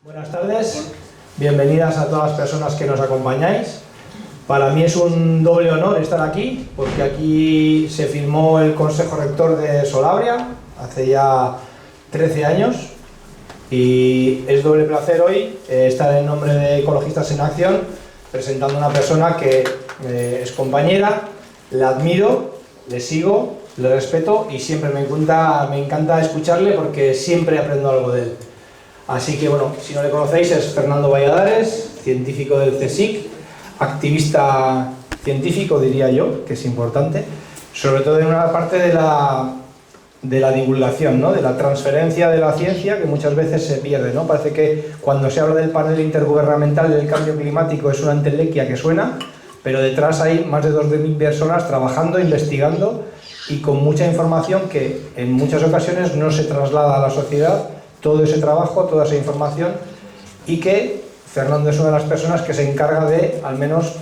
Buenas tardes, bienvenidas a todas las personas que nos acompañáis. Para mí es un doble honor estar aquí, porque aquí se firmó el Consejo Rector de Solabria hace ya 13 años y es doble placer hoy estar en nombre de Ecologistas en Acción presentando a una persona que es compañera, la admiro, le sigo, le respeto y siempre me encanta escucharle porque siempre aprendo algo de él. Así que bueno, si no le conocéis, es Fernando Valladares, científico del CSIC, activista científico, diría yo, que es importante, sobre todo en una parte de la divulgación, ¿no? De la transferencia de la ciencia, que muchas veces se pierde, ¿no? Parece que cuando se habla del panel intergubernamental del cambio climático es una entelequia que suena, pero detrás hay más de 2.000 personas trabajando, investigando y con mucha información que en muchas ocasiones no se traslada a la sociedad, todo ese trabajo, toda esa información, y que Fernando es una de las personas que se encarga de, al menos,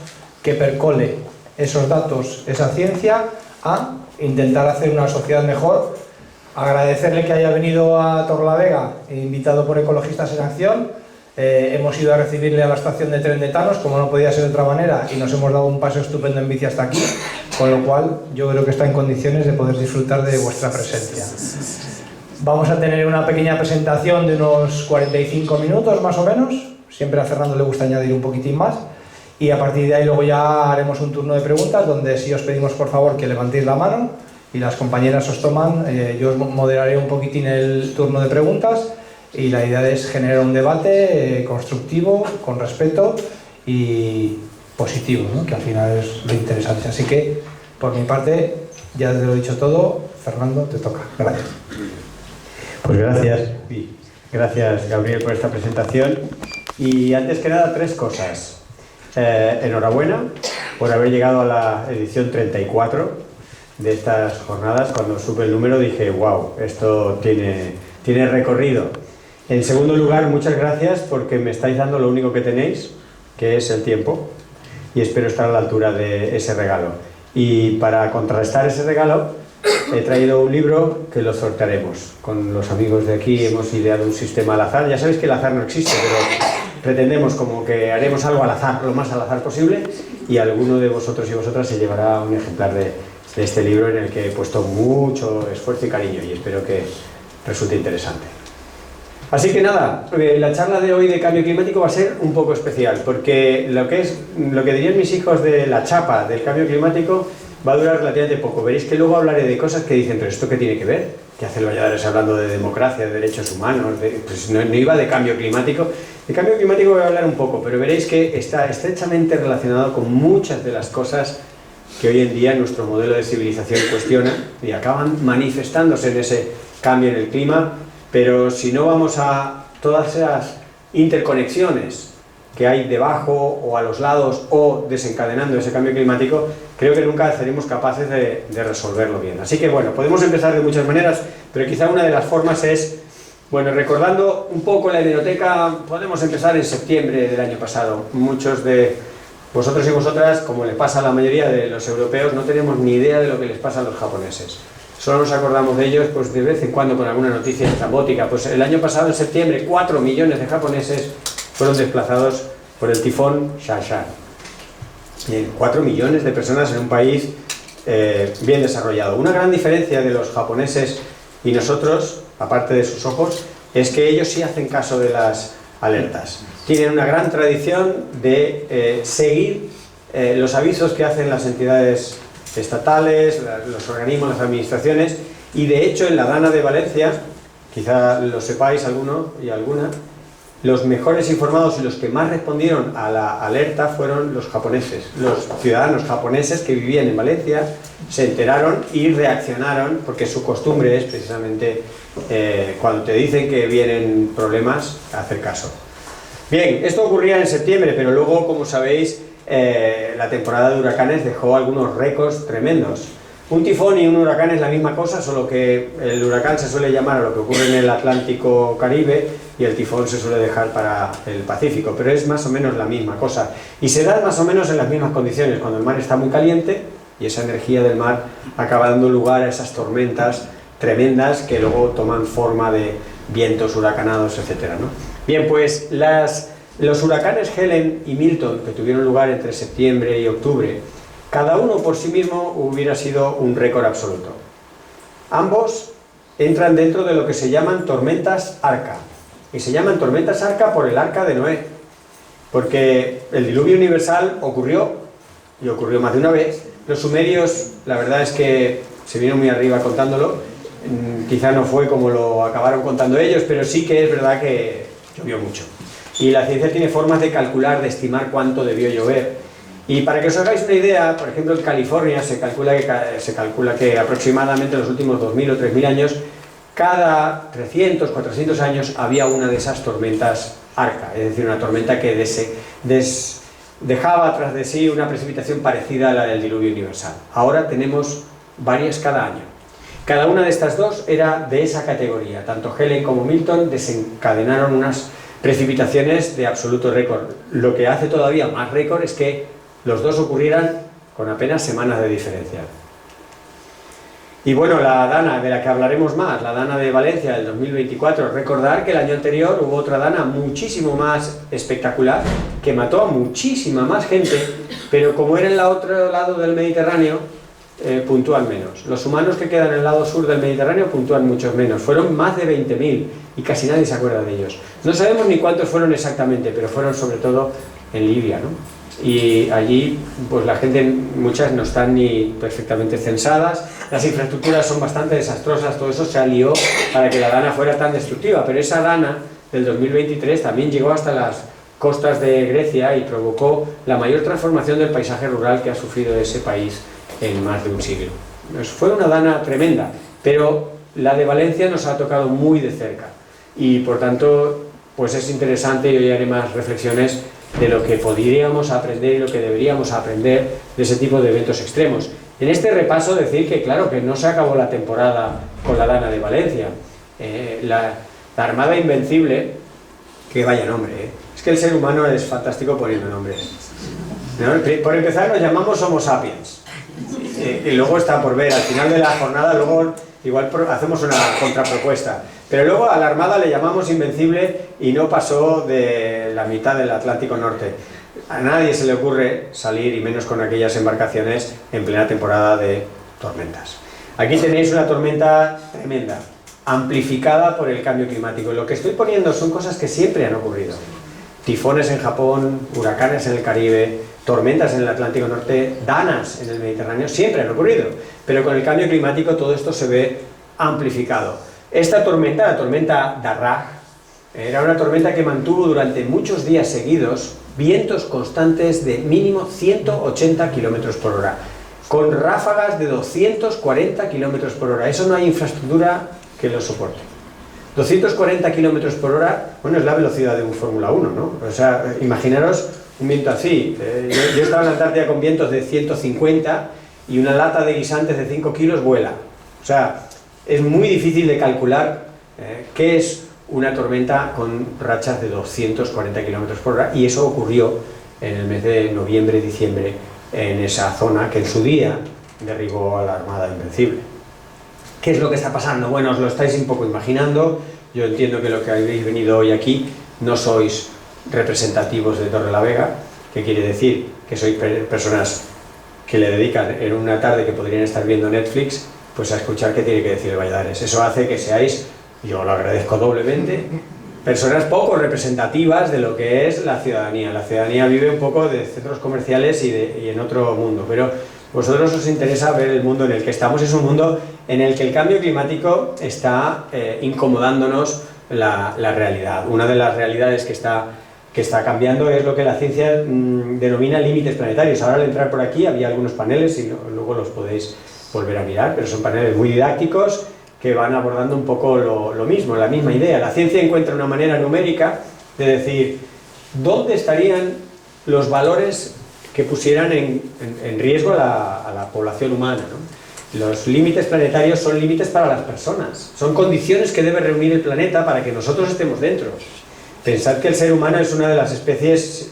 que percole esos datos, esa ciencia, a intentar hacer una sociedad mejor. Agradecerle que haya venido a Torlavega, invitado por Ecologistas en Acción. Hemos ido a recibirle a la estación de tren de Tanos, como no podía ser de otra manera, y nos hemos dado un paseo estupendo en bici hasta aquí, con lo cual yo creo que está en condiciones de poder disfrutar de vuestra presencia. Vamos a tener una pequeña presentación de unos 45 minutos más o menos, siempre a Fernando le gusta añadir un poquitín más, y a partir de ahí luego ya haremos un turno de preguntas donde sí os pedimos por favor que levantéis la mano y las compañeras os toman, yo os moderaré un poquitín el turno de preguntas y la idea es generar un debate constructivo, con respeto y positivo, ¿no? Que al final es lo interesante. Así que por mi parte ya te lo he dicho todo. Fernando, te toca. Gracias. Pues gracias Gabriel por esta presentación y antes que nada 3 cosas. Enhorabuena por haber llegado a la edición 34 de estas jornadas. Cuando supe el número dije wow, esto tiene recorrido. En segundo lugar, muchas gracias porque me estáis dando lo único que tenéis, que es el tiempo, y espero estar a la altura de ese regalo. Y para contrarrestar ese regalo he traído un libro que lo sortearemos. Con los amigos de aquí hemos ideado un sistema al azar. Ya sabéis que el azar no existe, pero pretendemos como que haremos algo al azar, lo más al azar posible, y alguno de vosotros y vosotras se llevará un ejemplar de este libro en el que he puesto mucho esfuerzo y cariño y espero que resulte interesante. Así que nada, la charla de hoy de cambio climático va a ser un poco especial porque lo que dirían mis hijos de la chapa del cambio climático va a durar relativamente poco. Veréis que luego hablaré de cosas que dicen, pero ¿esto qué tiene que ver? ¿Qué hace el Valladares hablando de democracia, de derechos humanos? Pues no iba de cambio climático. De cambio climático voy a hablar un poco, pero veréis que está estrechamente relacionado con muchas de las cosas que hoy en día nuestro modelo de civilización cuestiona y acaban manifestándose en ese cambio en el clima, pero si no vamos a todas esas interconexiones que hay debajo o a los lados o desencadenando ese cambio climático, creo que nunca seremos capaces de resolverlo bien. Así que bueno, podemos empezar de muchas maneras, pero quizá una de las formas es, bueno, recordando un poco la hemeroteca, podemos empezar en septiembre del año pasado. Muchos de vosotros y vosotras, como le pasa a la mayoría de los europeos, no tenemos ni idea de lo que les pasa a los japoneses. Solo nos acordamos de ellos pues, de vez en cuando con alguna noticia estrambótica. Pues el año pasado, en septiembre, 4 millones de japoneses fueron desplazados por el tifón Shanshan. 4 millones de personas en un país bien desarrollado. Una gran diferencia de los japoneses y nosotros, aparte de sus ojos, es que ellos sí hacen caso de las alertas. Tienen una gran tradición de seguir los avisos que hacen las entidades estatales, los organismos, las administraciones, y de hecho en la Dana de Valencia, quizá lo sepáis alguno y alguna, los mejores informados y los que más respondieron a la alerta fueron los japoneses, los ciudadanos japoneses que vivían en Valencia, se enteraron y reaccionaron, porque su costumbre es precisamente cuando te dicen que vienen problemas, hacer caso. Bien, esto ocurría en septiembre, pero luego, como sabéis, la temporada de huracanes dejó algunos récords tremendos. Un tifón y un huracán es la misma cosa, solo que el huracán se suele llamar a lo que ocurre en el Atlántico Caribe y el tifón se suele dejar para el Pacífico, pero es más o menos la misma cosa. Y se da más o menos en las mismas condiciones, cuando el mar está muy caliente y esa energía del mar acaba dando lugar a esas tormentas tremendas que luego toman forma de vientos huracanados, etc., ¿no? Bien, pues los huracanes Helen y Milton, que tuvieron lugar entre septiembre y octubre, cada uno por sí mismo hubiera sido un récord absoluto. Ambos entran dentro de lo que se llaman tormentas arca. Y se llaman tormentas arca por el arca de Noé. Porque el diluvio universal ocurrió, y ocurrió más de una vez. Los sumerios, la verdad es que se vieron muy arriba contándolo. Quizá no fue como lo acabaron contando ellos, pero sí que es verdad que llovió mucho. Y la ciencia tiene formas de calcular, de estimar cuánto debió llover. Y para que os hagáis una idea, por ejemplo, en California se calcula que aproximadamente en los últimos 2000 o 3000 años, cada 300, 400 años había una de esas tormentas arca, es decir, una tormenta que dejaba tras de sí una precipitación parecida a la del diluvio universal. Ahora tenemos varias cada año. Cada una de estas dos era de esa categoría. Tanto Helen como Milton desencadenaron unas precipitaciones de absoluto récord. Lo que hace todavía más récord es que los dos ocurrieran con apenas semanas de diferencia. Y bueno, la Dana, de la que hablaremos más, la Dana de Valencia del 2024, recordar que el año anterior hubo otra Dana muchísimo más espectacular, que mató a muchísima más gente, pero como era en el otro lado del Mediterráneo, puntúan menos. Los humanos que quedan en el lado sur del Mediterráneo puntúan muchos menos. Fueron más de 20.000 y casi nadie se acuerda de ellos. No sabemos ni cuántos fueron exactamente, pero fueron sobre todo en Libia, ¿no? Y allí, pues la gente, muchas no están ni perfectamente censadas, las infraestructuras son bastante desastrosas, todo eso se alió para que la Dana fuera tan destructiva, pero esa Dana del 2023 también llegó hasta las costas de Grecia y provocó la mayor transformación del paisaje rural que ha sufrido ese país en más de un siglo. Fue una Dana tremenda, pero la de Valencia nos ha tocado muy de cerca y por tanto pues es interesante y hoy haré más reflexiones de lo que podríamos aprender y lo que deberíamos aprender de ese tipo de eventos extremos. En este repaso decir que claro que no se acabó la temporada con la Dana de Valencia. La Armada Invencible, que vaya nombre, es que el ser humano es fantástico poniendo nombres. ¿No? Por empezar nos llamamos Homo sapiens y luego está por ver, al final de la jornada luego igual hacemos una contrapropuesta. Pero luego a la Armada le llamamos Invencible y no pasó de la mitad del Atlántico Norte. A nadie se le ocurre salir, y menos con aquellas embarcaciones, en plena temporada de tormentas. Aquí tenéis una tormenta tremenda, amplificada por el cambio climático. Lo que estoy poniendo son cosas que siempre han ocurrido. Tifones en Japón, huracanes en el Caribe, tormentas en el Atlántico Norte, danas en el Mediterráneo, siempre han ocurrido. Pero con el cambio climático todo esto se ve amplificado. Esta tormenta, la tormenta Darraj, era una tormenta que mantuvo durante muchos días seguidos vientos constantes de mínimo 180 km por hora, con ráfagas de 240 km por hora. Eso no hay infraestructura que lo soporte. 240 km por hora, bueno, es la velocidad de un Fórmula 1, ¿no? O sea, imaginaros un viento así. Yo estaba en la Antártida con vientos de 150 y una lata de guisantes de 5 kilos vuela. O sea, es muy difícil de calcular qué es una tormenta con rachas de 240 km por hora, y eso ocurrió en el mes de noviembre, diciembre, en esa zona que en su día derribó a la Armada Invencible. ¿Qué es lo que está pasando? Bueno, os lo estáis un poco imaginando. Yo entiendo que lo que habéis venido hoy aquí no sois representativos de Torrelavega, que quiere decir que sois personas que le dedican en una tarde que podrían estar viendo Netflix, pues a escuchar qué tiene que decir el Valladares. Eso hace que seáis, yo lo agradezco doblemente, personas poco representativas de lo que es la ciudadanía. La ciudadanía vive un poco de centros comerciales y en otro mundo, pero vosotros os interesa ver el mundo en el que estamos. Es un mundo en el que el cambio climático está incomodándonos la realidad. Una de las realidades que está cambiando es lo que la ciencia denomina límites planetarios. Ahora al entrar por aquí había algunos paneles y luego los podéis volver a mirar, pero son paneles muy didácticos que van abordando un poco lo mismo, la misma idea. La ciencia encuentra una manera numérica de decir dónde estarían los valores que pusieran en riesgo a la población humana, ¿no? Los límites planetarios son límites para las personas, son condiciones que debe reunir el planeta para que nosotros estemos dentro. Pensad que el ser humano es una de las especies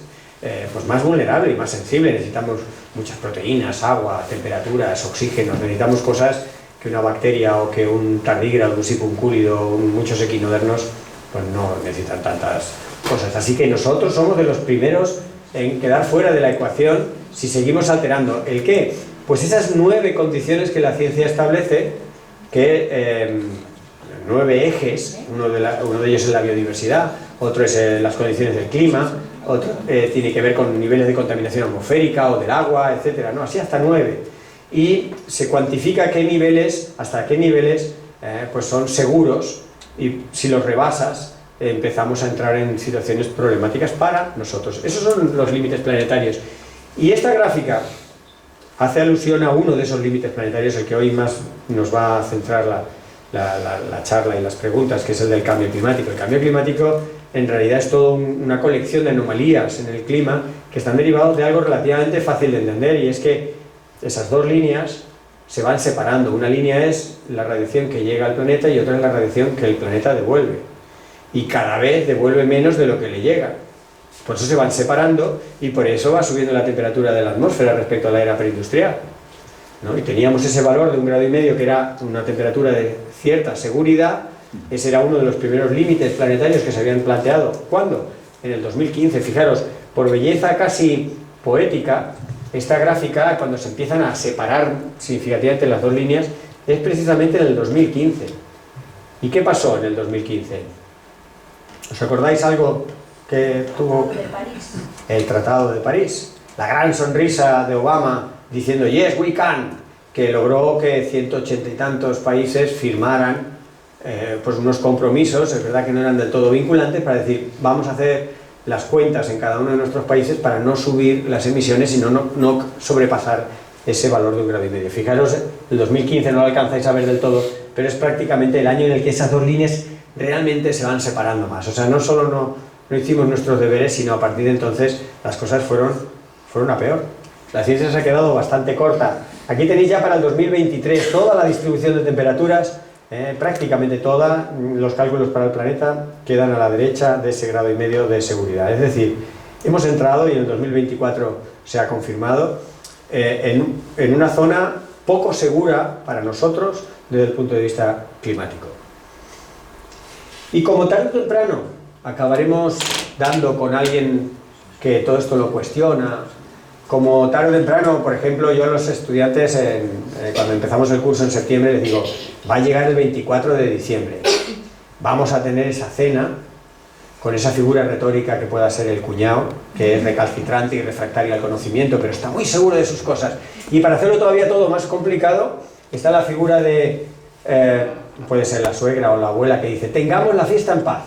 pues más vulnerable y más sensible. Necesitamos muchas proteínas, agua, temperaturas, oxígeno, necesitamos cosas que una bacteria o que un tardígrado, un sipuncúlido, muchos equinodermos pues no necesitan tantas cosas. Así que nosotros somos de los primeros en quedar fuera de la ecuación si seguimos alterando. ¿El qué? Pues esas 9 condiciones que la ciencia establece, que 9 ejes, uno de ellos es la biodiversidad, otro es las condiciones del clima, otro tiene que ver con niveles de contaminación atmosférica o del agua, etcétera, ¿no? Así hasta 9. Y se cuantifica qué niveles, hasta qué niveles pues son seguros, y si los rebasas empezamos a entrar en situaciones problemáticas para nosotros. Esos son los límites planetarios. Y esta gráfica hace alusión a uno de esos límites planetarios, el que hoy más nos va a centrar la charla y las preguntas, que es el del cambio climático. El cambio climático en realidad es toda una colección de anomalías en el clima que están derivados de algo relativamente fácil de entender, y es que esas dos líneas se van separando. Una línea es la radiación que llega al planeta y otra es la radiación que el planeta devuelve, y cada vez devuelve menos de lo que le llega. Por eso se van separando y por eso va subiendo la temperatura de la atmósfera respecto a la era preindustrial, ¿no? Y teníamos ese valor de 1,5 grados, que era una temperatura de cierta seguridad. Ese era uno de los primeros límites planetarios que se habían planteado. ¿Cuándo? En el 2015. Fijaros, por belleza casi poética, esta gráfica, cuando se empiezan a separar significativamente las dos líneas, es precisamente en el 2015. ¿Y qué pasó en el 2015? ¿Os acordáis algo que tuvo el Tratado de París? La gran sonrisa de Obama diciendo "Yes, we can", que logró que 180 y tantos países firmaran pues unos compromisos, es verdad que no eran del todo vinculantes, para decir vamos a hacer las cuentas en cada uno de nuestros países para no subir las emisiones y no sobrepasar ese valor de 1,5 grados. Fijaros, el 2015 no lo alcanzáis a ver del todo, pero es prácticamente el año en el que esas dos líneas realmente se van separando más. O sea, no solo no hicimos nuestros deberes, sino a partir de entonces las cosas fueron a peor. La ciencia se ha quedado bastante corta. Aquí tenéis ya para el 2023 toda la distribución de temperaturas, prácticamente toda. Los cálculos para el planeta quedan a la derecha de ese 1,5 grados de seguridad. Es decir, hemos entrado, y en el 2024 se ha confirmado, en una zona poco segura para nosotros desde el punto de vista climático. Y como tarde o temprano acabaremos dando con alguien que todo esto lo cuestiona, como tarde o temprano, por ejemplo, yo a los estudiantes, cuando empezamos el curso en septiembre, les digo, va a llegar el 24 de diciembre, vamos a tener esa cena con esa figura retórica que pueda ser el cuñado, que es recalcitrante y refractario al conocimiento, pero está muy seguro de sus cosas. Y para hacerlo todavía todo más complicado, está la figura de, puede ser la suegra o la abuela, que dice, tengamos la fiesta en paz.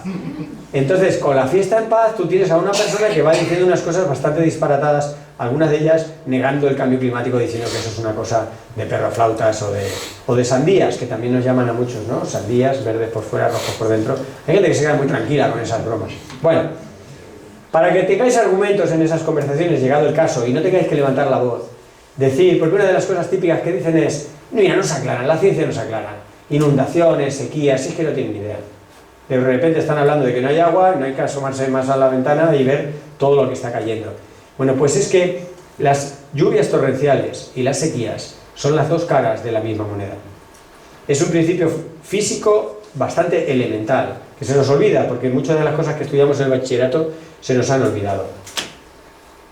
Entonces, con la fiesta en paz, tú tienes a una persona que va diciendo unas cosas bastante disparatadas, algunas de ellas negando el cambio climático, diciendo que eso es una cosa de perroflautas o de sandías, que también nos llaman a muchos, ¿no? Sandías, verdes por fuera, rojos por dentro. Hay gente que se queda muy tranquila con esas bromas. Bueno, para que tengáis argumentos en esas conversaciones, llegado el caso, y no tengáis que levantar la voz, decir, porque una de las cosas típicas que dicen es, mira, no se aclaran, la ciencia no se aclara. Inundaciones, sequías, es que no tienen ni idea. De repente están hablando de que no hay agua, no hay que asomarse más a la ventana y ver todo lo que está cayendo. Bueno, pues es que las lluvias torrenciales y las sequías son las dos caras de la misma moneda. Es un principio físico bastante elemental, que se nos olvida, porque muchas de las cosas que estudiamos en el bachillerato se nos han olvidado.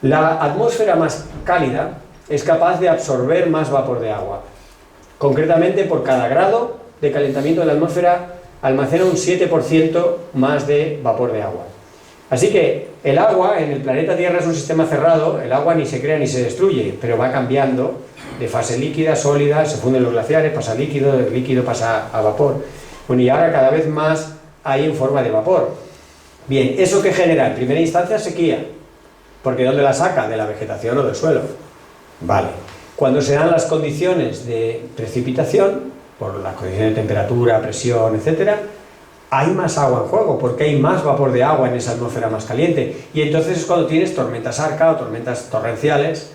La atmósfera más cálida es capaz de absorber más vapor de agua. Concretamente, por cada grado de calentamiento de la atmósfera, almacena un 7% más de vapor de agua. Así que el agua en el planeta Tierra es un sistema cerrado, el agua ni se crea ni se destruye, pero va cambiando de fase líquida, sólida, se funden los glaciares, pasa líquido, el líquido pasa a vapor. Bueno, y ahora cada vez más hay en forma de vapor. Bien, ¿eso qué genera? En primera instancia sequía, porque ¿dónde la saca? De la vegetación o del suelo. Vale. Cuando se dan las condiciones de precipitación, por las condiciones de temperatura, presión, etcétera, hay más agua en juego, porque hay más vapor de agua en esa atmósfera más caliente. Y entonces es cuando tienes tormentas arca o tormentas torrenciales.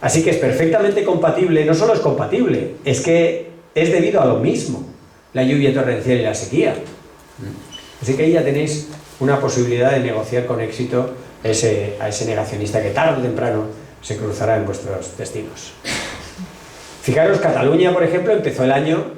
Así que es perfectamente compatible, no solo es compatible, es que es debido a lo mismo, la lluvia torrencial y la sequía. Así que ahí ya tenéis una posibilidad de negociar con éxito a ese negacionista que tarde o temprano se cruzará en vuestros destinos. Fijaros, Cataluña, por ejemplo, empezó el año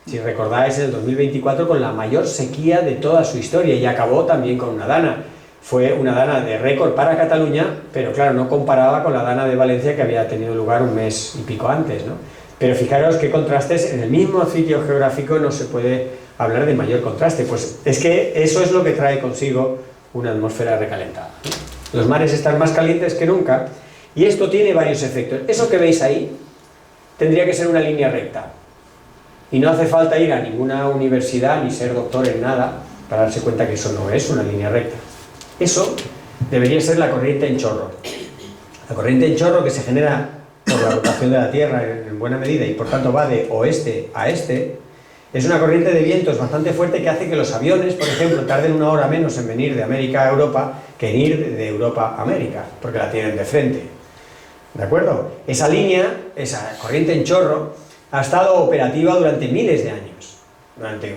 Si recordáis, en el 2024 con la mayor sequía de toda su historia y acabó también con una dana. Fue una dana de récord para Cataluña, pero claro, no comparaba con la dana de Valencia que había tenido lugar un mes y pico antes, ¿no? Pero fijaros qué contrastes, en el mismo sitio geográfico no se puede hablar de mayor contraste. Pues es que eso es lo que trae consigo una atmósfera recalentada. Los mares están más calientes que nunca y esto tiene varios efectos. Eso que veis ahí tendría que ser una línea recta. Y no hace falta ir a ninguna universidad ni ser doctor en nada para darse cuenta que eso no es una línea recta. Eso debería ser la corriente en chorro. La corriente en chorro, que se genera por la rotación de la Tierra en buena medida y por tanto va de oeste a este, es una corriente de vientos bastante fuerte que hace que los aviones, por ejemplo, tarden 1 hora menos en venir de América a Europa que en ir de Europa a América, porque la tienen de frente. ¿De acuerdo? Esa línea, esa corriente en chorro, ha estado operativa durante miles de años. Durante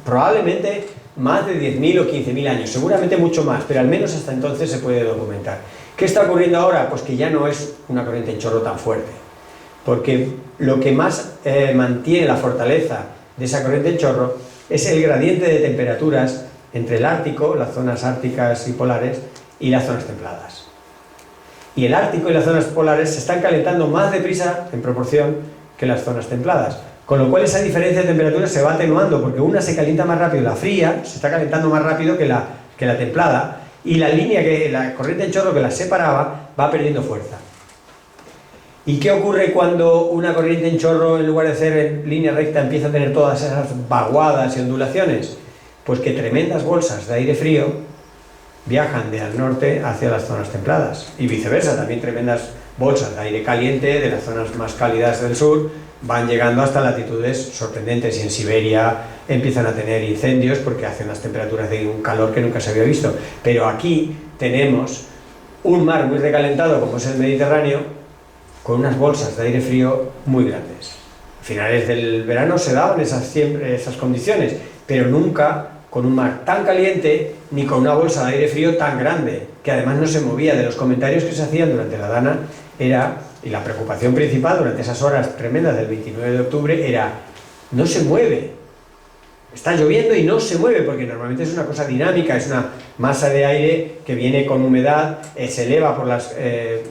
probablemente más de 10.000 o 15.000 años, seguramente mucho más, pero al menos hasta entonces se puede documentar. ¿Qué está ocurriendo ahora? Pues que ya no es una corriente en chorro tan fuerte, porque lo que más mantiene la fortaleza de esa corriente en chorro es el gradiente de temperaturas entre el Ártico, las zonas árticas y polares, y las zonas templadas. Y el Ártico y las zonas polares se están calentando más deprisa en proporción que las zonas templadas, con lo cual esa diferencia de temperaturas se va atenuando, porque una se calienta más rápido, la fría se está calentando más rápido que la templada, y la corriente en chorro que las separaba va perdiendo fuerza. ¿Y qué ocurre cuando una corriente en chorro, en lugar de ser en línea recta, empieza a tener todas esas vaguadas y ondulaciones? Pues que tremendas bolsas de aire frío viajan de al norte hacia las zonas templadas, y viceversa, también tremendas bolsas de aire caliente de las zonas más cálidas del sur van llegando hasta latitudes sorprendentes, y en Siberia empiezan a tener incendios porque hacen unas temperaturas de un calor que nunca se había visto. Pero aquí tenemos un mar muy recalentado como es el Mediterráneo, con unas bolsas de aire frío muy grandes. A finales del verano se daban esas condiciones, pero nunca con un mar tan caliente ni con una bolsa de aire frío tan grande, que además no se movía. De los comentarios que se hacían durante la dana y la preocupación principal durante esas horas tremendas del 29 de octubre era: no se mueve, está lloviendo y no se mueve, porque normalmente es una cosa dinámica, es una masa de aire que viene con humedad, se eleva por las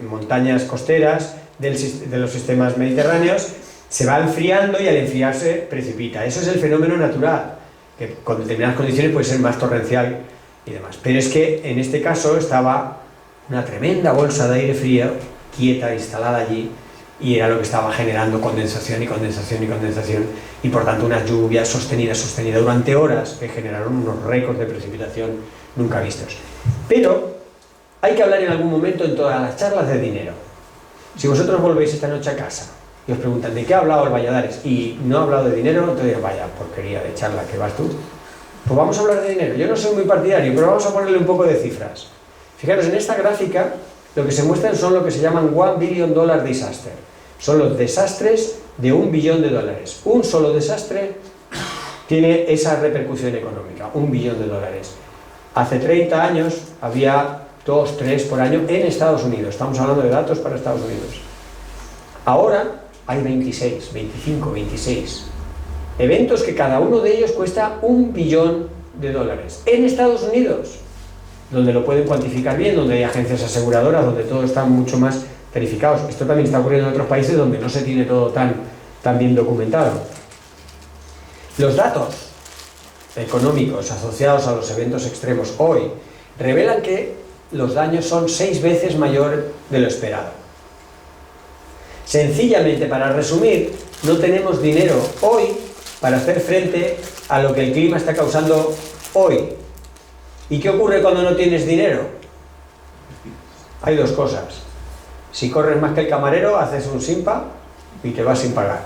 montañas costeras de los sistemas mediterráneos, se va enfriando y al enfriarse precipita. Eso es el fenómeno natural, que con determinadas condiciones puede ser más torrencial y demás. Pero es que en este caso estaba una tremenda bolsa de aire frío quieta, instalada allí, y era lo que estaba generando condensación y condensación y condensación, y por tanto una lluvia sostenida durante horas que generaron unos récords de precipitación nunca vistos. Pero hay que hablar en algún momento en todas las charlas de dinero. Si vosotros volvéis esta noche a casa y os preguntan ¿de qué ha hablado el Valladares? Y no ha hablado de dinero, entonces vaya porquería de charla que vas tú. Pues vamos a hablar de dinero. Yo no soy muy partidario, pero vamos a ponerle un poco de cifras. Fijaros, en esta gráfica lo que se muestran son lo que se llaman $1 billion disaster. Son los desastres de $1 billón. Un solo desastre tiene esa repercusión económica, $1 billón. Hace 30 años había 2, 3 por año en Estados Unidos. Estamos hablando de datos para Estados Unidos. Ahora hay 26, 25, 26 eventos que cada uno de ellos cuesta $1 billón en Estados Unidos, donde lo pueden cuantificar bien, donde hay agencias aseguradoras, donde todo está mucho más verificados. Esto también está ocurriendo en otros países donde no se tiene todo tan bien documentado. Los datos económicos asociados a los eventos extremos hoy revelan que los daños son 6 veces mayor de lo esperado. Sencillamente, para resumir, no tenemos dinero hoy para hacer frente a lo que el clima está causando hoy. ¿Y qué ocurre cuando no tienes dinero? Hay dos cosas. Si corres más que el camarero, haces un simpa y te vas sin pagar.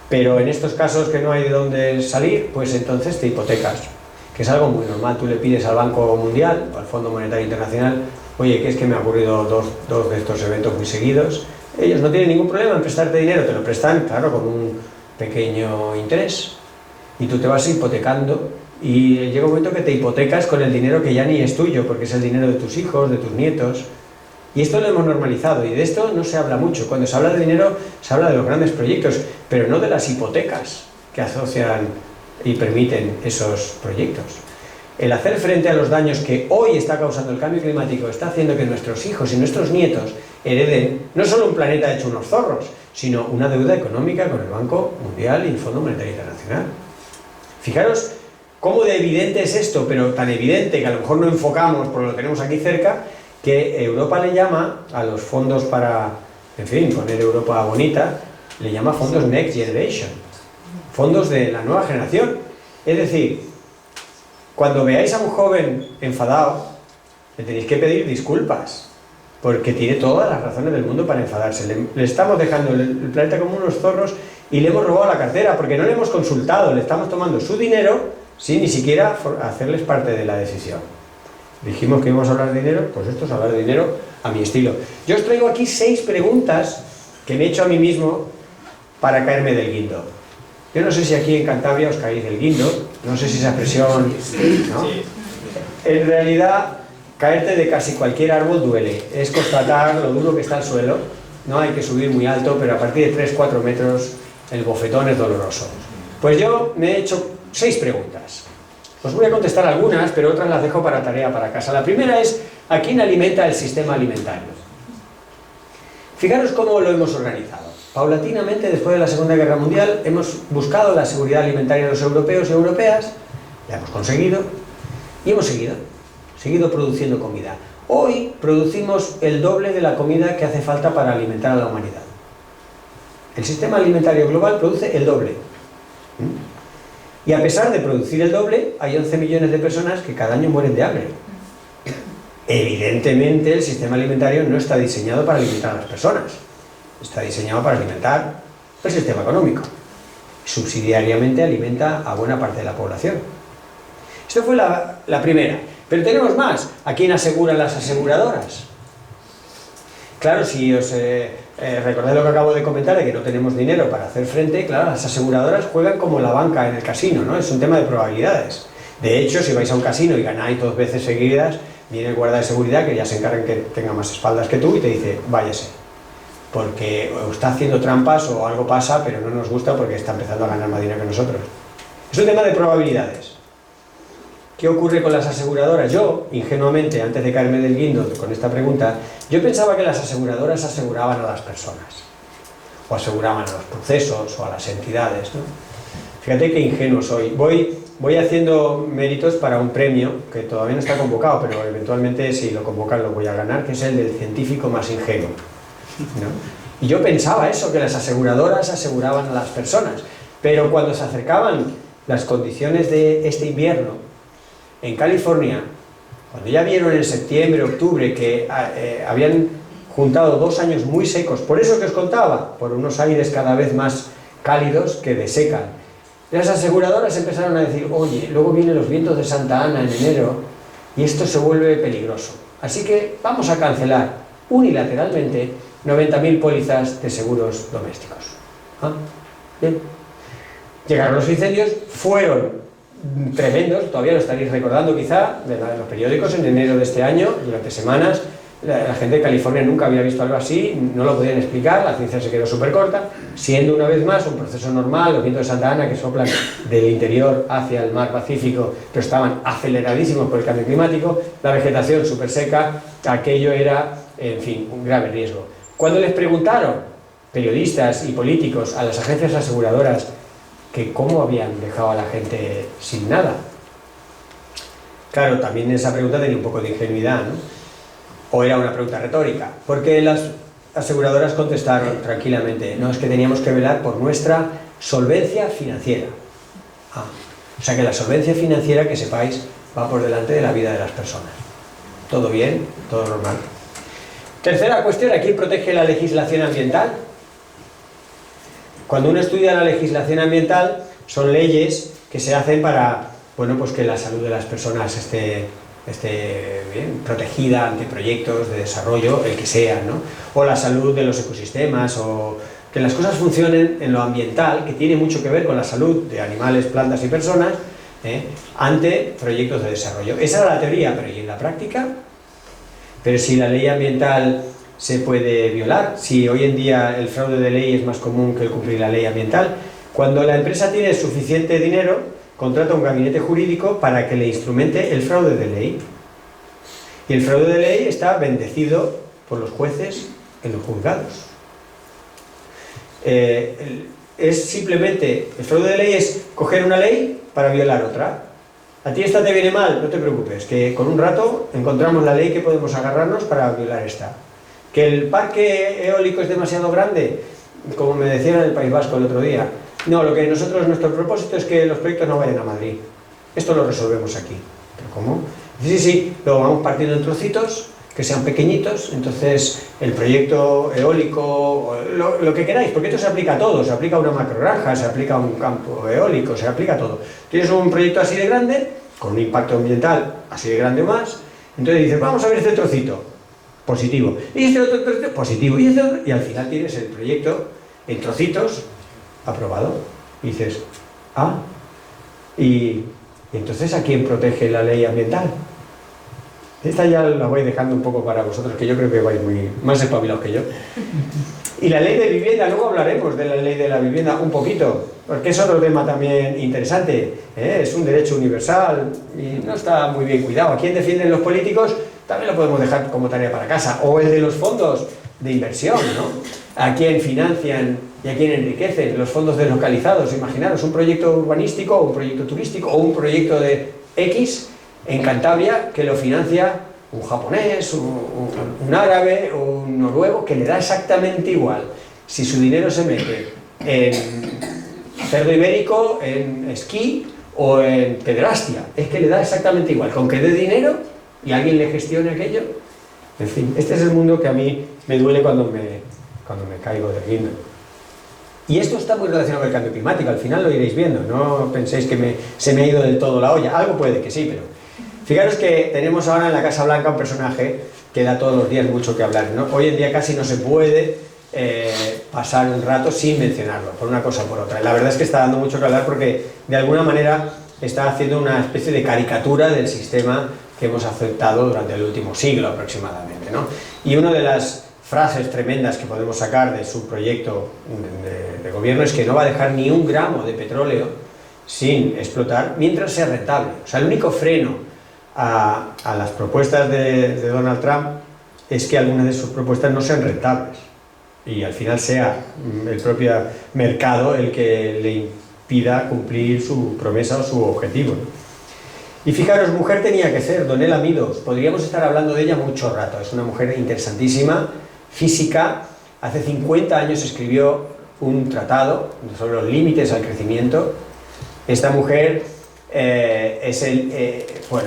Pero en estos casos que no hay de dónde salir, pues entonces te hipotecas, que es algo muy normal. Tú le pides al Banco Mundial o al Fondo Monetario Internacional: oye, que es que me ha ocurrido dos de estos eventos muy seguidos. Ellos no tienen ningún problema en prestarte dinero, te lo prestan, claro, con un pequeño interés, y tú te vas hipotecando, y llega un momento que te hipotecas con el dinero que ya ni es tuyo, porque es el dinero de tus hijos, de tus nietos. Y esto lo hemos normalizado, y de esto no se habla mucho. Cuando se habla de dinero, se habla de los grandes proyectos, pero no de las hipotecas. que asocian y permiten esos proyectos. El hacer frente a los daños que hoy está causando el cambio climático está haciendo que nuestros hijos y nuestros nietos hereden no solo un planeta hecho unos zorros, sino una deuda económica con el Banco Mundial y el Fondo Monetario Internacional. Fijaros cómo de evidente es esto, pero tan evidente que a lo mejor no enfocamos porque lo tenemos aquí cerca, que Europa le llama a los fondos para, en fin, poner Europa bonita, le llama fondos Next Generation, fondos de la nueva generación. Es decir, cuando veáis a un joven enfadado, le tenéis que pedir disculpas, porque tiene todas las razones del mundo para enfadarse. Le estamos dejando el planeta como unos zorros y le hemos robado la cartera, porque no le hemos consultado, le estamos tomando su dinero sin ni siquiera hacerles parte de la decisión. Dijimos que íbamos a hablar de dinero, pues esto es hablar de dinero a mi estilo. Yo os traigo aquí 6 preguntas que me he hecho a mí mismo para caerme del guindo. Yo no sé si aquí en Cantabria os caéis del guindo, no sé si esa expresión, ¿no? En realidad, caerte de casi cualquier árbol duele. Es constatar lo duro que está el suelo. No hay que subir muy alto, pero a partir de 3-4 metros el bofetón es doloroso. Pues yo me he hecho 6 preguntas. Os voy a contestar algunas, pero otras las dejo para tarea para casa. La primera es, ¿a quién alimenta el sistema alimentario? Fijaros cómo lo hemos organizado. Paulatinamente, después de la Segunda Guerra Mundial, hemos buscado la seguridad alimentaria de los europeos y europeas, la hemos conseguido, y hemos seguido produciendo comida. Hoy producimos el doble de la comida que hace falta para alimentar a la humanidad. El sistema alimentario global produce el doble. Y a pesar de producir el doble, hay 11 millones de personas que cada año mueren de hambre. Evidentemente, el sistema alimentario no está diseñado para alimentar a las personas. Está diseñado para alimentar el sistema económico. Subsidiariamente alimenta a buena parte de la población. Esto fue la primera. Pero tenemos más. ¿A quién aseguran las aseguradoras? Claro, si os recordáis lo que acabo de comentar, de que no tenemos dinero para hacer frente, claro, las aseguradoras juegan como la banca en el casino, ¿no? Es un tema de probabilidades. De hecho, si vais a un casino y ganáis 2 veces seguidas, viene el guarda de seguridad, que ya se encarga en que tenga más espaldas que tú, y te dice, váyase. Porque o está haciendo trampas o algo pasa, pero no nos gusta porque está empezando a ganar más dinero que nosotros. Es un tema de probabilidades. ¿Qué ocurre con las aseguradoras? Yo, ingenuamente, antes de caerme del guindo con esta pregunta, yo pensaba que las aseguradoras aseguraban a las personas, o aseguraban a los procesos, o a las entidades, ¿no? Fíjate qué ingenuo soy. Voy haciendo méritos para un premio que todavía no está convocado, pero eventualmente si lo convocan lo voy a ganar, que es el del científico más ingenuo, ¿no? Y yo pensaba eso, que las aseguradoras aseguraban a las personas, pero cuando se acercaban las condiciones de este invierno, en California, cuando ya vieron en septiembre, octubre, que habían juntado 2 años muy secos, por eso que os contaba, por unos aires cada vez más cálidos que desecan, las aseguradoras empezaron a decir, oye, luego vienen los vientos de Santa Ana en enero y esto se vuelve peligroso. Así que vamos a cancelar unilateralmente 90.000 pólizas de seguros domésticos. ¿Ah? Bien. Llegaron los incendios, fueron tremendos, todavía lo estaréis recordando quizá, de los periódicos en enero de este año, durante semanas, la gente de California nunca había visto algo así, no lo podían explicar, la ciencia se quedó súper corta, siendo una vez más un proceso normal, los vientos de Santa Ana que soplan del interior hacia el mar Pacífico, pero estaban aceleradísimos por el cambio climático, la vegetación súper seca, aquello era, en fin, un grave riesgo. Cuando les preguntaron, periodistas y políticos, a las agencias aseguradoras, que cómo habían dejado a la gente sin nada. Claro, también esa pregunta tenía un poco de ingenuidad, ¿no? O era una pregunta retórica, porque las aseguradoras contestaron tranquilamente, no, es que teníamos que velar por nuestra solvencia financiera. O sea que la solvencia financiera, que sepáis, va por delante de la vida de las personas. ¿Todo bien? ¿Todo normal? Tercera cuestión, ¿a quién protege la legislación ambiental? Cuando uno estudia la legislación ambiental, son leyes que se hacen para, bueno, pues que la salud de las personas esté bien protegida ante proyectos de desarrollo, el que sea, ¿no? O la salud de los ecosistemas, o que las cosas funcionen en lo ambiental, que tiene mucho que ver con la salud de animales, plantas y personas, ante proyectos de desarrollo. Esa era la teoría, pero ¿y en la práctica? Pero si la ley ambiental se puede violar, si hoy en día el fraude de ley es más común que el cumplir la ley ambiental, Cuando la empresa tiene suficiente dinero, contrata un gabinete jurídico para que le instrumente el fraude de ley. Y el fraude de ley está bendecido por los jueces en los juzgados. Es simplemente, el fraude de ley es coger una ley para violar otra. A ti esta te viene mal, no te preocupes, que con un rato encontramos la ley que podemos agarrarnos para violar esta. Que el parque eólico es demasiado grande, como me decían en el País Vasco el otro día. No, nuestro propósito es que los proyectos no vayan a Madrid. Esto lo resolvemos aquí. ¿Pero cómo? Sí, lo vamos partiendo en trocitos, que sean pequeñitos, entonces el proyecto eólico, lo que queráis, porque esto se aplica a todo, se aplica a una macrogranja, se aplica a un campo eólico, se aplica a todo. Tienes un proyecto así de grande, con un impacto ambiental así de grande o más, entonces dices, vamos a ver este trocito, positivo, y este otro trocito, positivo, y este otro, y al final tienes el proyecto en trocitos, aprobado, y dices, y entonces ¿a quién protege la ley ambiental? Esta ya la voy dejando un poco para vosotros, que yo creo que vais muy más espabilados que yo. Y la ley de vivienda, luego hablaremos de la ley de la vivienda un poquito, porque es otro tema también interesante, es un derecho universal y no está muy bien cuidado. ¿A quién defienden los políticos? También lo podemos dejar como tarea para casa. O el de los fondos de inversión, ¿no? ¿A quién financian y a quién enriquecen? Los fondos deslocalizados, imaginaros, un proyecto urbanístico, o un proyecto turístico, o un proyecto de X en Cantabria que lo financia un japonés, un árabe o un noruego, que le da exactamente igual si su dinero se mete en cerdo ibérico, en esquí o en pederastia. Es que le da exactamente igual, con que dé dinero y alguien le gestione aquello. En fin, este es el mundo que a mí me duele cuando me caigo de guindo. Y esto está muy relacionado con el cambio climático, al final lo iréis viendo, no penséis que se me ha ido del todo la olla, algo puede que sí, pero fijaros que tenemos ahora en la Casa Blanca un personaje que da todos los días mucho que hablar, ¿no? Hoy en día casi no se puede pasar un rato sin mencionarlo, por una cosa o por otra. La verdad es que está dando mucho que hablar porque de alguna manera está haciendo una especie de caricatura del sistema que hemos aceptado durante el último siglo aproximadamente, ¿no? Y una de las frases tremendas que podemos sacar de su proyecto de gobierno es que no va a dejar ni un gramo de petróleo sin explotar mientras sea rentable. O sea, el único freno a las propuestas de Donald Trump es que algunas de sus propuestas no sean rentables y al final sea el propio mercado el que le impida cumplir su promesa o su objetivo, ¿no? Y fijaros, mujer tenía que ser, Donella Meadows, podríamos estar hablando de ella mucho rato, es una mujer interesantísima, física, hace 50 años escribió un tratado sobre los límites al crecimiento. Esta mujer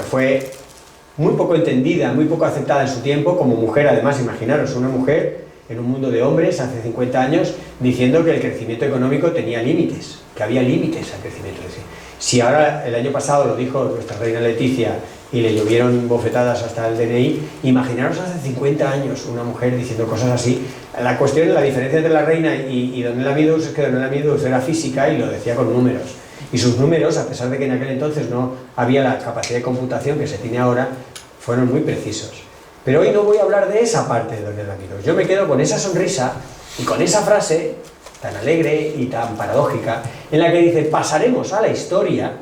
fue muy poco entendida, muy poco aceptada en su tiempo como mujer. Además, imaginaros, una mujer en un mundo de hombres hace 50 años diciendo que el crecimiento económico tenía límites, que había límites al crecimiento. Si ahora, el año pasado lo dijo nuestra reina Leticia y le llovieron bofetadas hasta el DNI, imaginaros hace 50 años una mujer diciendo cosas así. La cuestión, la diferencia entre la reina y Donella Meadows es que Donella Meadows era física y lo decía con números. Y sus números, a pesar de que en aquel entonces no había la capacidad de computación que se tiene ahora, fueron muy precisos. Pero hoy no voy a hablar de esa parte de Donella Meadows. Yo me quedo con esa sonrisa y con esa frase tan alegre y tan paradójica, en la que dice, pasaremos a la historia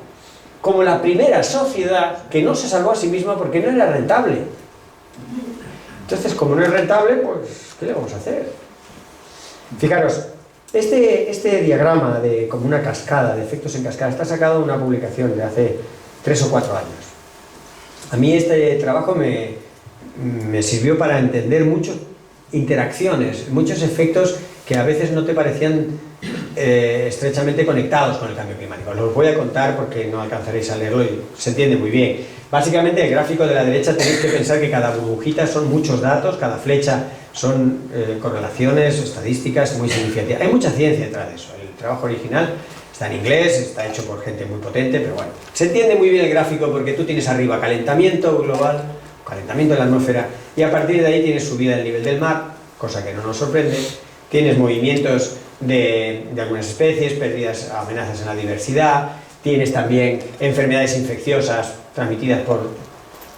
como la primera sociedad que no se salvó a sí misma porque no era rentable. Entonces, como no es rentable, pues, ¿qué le vamos a hacer? Fijaros, este diagrama de como una cascada, de efectos en cascada, está sacado de una publicación de hace 3 o 4 años. A mí este trabajo me sirvió para entender muchas interacciones, muchos efectos que a veces no te parecían estrechamente conectados con el cambio climático. Os los voy a contar porque no alcanzaréis a leerlo y se entiende muy bien. Básicamente, el gráfico de la derecha tenéis que pensar que cada burbujita son muchos datos, cada flecha son correlaciones, estadísticas muy significativas. Hay mucha ciencia detrás de eso. El trabajo original está en inglés, está hecho por gente muy potente, pero bueno, se entiende muy bien el gráfico porque tú tienes arriba calentamiento global, calentamiento de la atmósfera, y a partir de ahí tienes subida del nivel del mar, cosa que no nos sorprende. Tienes movimientos de algunas especies, pérdidas, amenazas en la diversidad, tienes también enfermedades infecciosas transmitidas por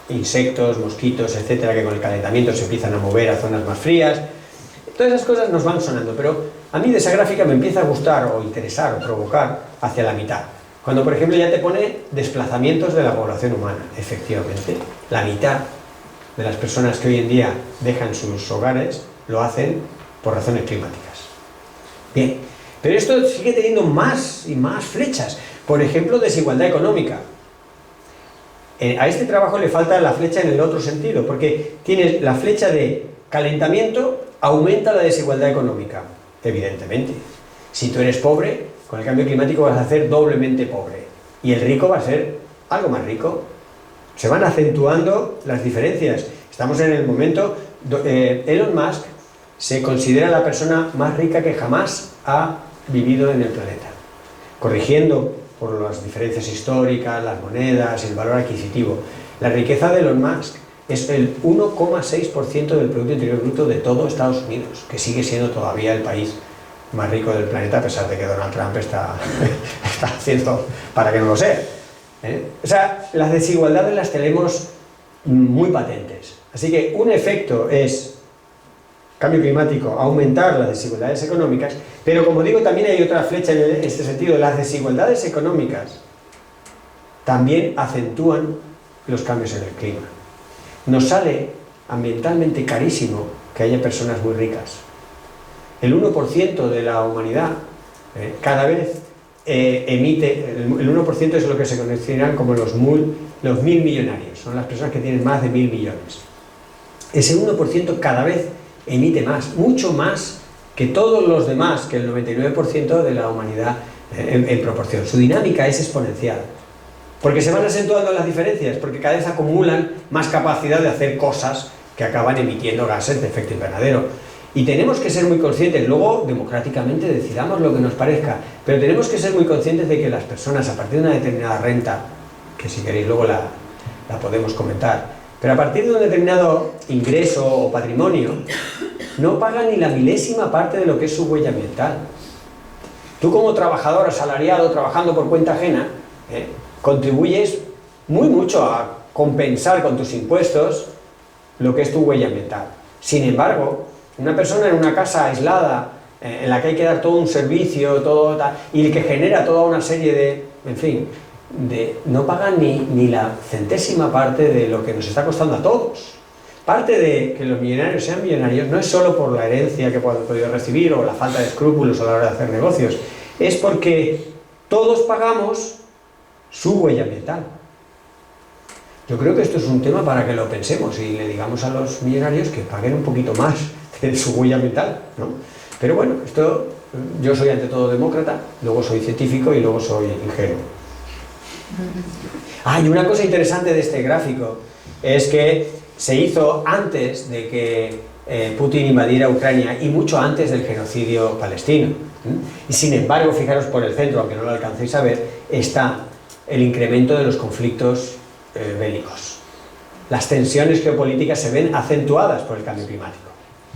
insectos, mosquitos, etcétera, que con el calentamiento se empiezan a mover a zonas más frías. Todas esas cosas nos van sonando, pero A mí de esa gráfica me empieza a gustar o interesar o provocar hacia la mitad. Cuando, por ejemplo, ya te pone desplazamientos de la población humana. Efectivamente, la mitad de las personas que hoy en día dejan sus hogares lo hacen por razones climáticas. Bien, pero esto sigue teniendo más y más flechas. Por ejemplo, desigualdad económica. A este trabajo le falta la flecha en el otro sentido, porque tienes la flecha de calentamiento, aumenta la desigualdad económica, evidentemente. Si tú eres pobre, con el cambio climático vas a ser doblemente pobre, y el rico va a ser algo más rico. Se van acentuando las diferencias. Estamos en el momento, Elon Musk se considera la persona más rica que jamás ha vivido en el planeta, corrigiendo por las diferencias históricas, las monedas, el valor adquisitivo. La riqueza de Elon Musk es el 1,6% del Producto Interior Bruto de todo Estados Unidos, que sigue siendo todavía el país más rico del planeta, a pesar de que Donald Trump está haciendo para que no lo sea. O sea, las desigualdades las tenemos muy patentes. Así que un efecto es cambio climático, aumentar las desigualdades económicas, pero como digo, también hay otra flecha en este sentido. Las desigualdades económicas también acentúan los cambios en el clima. Nos sale ambientalmente carísimo que haya personas muy ricas. El 1% de la humanidad cada vez emite, el 1% es lo que se consideran como los 1.000 millonarios, son las personas que tienen más de 1.000 millones. Ese 1% cada vez emite más, mucho más que todos los demás, que el 99% de la humanidad en proporción. Su dinámica es exponencial, porque se van acentuando las diferencias, porque cada vez acumulan más capacidad de hacer cosas que acaban emitiendo gases de efecto invernadero. Y tenemos que ser muy conscientes, luego democráticamente decidamos lo que nos parezca, pero tenemos que ser muy conscientes de que las personas, a partir de una determinada renta, que si queréis luego la podemos comentar, pero a partir de un determinado ingreso o patrimonio, no pagan ni la milésima parte de lo que es su huella ambiental. Tú como trabajador asalariado, trabajando por cuenta ajena, contribuyes muy mucho a compensar con tus impuestos lo que es tu huella ambiental. Sin embargo, una persona en una casa aislada, en la que hay que dar todo un servicio, y que genera toda una serie de, en fin, no paga ni la centésima parte de lo que nos está costando a todos. Parte de que los millonarios sean millonarios no es solo por la herencia que puedan podido recibir o la falta de escrúpulos a la hora de hacer negocios, es porque todos pagamos su huella ambiental. Yo creo que esto es un tema para que lo pensemos y le digamos a los millonarios que paguen un poquito más de su huella ambiental, ¿no? Pero bueno, yo soy ante todo demócrata, luego soy científico y luego soy ingenuo. Y una cosa interesante de este gráfico es que se hizo antes de que Putin invadiera Ucrania y mucho antes del genocidio palestino. Y sin embargo, fijaros por el centro, aunque no lo alcancéis a ver, está el incremento de los conflictos bélicos. Las tensiones geopolíticas se ven acentuadas por el cambio climático.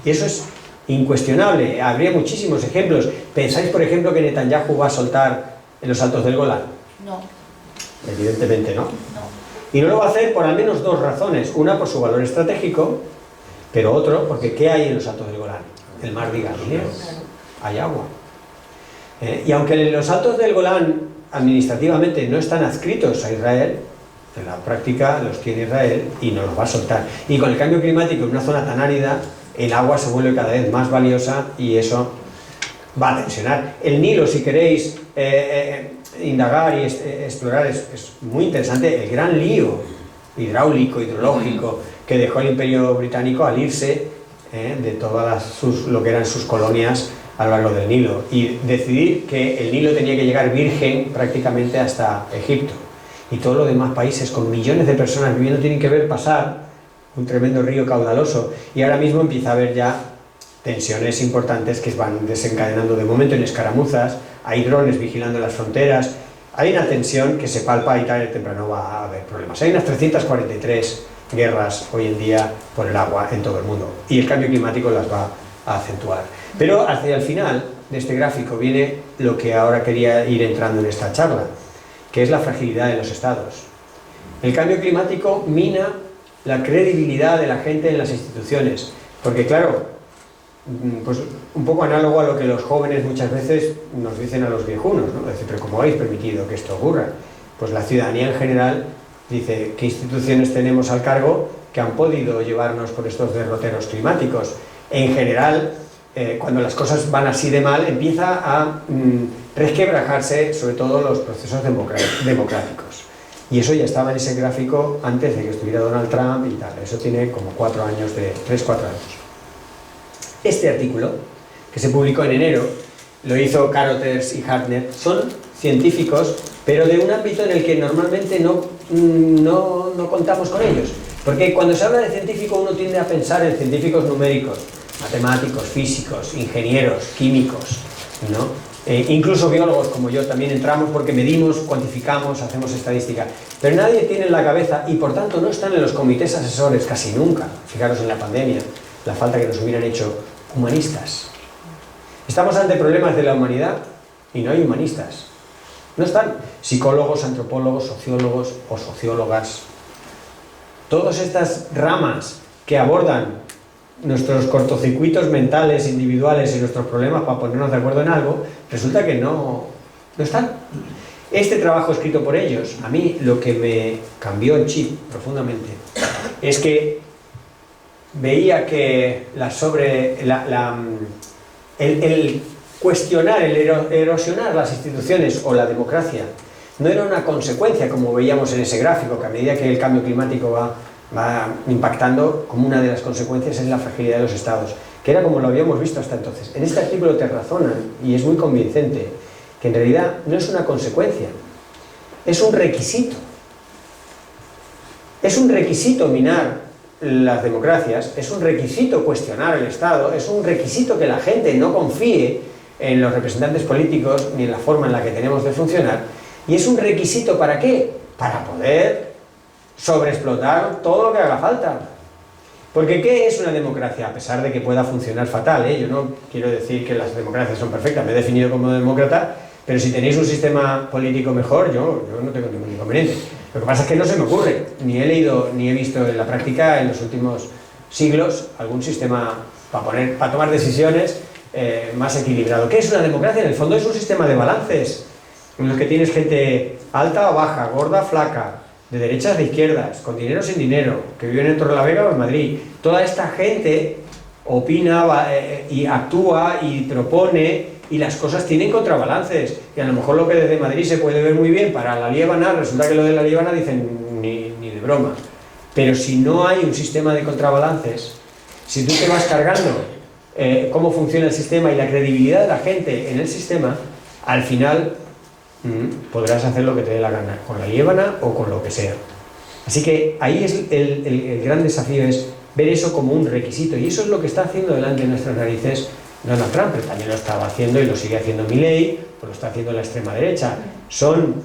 Y eso es incuestionable. Habría muchísimos ejemplos. ¿Pensáis, por ejemplo, que Netanyahu va a soltar en los Altos del Golán? No. Evidentemente no. No. Y no lo va a hacer por al menos dos razones. Una, por su valor estratégico, pero otro, porque ¿qué hay en los Altos del Golán? El mar de Galileo. Hay agua. Y aunque los Altos del Golán administrativamente no están adscritos a Israel, en la práctica los tiene Israel y no los va a soltar. Y con el cambio climático en una zona tan árida, el agua se vuelve cada vez más valiosa y eso va a tensionar. El Nilo, si queréis indagar y explorar, es muy interesante. El gran lío hidráulico, hidrológico que dejó el Imperio Británico al irse de todas lo que eran sus colonias a lo largo del Nilo y decidir que el Nilo tenía que llegar virgen prácticamente hasta Egipto. Y todos los demás países con millones de personas viviendo tienen que ver pasar un tremendo río caudaloso. Y ahora mismo empieza a haber ya tensiones importantes que van desencadenando de momento en escaramuzas, hay drones vigilando las fronteras, hay una tensión que se palpa y tarde o temprano va a haber problemas. Hay unas 343 guerras hoy en día por el agua en todo el mundo y el cambio climático las va a acentuar. Pero hacia el final de este gráfico viene lo que ahora quería ir entrando en esta charla, que es la fragilidad de los estados. El cambio climático mina la credibilidad de la gente en las instituciones, porque claro, pues un poco análogo a lo que los jóvenes muchas veces nos dicen a los viejunos, ¿no? Decir, pero ¿cómo habéis permitido que esto ocurra? Pues la ciudadanía en general dice, ¿qué instituciones tenemos al cargo que han podido llevarnos por estos derroteros climáticos? En general, cuando las cosas van así de mal, empieza a resquebrajarse sobre todo los procesos democráticos. Y eso ya estaba en ese gráfico antes de que estuviera Donald Trump y tal. Eso tiene como 3-4 años. Este artículo, que se publicó en enero, lo hizo Carothers y Hartnett, son científicos, pero de un ámbito en el que normalmente no contamos con ellos. Porque cuando se habla de científico uno tiende a pensar en científicos numéricos, matemáticos, físicos, ingenieros, químicos, ¿no? Incluso biólogos como yo también entramos porque medimos, cuantificamos, hacemos estadística. Pero nadie tiene en la cabeza y por tanto no están en los comités asesores casi nunca. Fijaros en la pandemia, la falta que nos hubieran hecho humanistas. Estamos ante problemas de la humanidad y no hay humanistas. No están psicólogos, antropólogos, sociólogos o sociólogas. Todas estas ramas que abordan nuestros cortocircuitos mentales, individuales y nuestros problemas para ponernos de acuerdo en algo, resulta que no están. Este trabajo escrito por ellos, a mí lo que me cambió el chip profundamente es que veía que el cuestionar, el erosionar las instituciones o la democracia no era una consecuencia, como veíamos en ese gráfico, que a medida que el cambio climático va impactando, como una de las consecuencias es la fragilidad de los estados, que era como lo habíamos visto hasta entonces. En este artículo te razonan, y es muy convincente, que en realidad no es una consecuencia, es un requisito. Es un requisito minar las democracias, es un requisito cuestionar el Estado, es un requisito que la gente no confíe en los representantes políticos ni en la forma en la que tenemos de funcionar, y es un requisito ¿para qué? Para poder sobreexplotar todo lo que haga falta. Porque ¿qué es una democracia? A pesar de que pueda funcionar fatal, yo no quiero decir que las democracias son perfectas, me he definido como demócrata, pero si tenéis un sistema político mejor, yo no tengo ningún inconveniente. Lo que pasa es que no se me ocurre, ni he leído ni he visto en la práctica en los últimos siglos algún sistema para tomar decisiones más equilibrado. ¿Qué es una democracia? En el fondo es un sistema de balances, en los que tienes gente alta o baja, gorda, flaca, de derechas, de izquierdas, con dinero o sin dinero, que viven en Torrelavega o en Madrid. Toda esta gente opina y actúa y propone, y las cosas tienen contrabalances. Y a lo mejor lo que desde Madrid se puede ver muy bien para la Liébana, resulta que lo de la Liébana dicen ni de broma. Pero si no hay un sistema de contrabalances, si tú te vas cargando cómo funciona el sistema y la credibilidad de la gente en el sistema, al final podrás hacer lo que te dé la gana, con la Liébana o con lo que sea. Así que ahí es el gran desafío, es ver eso como un requisito, y eso es lo que está haciendo delante de nuestras narices Donald Trump, pero también lo estaba haciendo y lo sigue haciendo Milei, o lo está haciendo la extrema derecha. Son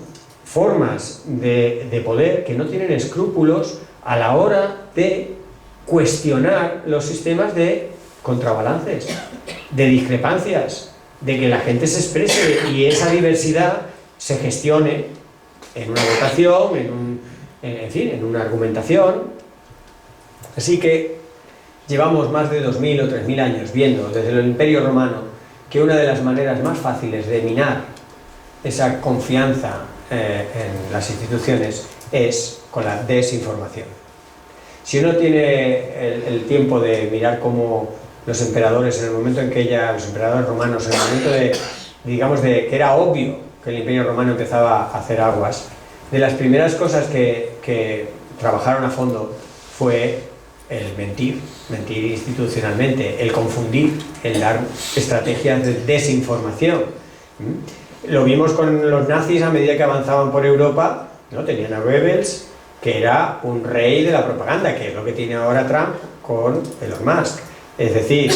formas de poder que no tienen escrúpulos a la hora de cuestionar los sistemas de contrabalances, de discrepancias, de que la gente se exprese y esa diversidad se gestione en una votación, en una argumentación. Así que llevamos más de 2000 o 3000 años viendo desde el Imperio Romano que una de las maneras más fáciles de minar esa confianza en las instituciones es con la desinformación. Si uno tiene el tiempo de mirar cómo los emperadores, en el momento en que los emperadores romanos, en el momento de que era obvio que el Imperio Romano empezaba a hacer aguas, de las primeras cosas que trabajaron a fondo fue el mentir institucionalmente, el confundir, el dar estrategias de desinformación. Lo vimos con los nazis a medida que avanzaban por Europa, ¿no? Tenían a Goebbels, que era un rey de la propaganda, que es lo que tiene ahora Trump con Elon Musk. Es decir,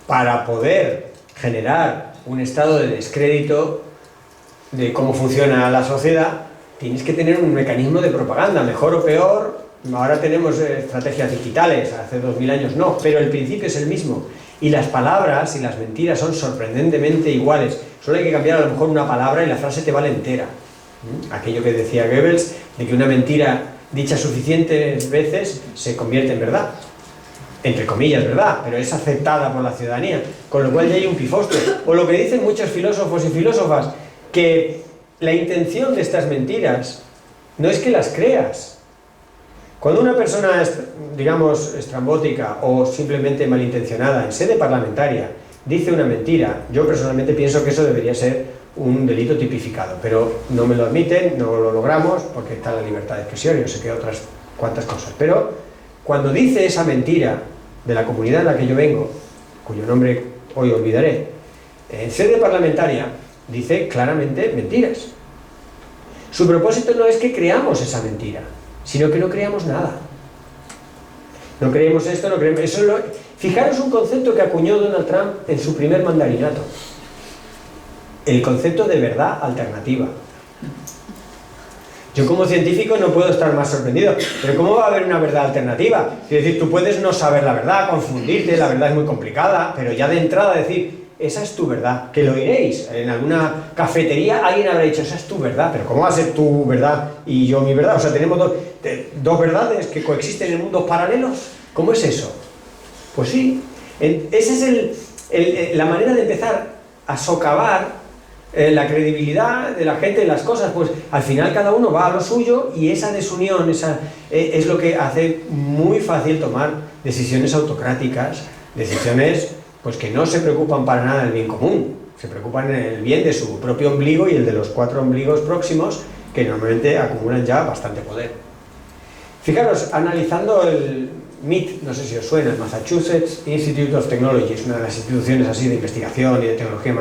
para poder generar un estado de descrédito de cómo funciona la sociedad, tienes que tener un mecanismo de propaganda, mejor o peor. Ahora tenemos estrategias digitales, hace 2000 años no, pero el principio es el mismo. Y las palabras y las mentiras son sorprendentemente iguales. Solo hay que cambiar a lo mejor una palabra y la frase te vale entera. Aquello que decía Goebbels, de que una mentira dicha suficientes veces se convierte en verdad. entre comillas, ¿verdad? Pero es aceptada por la ciudadanía, con lo cual ya hay un pifostio. O lo que dicen muchos filósofos y filósofas, que la intención de estas mentiras no es que las creas. Cuando una persona, digamos, estrambótica o simplemente malintencionada en sede parlamentaria dice una mentira, yo personalmente pienso que eso debería ser un delito tipificado, pero no me lo admiten, no lo logramos, porque está la libertad de expresión y no sé qué otras cuantas cosas. Pero cuando dice esa mentira de la comunidad en la que yo vengo, cuyo nombre hoy olvidaré, en sede parlamentaria dice claramente mentiras. Su propósito no es que creamos esa mentira, sino que no creamos nada. No creemos esto, no creemos... Fijaros un concepto que acuñó Donald Trump en su primer mandarinato. El concepto de verdad alternativa. Yo como científico no puedo estar más sorprendido, pero ¿cómo va a haber una verdad alternativa? Es decir, tú puedes no saber la verdad, confundirte, la verdad es muy complicada, pero ya de entrada decir, esa es tu verdad, que lo oiréis. En alguna cafetería alguien habrá dicho, esa es tu verdad, pero ¿cómo va a ser tu verdad y yo mi verdad? O sea, tenemos dos verdades que coexisten en mundos paralelos. ¿Cómo es eso? Pues sí, esa es la manera de empezar a socavar la credibilidad de la gente en las cosas. Pues al final cada uno va a lo suyo y esa desunión es lo que hace muy fácil tomar decisiones autocráticas, decisiones pues que no se preocupan para nada del bien común, se preocupan en el bien de su propio ombligo y el de los 4 ombligos próximos, que normalmente acumulan ya bastante poder. Fijaros, analizando el MIT, no sé si os suena, el Massachusetts Institute of Technology, es una de las instituciones así de investigación y de tecnología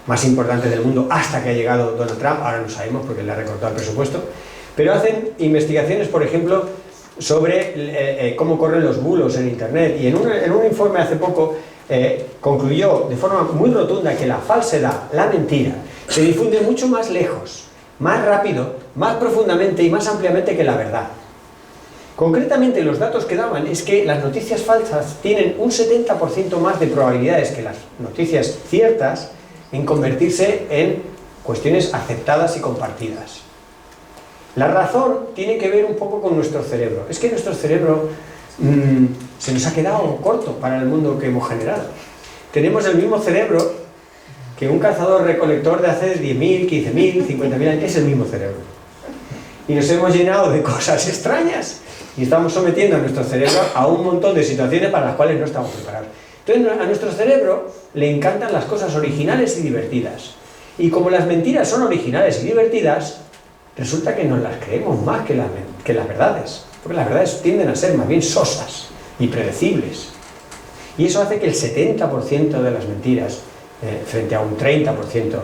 más importantes del mundo hasta que ha llegado Donald Trump, ahora no sabemos porque le ha recortado el presupuesto, pero hacen investigaciones, por ejemplo, sobre cómo corren los bulos en Internet, y en un informe hace poco concluyó de forma muy rotunda que la falsedad, la mentira, se difunde mucho más lejos, más rápido, más profundamente y más ampliamente que la verdad. Concretamente, los datos que daban es que las noticias falsas tienen un 70% más de probabilidades que las noticias ciertas en convertirse en cuestiones aceptadas y compartidas. La razón tiene que ver un poco con nuestro cerebro. Es que nuestro cerebro se nos ha quedado corto para el mundo que hemos generado. Tenemos el mismo cerebro que un cazador-recolector de hace 10.000, 15.000, 50.000 años. Es el mismo cerebro. Y nos hemos llenado de cosas extrañas y estamos sometiendo a nuestro cerebro a un montón de situaciones para las cuales no estamos preparados. Entonces, a nuestro cerebro le encantan las cosas originales y divertidas. Y como las mentiras son originales y divertidas, resulta que nos las creemos más que las verdades. Porque las verdades tienden a ser más bien sosas y predecibles. Y eso hace que el 70% de las mentiras, frente a un 30%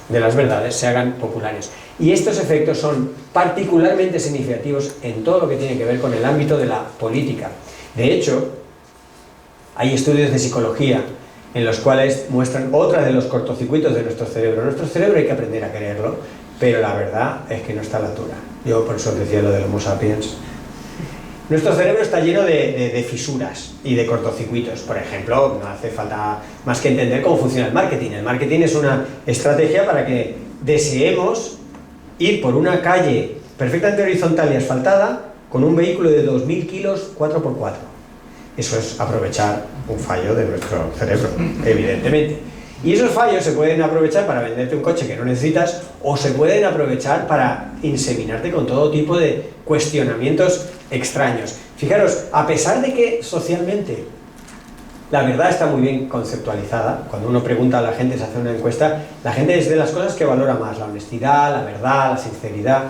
de las verdades, se hagan populares. Y estos efectos son particularmente significativos en todo lo que tiene que ver con el ámbito de la política. De hecho, hay estudios de psicología en los cuales muestran otra de los cortocircuitos de nuestro cerebro. Nuestro cerebro hay que aprender a quererlo, pero la verdad es que no está a la altura. Yo por eso decía lo del Homo sapiens. Nuestro cerebro está lleno de fisuras y de cortocircuitos. Por ejemplo, no hace falta más que entender cómo funciona el marketing. El marketing es una estrategia para que deseemos ir por una calle perfectamente horizontal y asfaltada con un vehículo de 2.000 kilos 4x4. Eso es aprovechar un fallo de nuestro cerebro, evidentemente. Y esos fallos se pueden aprovechar para venderte un coche que no necesitas, o se pueden aprovechar para inseminarte con todo tipo de cuestionamientos extraños. Fijaros, a pesar de que socialmente la verdad está muy bien conceptualizada, cuando uno pregunta a la gente, se hace una encuesta, la gente es de las cosas que valora más, la honestidad, la verdad, la sinceridad.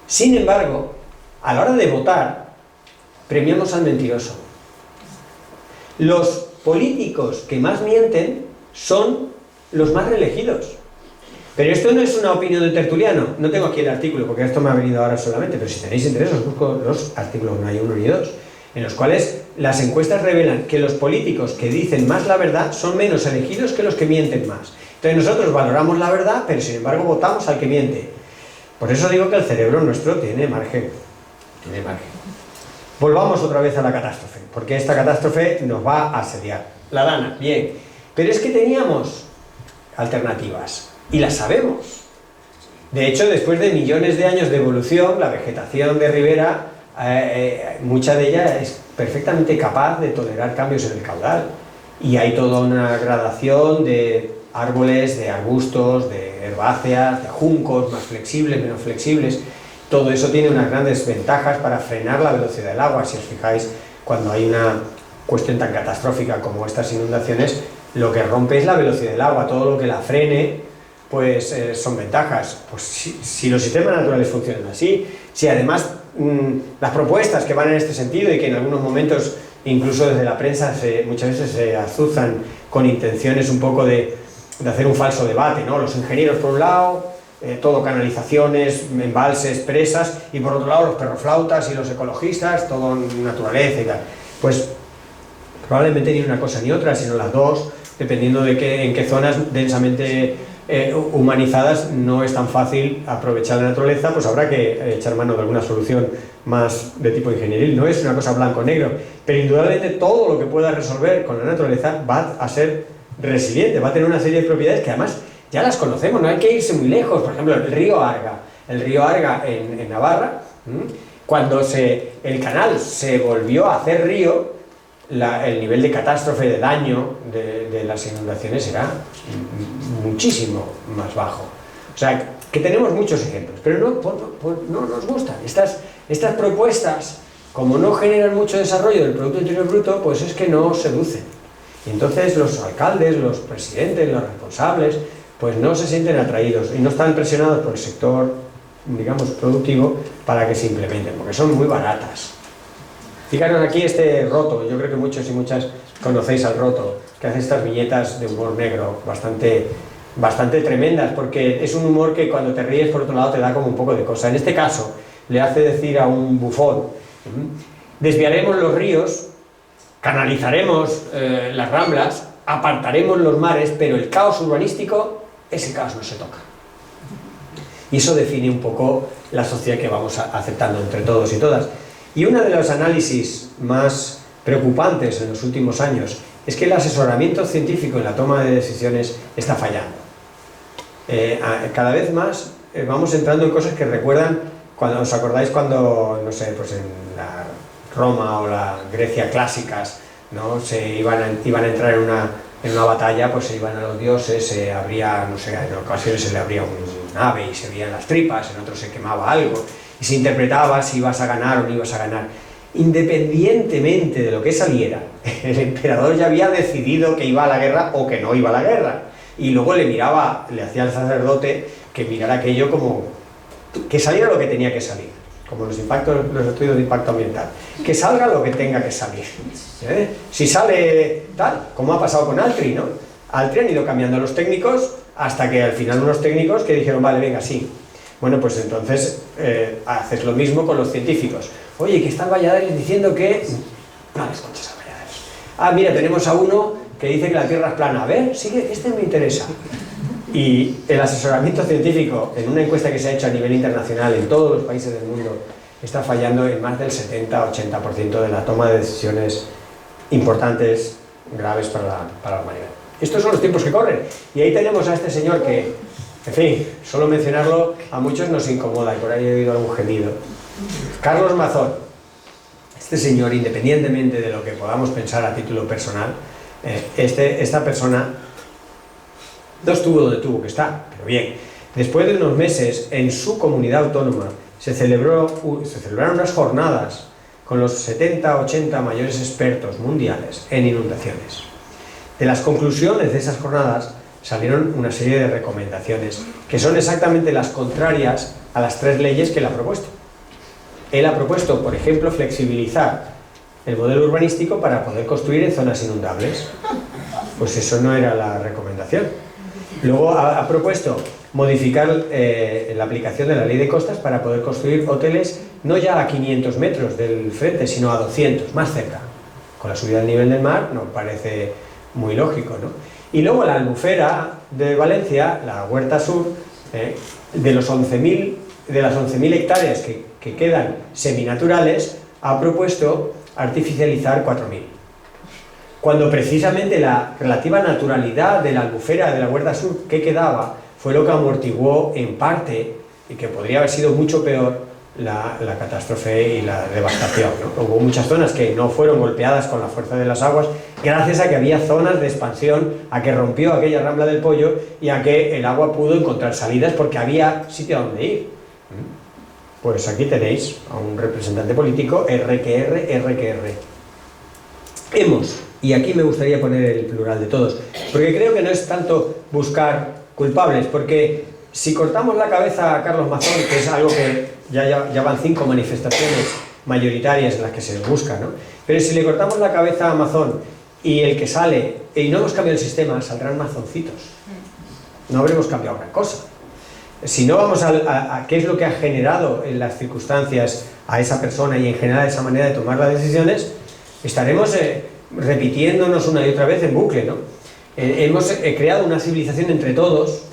Sin embargo, a la hora de votar, premiamos al mentiroso. Los políticos que más mienten son los más reelegidos. Pero esto no es una opinión de tertuliano. No tengo aquí el artículo porque esto me ha venido ahora solamente, pero si tenéis interés os busco los artículos, no hay uno ni dos, en los cuales las encuestas revelan que los políticos que dicen más la verdad son menos elegidos que los que mienten más. Entonces nosotros valoramos la verdad, pero sin embargo votamos al que miente. Por eso digo que el cerebro nuestro tiene margen. Tiene margen. Volvamos otra vez a la catástrofe, porque esta catástrofe nos va a asediar. La Dana, bien. Pero es que teníamos alternativas, y las sabemos. De hecho, después de millones de años de evolución, la vegetación de ribera mucha de ella es perfectamente capaz de tolerar cambios en el caudal. Y hay toda una gradación de árboles, de arbustos, de herbáceas, de juncos, más flexibles, menos flexibles. Todo eso tiene unas grandes ventajas para frenar la velocidad del agua. Si os fijáis, cuando hay una cuestión tan catastrófica como estas inundaciones, lo que rompe es la velocidad del agua. Todo lo que la frene, pues son ventajas. Pues si los sistemas naturales funcionan así, si además las propuestas que van en este sentido y que en algunos momentos, incluso desde la prensa, muchas veces se azuzan con intenciones un poco de hacer un falso debate, ¿no? Los ingenieros por un lado, todo canalizaciones, embalses, presas, y por otro lado los perroflautas y los ecologistas, todo naturaleza y tal. Pues probablemente ni una cosa ni otra, sino las dos, dependiendo de en qué zonas densamente humanizadas no es tan fácil aprovechar la naturaleza, pues habrá que echar mano de alguna solución más de tipo ingenieril. No es una cosa blanco-negro, pero indudablemente todo lo que pueda resolver con la naturaleza va a ser resiliente, va a tener una serie de propiedades que además ya las conocemos, no hay que irse muy lejos. Por ejemplo, el río Arga en Navarra, cuando el canal se volvió a hacer río, el nivel de catástrofe, de daño de las inundaciones era muchísimo más bajo. O sea, que tenemos muchos ejemplos, pero no nos gustan. Estas propuestas, como no generan mucho desarrollo del Producto Interior Bruto, pues es que no seducen. Y entonces los alcaldes, los presidentes, los responsables, pues no se sienten atraídos y no están presionados por el sector, digamos, productivo para que se implementen, porque son muy baratas. Fijaros aquí este Roto, yo creo que muchos y muchas conocéis al Roto, que hace estas viñetas de humor negro bastante tremendas, porque es un humor que cuando te ríes por otro lado te da como un poco de cosa. En este caso le hace decir a un bufón: desviaremos los ríos, canalizaremos las ramblas, apartaremos los mares, pero el caos urbanístico, ese caos no se toca. Y eso define un poco la sociedad que vamos aceptando entre todos y todas. Y uno de los análisis más preocupantes en los últimos años es que el asesoramiento científico en la toma de decisiones está fallando. Cada vez más vamos entrando en cosas que recuerdan, cuando os acordáis cuando, no sé, pues en la Roma o la Grecia clásicas, ¿no? Se iban a entrar en una batalla, pues se iban a los dioses, se abría, no sé, en ocasiones se le abría un ave y se veían las tripas, en otros se quemaba algo, y se interpretaba si ibas a ganar o no ibas a ganar. Independientemente de lo que saliera, el emperador ya había decidido que iba a la guerra o que no iba a la guerra, y luego le hacía al sacerdote que mirara aquello como que saliera lo que tenía que salir, como los estudios de impacto ambiental, que salga lo que tenga que salir. Si sale tal, como ha pasado con Altri, ¿no? Altri han ido cambiando a los técnicos hasta que al final unos técnicos que dijeron, vale, venga, sí. Bueno, pues entonces haces lo mismo con los científicos. Oye, que está el Valladares diciendo que... No les escuches a Valladares. Ah, mira, tenemos a uno que dice que la Tierra es plana. A ver, sigue, este me interesa. Y el asesoramiento científico, en una encuesta que se ha hecho a nivel internacional en todos los países del mundo, está fallando en más del 70-80% de la toma de decisiones importantes, graves para la humanidad. Estos son los tiempos que corren. Y ahí tenemos a este señor que, en fin, solo mencionarlo a muchos nos incomoda, y por ahí he oído algún gemido. Carlos Mazón. Este señor, independientemente de lo que podamos pensar a título personal, esta persona no estuvo donde tuvo que estar, pero bien. Después de unos meses, en su comunidad autónoma, se celebraron unas jornadas con los 70-80 mayores expertos mundiales en inundaciones. De las conclusiones de esas jornadas salieron una serie de recomendaciones que son exactamente las contrarias a las 3 leyes que él ha propuesto. Él ha propuesto, por ejemplo, flexibilizar el modelo urbanístico para poder construir en zonas inundables. Pues eso no era la recomendación. Luego ha propuesto modificar la aplicación de la ley de costas para poder construir hoteles no ya a 500 metros del frente, sino a 200, más cerca. Con la subida del nivel del mar nos parece muy lógico, ¿no? Y luego la Albufera de Valencia, la Huerta Sur, de las 11.000 hectáreas que quedan seminaturales, ha propuesto artificializar 4.000. Cuando precisamente la relativa naturalidad de la Albufera de la Huerta Sur que quedaba fue lo que amortiguó en parte, y que podría haber sido mucho peor, la catástrofe y la devastación, ¿no? Hubo muchas zonas que no fueron golpeadas con la fuerza de las aguas gracias a que había zonas de expansión, a que rompió aquella rambla del Pollo y a que el agua pudo encontrar salidas porque había sitio a donde ir. Pues aquí tenéis a un representante político, R que R. Hemos, y aquí me gustaría poner el plural de todos, porque creo que no es tanto buscar culpables, porque si cortamos la cabeza a Carlos Mazón, que es algo que ya van 5 manifestaciones mayoritarias en las que se busca, ¿no? Pero si le cortamos la cabeza a Mazón y el que sale, y no hemos cambiado el sistema, saldrán mazoncitos. No habremos cambiado gran cosa. Si no vamos a qué es lo que ha generado en las circunstancias a esa persona y en general esa manera de tomar las decisiones, estaremos repitiéndonos una y otra vez en bucle, ¿no? Hemos creado una civilización entre todos,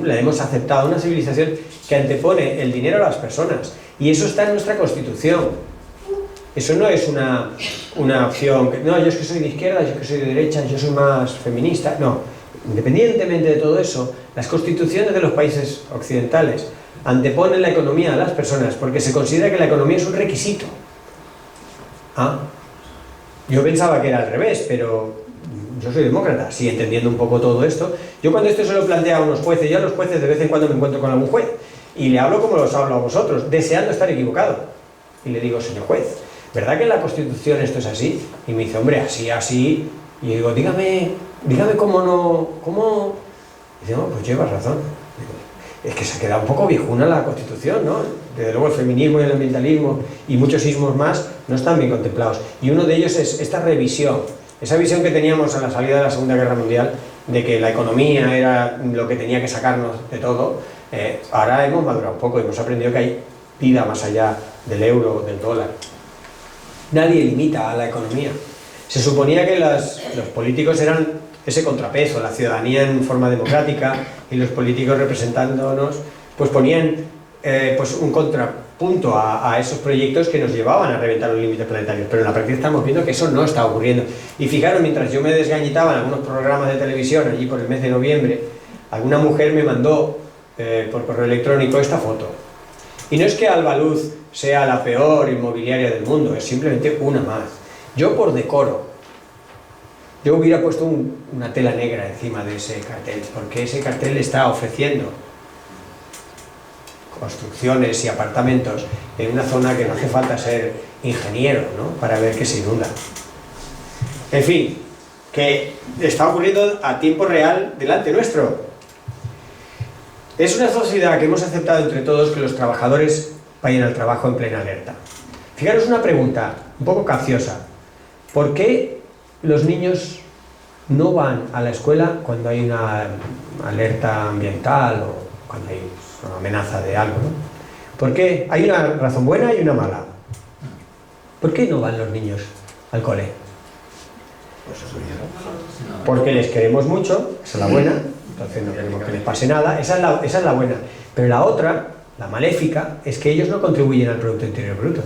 la hemos aceptado, una civilización que antepone el dinero a las personas, y eso está en nuestra Constitución. Eso no es una opción, no, yo es que soy de izquierda, yo es que soy de derecha, yo soy más feminista, no. Independientemente de todo eso, las constituciones de los países occidentales anteponen la economía a las personas porque se considera que la economía es un requisito. Yo pensaba que era al revés, pero yo soy demócrata, sí, entendiendo un poco todo esto. Yo cuando esto se lo planteo a unos jueces, yo a los jueces de vez en cuando me encuentro con algún juez y le hablo como los hablo a vosotros, deseando estar equivocado. Y le digo, señor juez, ¿verdad que en la Constitución esto es así? Y me dice, hombre, así. Y yo digo, dígame cómo no, cómo... Y digo, pues llevas razón. Digo, es que se ha quedado un poco viejuna la Constitución, ¿no? Desde luego el feminismo y el ambientalismo y muchos ismos más no están bien contemplados. Y uno de ellos es esta revisión, esa visión que teníamos a la salida de la Segunda Guerra Mundial, de que la economía era lo que tenía que sacarnos de todo. Ahora hemos madurado un poco y hemos aprendido que hay vida más allá del euro, del dólar. Nadie limita a la economía. Se suponía que los políticos eran ese contrapeso, la ciudadanía en forma democrática y los políticos representándonos, pues ponían pues un contrapunto a esos proyectos que nos llevaban a reventar los límites planetarios, pero en la práctica estamos viendo que eso no está ocurriendo. Y fijaros, mientras yo me desgañitaba en algunos programas de televisión allí por el mes de noviembre, alguna mujer me mandó por correo electrónico esta foto. Y no es que Alba Luz sea la peor inmobiliaria del mundo, es simplemente una más. Yo por decoro, yo hubiera puesto una tela negra encima de ese cartel, porque ese cartel está ofreciendo construcciones y apartamentos en una zona que no hace falta ser ingeniero, ¿no?, para ver que se inunda. En fin, que está ocurriendo a tiempo real delante nuestro. Es una sociedad que hemos aceptado entre todos que los trabajadores vayan al trabajo en plena alerta. Fijaros una pregunta un poco capciosa. ¿Por qué los niños no van a la escuela cuando hay una alerta ambiental o cuando hay una amenaza de algo, ¿no? ¿Por qué? Hay una razón buena y una mala. ¿Por qué no van los niños al cole? Porque les queremos mucho, esa es la buena, entonces no queremos que les pase nada, esa es la buena. Pero la otra, la maléfica, es que ellos no contribuyen al Producto Interior Bruto.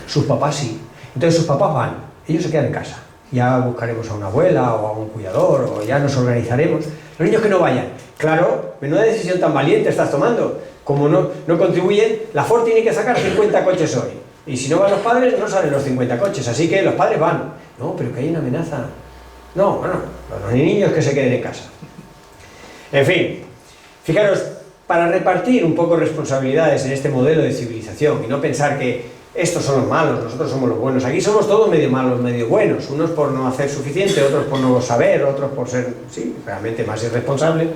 Sus papás sí. Entonces sus papás van. Ellos se quedan en casa. Ya buscaremos a una abuela o a un cuidador o ya nos organizaremos. Los niños que no vayan. Claro, menuda decisión tan valiente estás tomando. Como no contribuyen, la Ford tiene que sacar 50 coches hoy. Y si no van los padres, no salen los 50 coches. Así que los padres van. No, pero que hay una amenaza. No, bueno, los niños que se queden en casa. En fin, fijaros, para repartir un poco responsabilidades en este modelo de civilización y no pensar que estos son los malos, nosotros somos los buenos. Aquí somos todos medio malos, medio buenos. Unos por no hacer suficiente, otros por no saber, otros por ser, sí, realmente más irresponsables.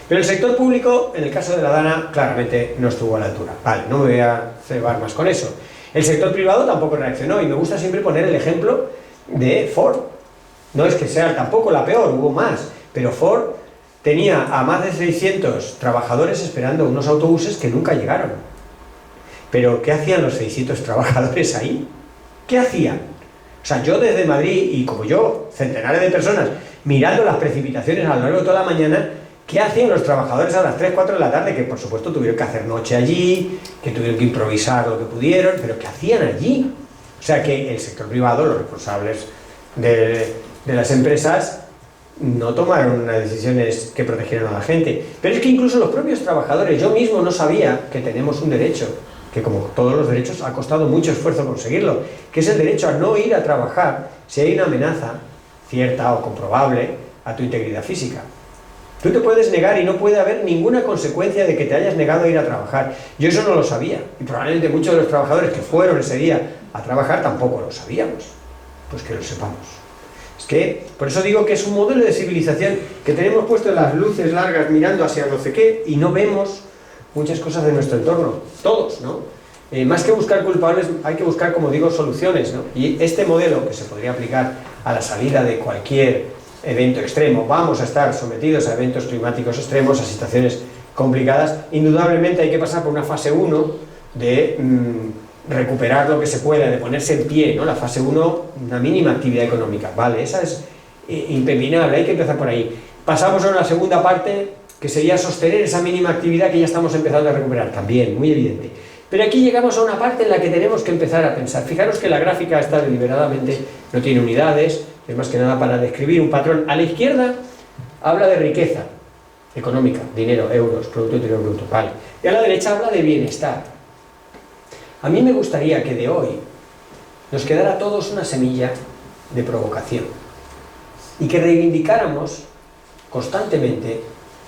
Pero el sector público, en el caso de la Dana, claramente no estuvo a la altura. Vale, no me voy a cebar más con eso. El sector privado tampoco reaccionó y me gusta siempre poner el ejemplo de Ford. No es que sea tampoco la peor, hubo más, pero Ford tenía a más de 600 trabajadores esperando unos autobuses que nunca llegaron. Pero, ¿qué hacían los 600 trabajadores ahí? ¿Qué hacían? O sea, yo desde Madrid, y como yo, centenares de personas, mirando las precipitaciones a lo largo de toda la mañana, ¿qué hacían los trabajadores a las 3, 4 de la tarde? Que por supuesto tuvieron que hacer noche allí, que tuvieron que improvisar lo que pudieron, pero ¿qué hacían allí? O sea que el sector privado, los responsables de las empresas, no tomaron unas decisiones que protegieran a la gente. Pero es que incluso los propios trabajadores, yo mismo no sabía que tenemos un derecho, que como todos los derechos ha costado mucho esfuerzo conseguirlo, que es el derecho a no ir a trabajar si hay una amenaza cierta o comprobable a tu integridad física. Tú te puedes negar y no puede haber ninguna consecuencia de que te hayas negado a ir a trabajar. Yo eso no lo sabía, y probablemente muchos de los trabajadores que fueron ese día a trabajar tampoco lo sabíamos. Pues que lo sepamos. Es que, por eso digo que es un modelo de civilización que tenemos puesto las luces largas mirando hacia no sé qué y no vemos muchas cosas de nuestro entorno, todos, ¿no? Más que buscar culpables, hay que buscar, como digo, soluciones, ¿no? Y este modelo que se podría aplicar a la salida de cualquier evento extremo, vamos a estar sometidos a eventos climáticos extremos, a situaciones complicadas, indudablemente hay que pasar por una fase 1 de recuperar lo que se pueda, de ponerse en pie, ¿no? La fase 1, una mínima actividad económica, vale, esa es impepinable, hay que empezar por ahí. Pasamos a una segunda parte, que sería sostener esa mínima actividad que ya estamos empezando a recuperar, también, muy evidente. Pero aquí llegamos a una parte en la que tenemos que empezar a pensar. Fijaros que la gráfica está deliberadamente, no tiene unidades, es más que nada para describir un patrón. A la izquierda habla de riqueza económica, dinero, euros, Producto Interior Bruto, vale. Y a la derecha habla de bienestar. A mí me gustaría que de hoy nos quedara a todos una semilla de provocación y que reivindicáramos constantemente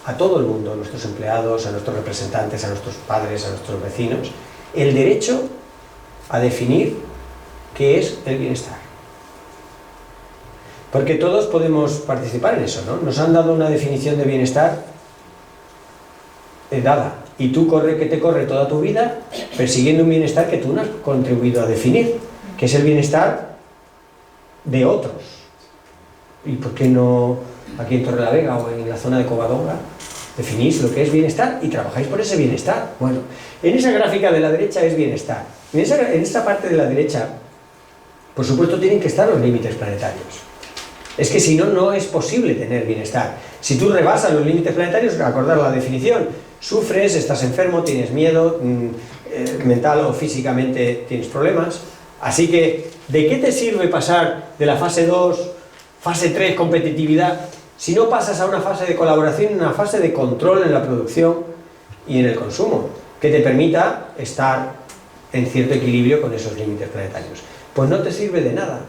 a todo el mundo, a nuestros empleados, a nuestros representantes, a nuestros padres, a nuestros vecinos, el derecho a definir qué es el bienestar. Porque todos podemos participar en eso, ¿no? Nos han dado una definición de bienestar dada, y tú que te corre toda tu vida persiguiendo un bienestar que tú no has contribuido a definir, que es el bienestar de otros. ¿Y por qué no aquí en Torrelavega o en la zona de Covadonga definís lo que es bienestar y trabajáis por ese bienestar? Bueno, en esa gráfica de la derecha es bienestar. En esa parte de la derecha, por supuesto, tienen que estar los límites planetarios. Es que si no, no es posible tener bienestar. Si tú rebasas los límites planetarios, acordar la definición, sufres, estás enfermo, tienes miedo, mental o físicamente tienes problemas. Así que, ¿de qué te sirve pasar de la fase 2, fase 3, competitividad, si no pasas a una fase de colaboración, una fase de control en la producción y en el consumo, que te permita estar en cierto equilibrio con esos límites planetarios? Pues no te sirve de nada.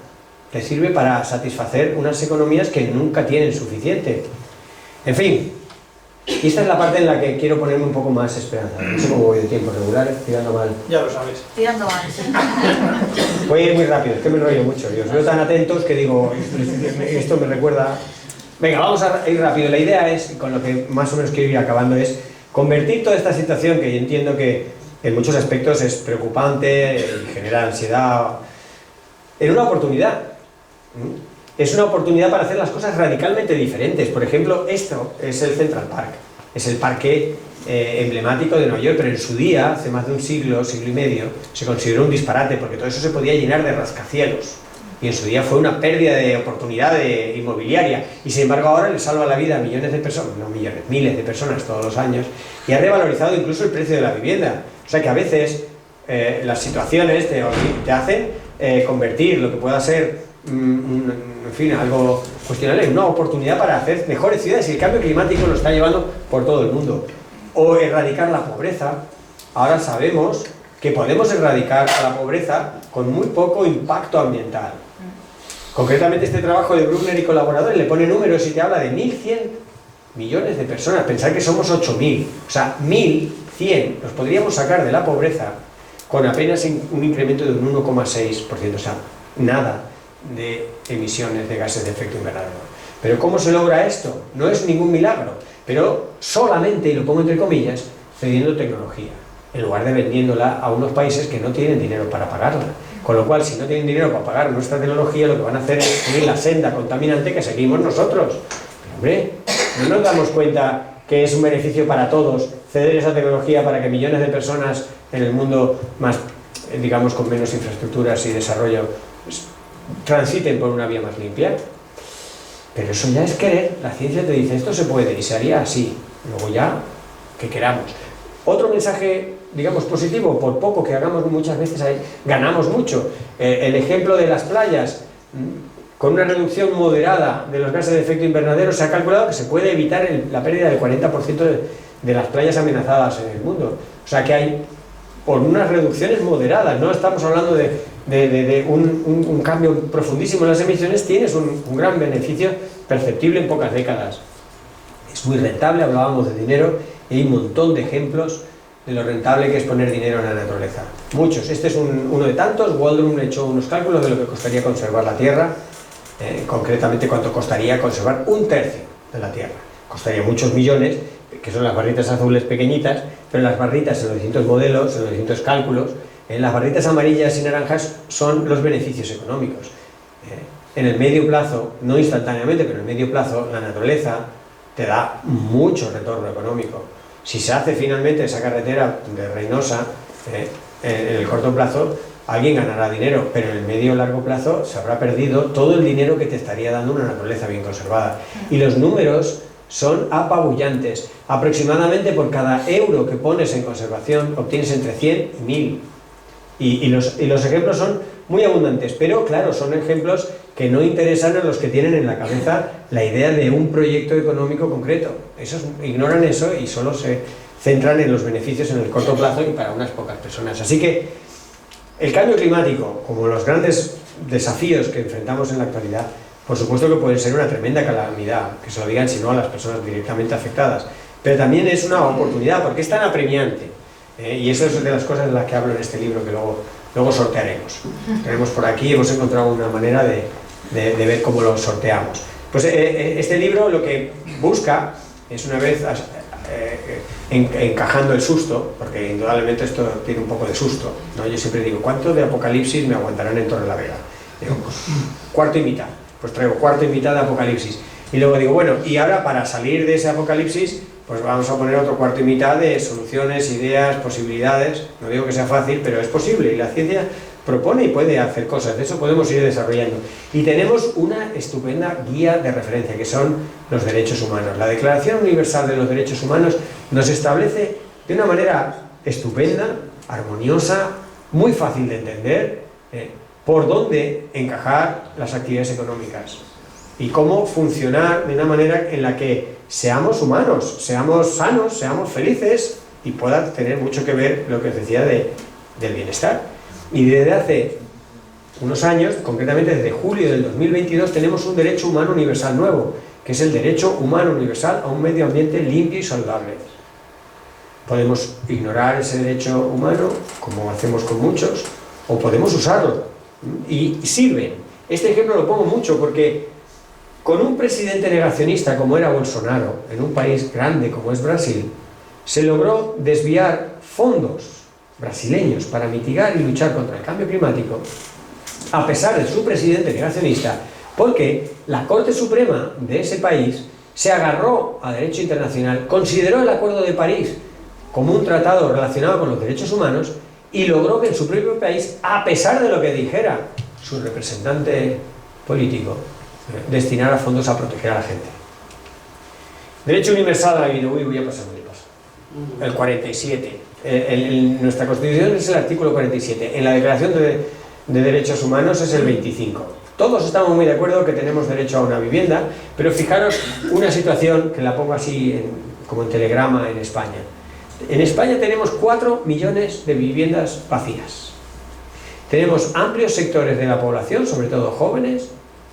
Te sirve para satisfacer unas economías que nunca tienen suficiente. En fin, y esta es la parte en la que quiero ponerme un poco más esperanza. No sé cómo voy de tiempo regular, tirando mal. Ya lo sabes. Tirando mal, sí. Voy a ir muy rápido, es que me enrollo mucho. Yo os veo tan atentos que digo, esto me recuerda... Venga, vamos a ir rápido. La idea es, con lo que más o menos quiero ir acabando, es convertir toda esta situación, que yo entiendo que en muchos aspectos es preocupante y genera ansiedad, en una oportunidad. Es una oportunidad para hacer las cosas radicalmente diferentes. Por ejemplo, esto es el Central Park. Es el parque emblemático de Nueva York, pero en su día, hace más de un siglo, siglo y medio, se consideró un disparate, porque todo eso se podía llenar de rascacielos. Y en su día fue una pérdida de oportunidad inmobiliaria. Y sin embargo ahora le salva la vida a millones de personas, no millones, miles de personas todos los años, y ha revalorizado incluso el precio de la vivienda. O sea que a veces las situaciones te hacen convertir lo que pueda ser en fin, algo cuestionable, una oportunidad para hacer mejores ciudades, y el cambio climático lo está llevando por todo el mundo. O erradicar la pobreza. Ahora sabemos que podemos erradicar a la pobreza con muy poco impacto ambiental. Concretamente este trabajo de Brunner y colaboradores le pone números y te habla de 1.100 millones de personas. Pensar que somos 8.000, o sea, 1.100 los podríamos sacar de la pobreza con apenas un incremento de un 1,6%, o sea, nada de emisiones de gases de efecto invernadero. Pero ¿cómo se logra esto? No es ningún milagro, pero solamente, y lo pongo entre comillas, cediendo tecnología, en lugar de vendiéndola a unos países que no tienen dinero para pagarla. Con lo cual, si no tienen dinero para pagar nuestra tecnología, lo que van a hacer es seguir la senda contaminante que seguimos nosotros. Pero, hombre, no nos damos cuenta que es un beneficio para todos ceder esa tecnología para que millones de personas en el mundo más, digamos, con menos infraestructuras y desarrollo, pues, transiten por una vía más limpia. Pero eso ya es querer. La ciencia te dice, esto se puede y se haría así. Luego ya, que queramos. Otro mensaje, digamos, positivo, por poco que hagamos muchas veces, ganamos mucho. El ejemplo de las playas, con una reducción moderada de los gases de efecto invernadero, se ha calculado que se puede evitar la pérdida del 40% de las playas amenazadas en el mundo. O sea que hay por unas reducciones moderadas. No estamos hablando de un cambio profundísimo en las emisiones. Tienes un gran beneficio perceptible en pocas décadas. Es muy rentable, hablábamos de dinero, y hay un montón de ejemplos de lo rentable que es poner dinero en la naturaleza. Muchos. Este es uno de tantos. Waldron echó unos cálculos de lo que costaría conservar la Tierra, concretamente cuánto costaría conservar 1/3 de la Tierra. Costaría muchos millones, que son las barritas azules pequeñitas, pero las barritas en los distintos modelos, en los distintos cálculos, en las barritas amarillas y naranjas son los beneficios económicos. En el medio plazo, no instantáneamente, pero en el medio plazo, la naturaleza te da mucho retorno económico. Si se hace finalmente esa carretera de Reynosa, en el corto plazo, alguien ganará dinero, pero en el medio o largo plazo se habrá perdido todo el dinero que te estaría dando una naturaleza bien conservada. Y los números son apabullantes. Aproximadamente por cada euro que pones en conservación obtienes entre 100 y 1000. Y los ejemplos son muy abundantes, pero claro, son ejemplos que no interesan a los que tienen en la cabeza la idea de un proyecto económico concreto. Esos ignoran eso y solo se centran en los beneficios en el corto plazo y para unas pocas personas. Así que el cambio climático, como los grandes desafíos que enfrentamos en la actualidad, por supuesto que puede ser una tremenda calamidad, que se lo digan si no a las personas directamente afectadas, pero también es una oportunidad porque es tan apremiante, y eso es de las cosas de las que hablo en este libro que luego sortearemos. Tenemos por aquí, hemos encontrado una manera de ver cómo lo sorteamos. Pues este libro lo que busca es, una vez encajando el susto, porque indudablemente esto tiene un poco de susto, ¿no? Yo siempre digo, ¿cuánto de Apocalipsis me aguantarán en Torrelavega? Digo, pues cuarto y mitad. Pues traigo cuarto y mitad de Apocalipsis. Y luego digo, bueno, y ahora para salir de ese Apocalipsis, pues vamos a poner otro cuarto y mitad de soluciones, ideas, posibilidades. No digo que sea fácil, pero es posible. Y la ciencia propone y puede hacer cosas. De eso podemos ir desarrollando. Y tenemos una estupenda guía de referencia, que son los derechos humanos. La Declaración Universal de los Derechos Humanos nos establece de una manera estupenda, armoniosa, muy fácil de entender, por dónde encajar las actividades económicas y cómo funcionar de una manera en la que seamos humanos, seamos sanos, seamos felices y pueda tener mucho que ver lo que os decía del bienestar. Y desde hace unos años, concretamente desde julio del 2022, tenemos un derecho humano universal nuevo, que es el derecho humano universal a un medio ambiente limpio y saludable. Podemos ignorar ese derecho humano, como hacemos con muchos, o podemos usarlo, y sirven. Este ejemplo lo pongo mucho porque con un presidente negacionista como era Bolsonaro, en un país grande como es Brasil, se logró desviar fondos brasileños para mitigar y luchar contra el cambio climático, a pesar de su presidente negacionista, porque la Corte Suprema de ese país se agarró a derecho internacional, consideró el Acuerdo de París como un tratado relacionado con los derechos humanos y logró que en su propio país, a pesar de lo que dijera su representante político, destinara fondos a proteger a la gente. Derecho universal a la vida. Voy a pasar muy paso. El 47. En nuestra Constitución es el artículo 47. En la Declaración de Derechos Humanos es el 25. Todos estamos muy de acuerdo que tenemos derecho a una vivienda, pero fijaros una situación que la pongo así como en telegrama en España. En España tenemos 4 millones de viviendas vacías. Tenemos amplios sectores de la población, sobre todo jóvenes,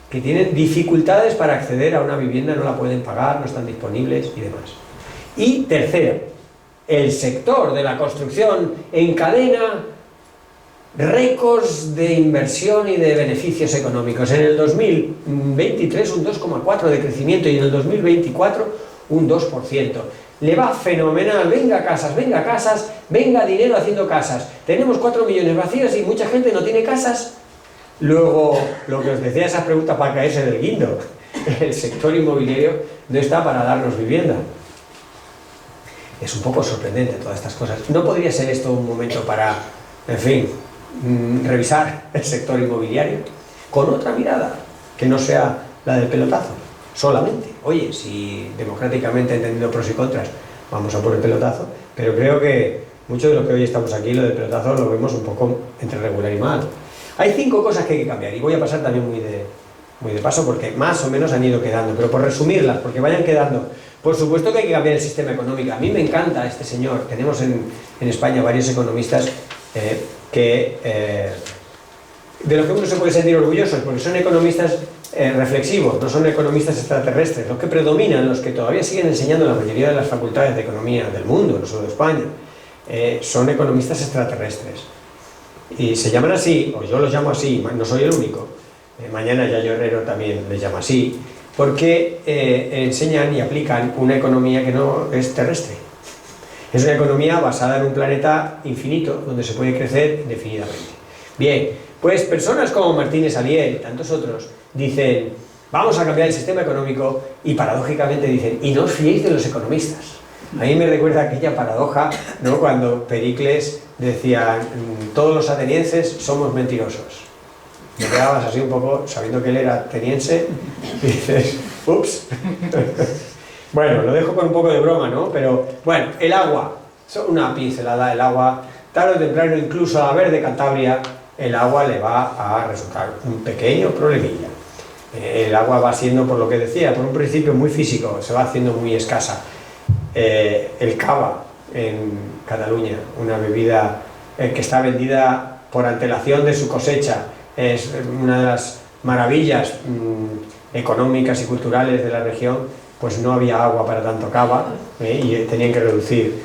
que tienen dificultades para acceder a una vivienda, no la pueden pagar, no están disponibles y demás. Y tercero, el sector de la construcción encadena récords de inversión y de beneficios económicos. En el 2023 un 2,4% de crecimiento y en el 2024 un 2%. Le va fenomenal, venga casas, venga dinero haciendo casas. Tenemos 4 millones vacías y mucha gente no tiene casas. Luego, lo que os decía, esa pregunta para caerse del guindo. El sector inmobiliario no está para darnos vivienda. Es un poco sorprendente todas estas cosas. ¿No podría ser esto un momento para, en fin, revisar el sector inmobiliario con otra mirada, que no sea la del pelotazo, solamente? Oye, si democráticamente entendiendo pros y contras, vamos a por el pelotazo, pero creo que muchos de los que hoy estamos aquí, lo del pelotazo lo vemos un poco entre regular y mal. Hay 5 cosas que hay que cambiar y voy a pasar también muy de paso porque más o menos han ido quedando, pero por resumirlas, porque vayan quedando Por supuesto que hay que cambiar el sistema económico. A mí me encanta este señor. Tenemos en España varios economistas de los que uno se puede sentir orgullosos, porque son economistas reflexivos, no son economistas extraterrestres. Los que predominan, los que todavía siguen enseñando en la mayoría de las facultades de economía del mundo, no solo de España, son economistas extraterrestres. Y se llaman así, o yo los llamo así, no soy el único. Mañana Yayo Herrero también les llama así, porque enseñan y aplican una economía que no es terrestre. Es una economía basada en un planeta infinito, donde se puede crecer indefinidamente. Bien, pues personas como Martínez Alier y tantos otros dicen, vamos a cambiar el sistema económico, y paradójicamente dicen, y no os fiéis de los economistas. A mí me recuerda aquella paradoja, ¿no?, cuando Pericles decía, todos los atenienses somos mentirosos. Me quedabas así un poco, sabiendo que él era ateniense, y dices, ups. Bueno, lo dejo con un poco de broma, ¿no? Pero, bueno, el agua, una pincelada, el agua, tarde o temprano, incluso a ver de Cantabria, el agua le va a resultar un pequeño problemilla. El agua va siendo, por lo que decía, por un principio muy físico, se va haciendo muy escasa. El cava en Cataluña, una bebida que está vendida por antelación de su cosecha, es una de las maravillas económicas y culturales de la región. Pues no había agua para tanto cava, y tenían que reducir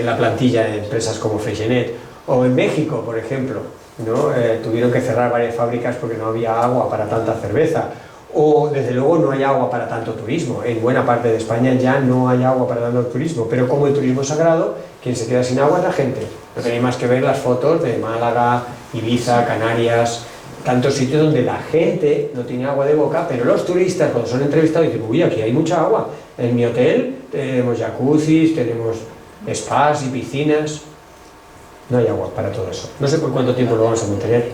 la plantilla en empresas como Freixenet. O en México, por ejemplo, ¿no? Tuvieron que cerrar varias fábricas porque no había agua para tanta cerveza. O desde luego no hay agua para tanto turismo. En buena parte de España ya no hay agua para tanto turismo, pero como el turismo es sagrado, quien se queda sin agua es la gente. No tenéis más que ver las fotos de Málaga, Ibiza, Canarias, tantos sitios donde la gente no tiene agua de boca, pero los turistas cuando son entrevistados dicen, uy, aquí hay mucha agua. En mi hotel tenemos jacuzzis, tenemos spas y piscinas. No hay agua para todo eso. No sé por cuánto tiempo lo vamos a mantener.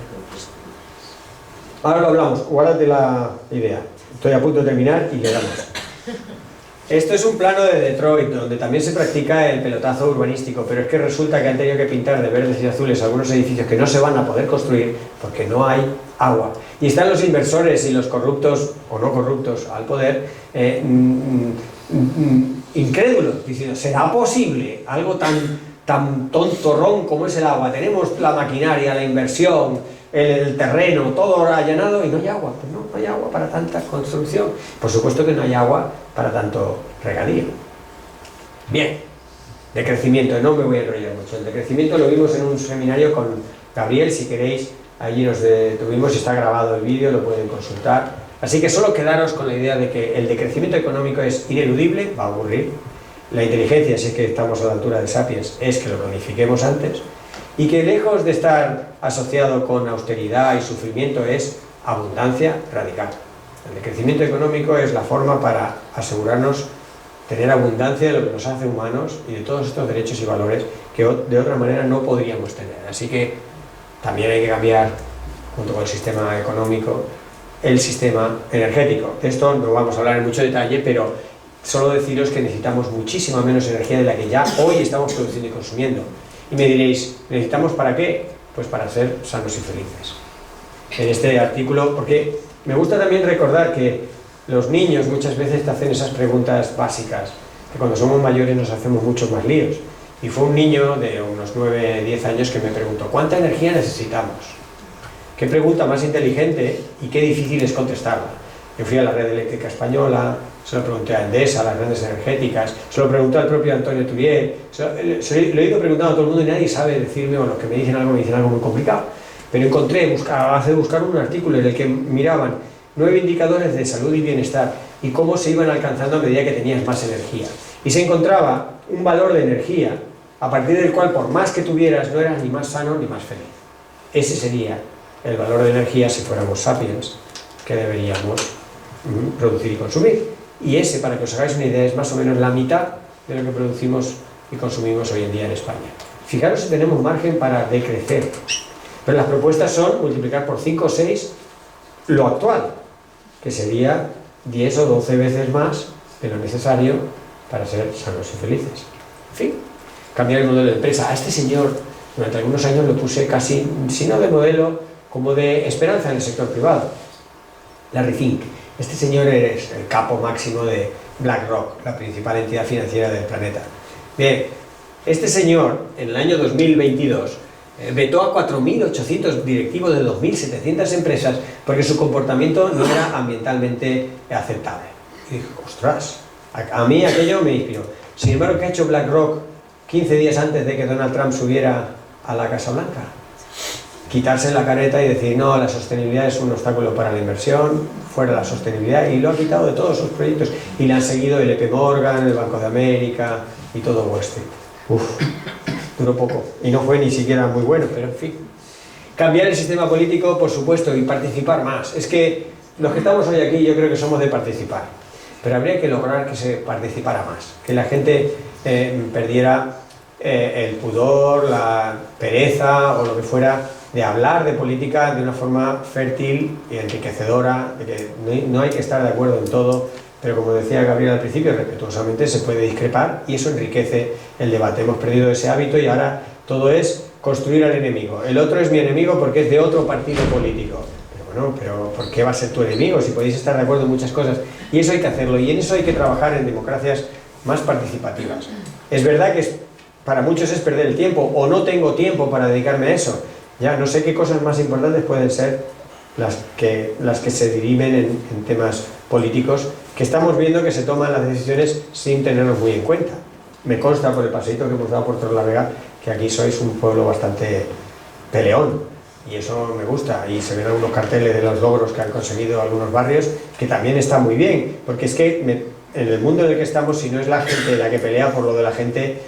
Ahora lo hablamos, guárdate la idea. Estoy a punto de terminar y quedamos. Esto es un plano de Detroit, donde también se practica el pelotazo urbanístico, pero es que resulta que han tenido que pintar de verdes y azules algunos edificios que no se van a poder construir porque no hay agua. Y están los inversores y los corruptos, o no corruptos, al poder, incrédulos, diciendo, ¿será posible algo tan tontorrón como es el agua? Tenemos la maquinaria, la inversión, el terreno, todo allanado y no hay agua. Pues no hay agua para tanta construcción. Por supuesto que no hay agua para tanto regadío. Bien, decrecimiento, no me voy a enrollar mucho. El decrecimiento lo vimos en un seminario con Gabriel, si queréis, allí nos detuvimos, está grabado el vídeo, lo pueden consultar. Así que solo quedaros con la idea de que el decrecimiento económico es ineludible, va a ocurrir. La inteligencia, si es que estamos a la altura de Sapiens, es que lo planifiquemos antes. Y que lejos de estar asociado con austeridad y sufrimiento es abundancia radical. El decrecimiento económico es la forma para asegurarnos tener abundancia de lo que nos hace humanos y de todos estos derechos y valores que de otra manera no podríamos tener. Así que también hay que cambiar, junto con el sistema económico, el sistema energético. De esto no vamos a hablar en mucho detalle, pero solo deciros que necesitamos muchísima menos energía de la que ya hoy estamos produciendo y consumiendo. Y me diréis, ¿necesitamos para qué? Pues para ser sanos y felices. En este artículo, porque me gusta también recordar que los niños muchas veces te hacen esas preguntas básicas, que cuando somos mayores nos hacemos muchos más líos. Y fue un niño de unos 9, 10 años que me preguntó, ¿cuánta energía necesitamos? Qué pregunta más inteligente y qué difícil es contestarla. Yo fui a la Red Eléctrica Española, se lo pregunté a Endesa, a las grandes energéticas, se lo pregunté al propio Antonio Turiel, lo he ido preguntando a todo el mundo y nadie sabe decirme, o los que me dicen algo muy complicado. Pero encontré, hace buscar un artículo en el que miraban 9 indicadores de salud y bienestar y cómo se iban alcanzando a medida que tenías más energía. Y se encontraba un valor de energía a partir del cual, por más que tuvieras, no eras ni más sano ni más feliz. Ese sería el valor de energía si fuéramos sapiens, que deberíamos producir y consumir. Y ese, para que os hagáis una idea, es más o menos la mitad de lo que producimos y consumimos hoy en día en España. Fijaros si tenemos margen para decrecer. Pero las propuestas son multiplicar por 5 o 6 lo actual, que sería 10 o 12 veces más de lo necesario para ser sanos y felices. En fin, cambiar el modelo de empresa. A este señor, durante algunos años lo puse casi, si no de modelo, como de esperanza en el sector privado. Larry Fink. Este señor es el capo máximo de BlackRock, la principal entidad financiera del planeta. Bien, este señor, en el año 2022, vetó a 4.800 directivos de 2.700 empresas porque su comportamiento no era ambientalmente aceptable. Y dije, ostras, a mí aquello me inspiró. Sin embargo, ¿qué ha hecho BlackRock 15 días antes de que Donald Trump subiera a la Casa Blanca? Quitarse la careta y decir, no, la sostenibilidad es un obstáculo para la inversión, fuera la sostenibilidad, y lo ha quitado de todos sus proyectos. Y le han seguido el LP Morgan, el Banco de América y todo Wall Street. Uf, duró poco. Y no fue ni siquiera muy bueno, pero en fin. Cambiar el sistema político, por supuesto, y participar más. Es que los que estamos hoy aquí yo creo que somos de participar. Pero habría que lograr que se participara más. Que la gente perdiera el pudor, la pereza o lo que fuera de hablar de política de una forma fértil y enriquecedora, de que no hay que estar de acuerdo en todo, pero como decía Gabriel al principio, respetuosamente se puede discrepar y eso enriquece el debate. Hemos perdido ese hábito y ahora todo es construir al enemigo. El otro es mi enemigo porque es de otro partido político. Pero bueno, pero ¿por qué va a ser tu enemigo si podéis estar de acuerdo en muchas cosas? Y eso hay que hacerlo, y en eso hay que trabajar en democracias más participativas. Es verdad que para muchos es perder el tiempo, o no tengo tiempo para dedicarme a eso. Ya no sé qué cosas más importantes pueden ser las que se dirimen en temas políticos, que estamos viendo que se toman las decisiones sin tenerlos muy en cuenta. Me consta por el paseíto que hemos dado por Torrelavega que aquí sois un pueblo bastante peleón, y eso me gusta, y se ven algunos carteles de los logros que han conseguido algunos barrios, que también está muy bien, porque es que en el mundo en el que estamos, si no es la gente la que pelea por lo de la gente,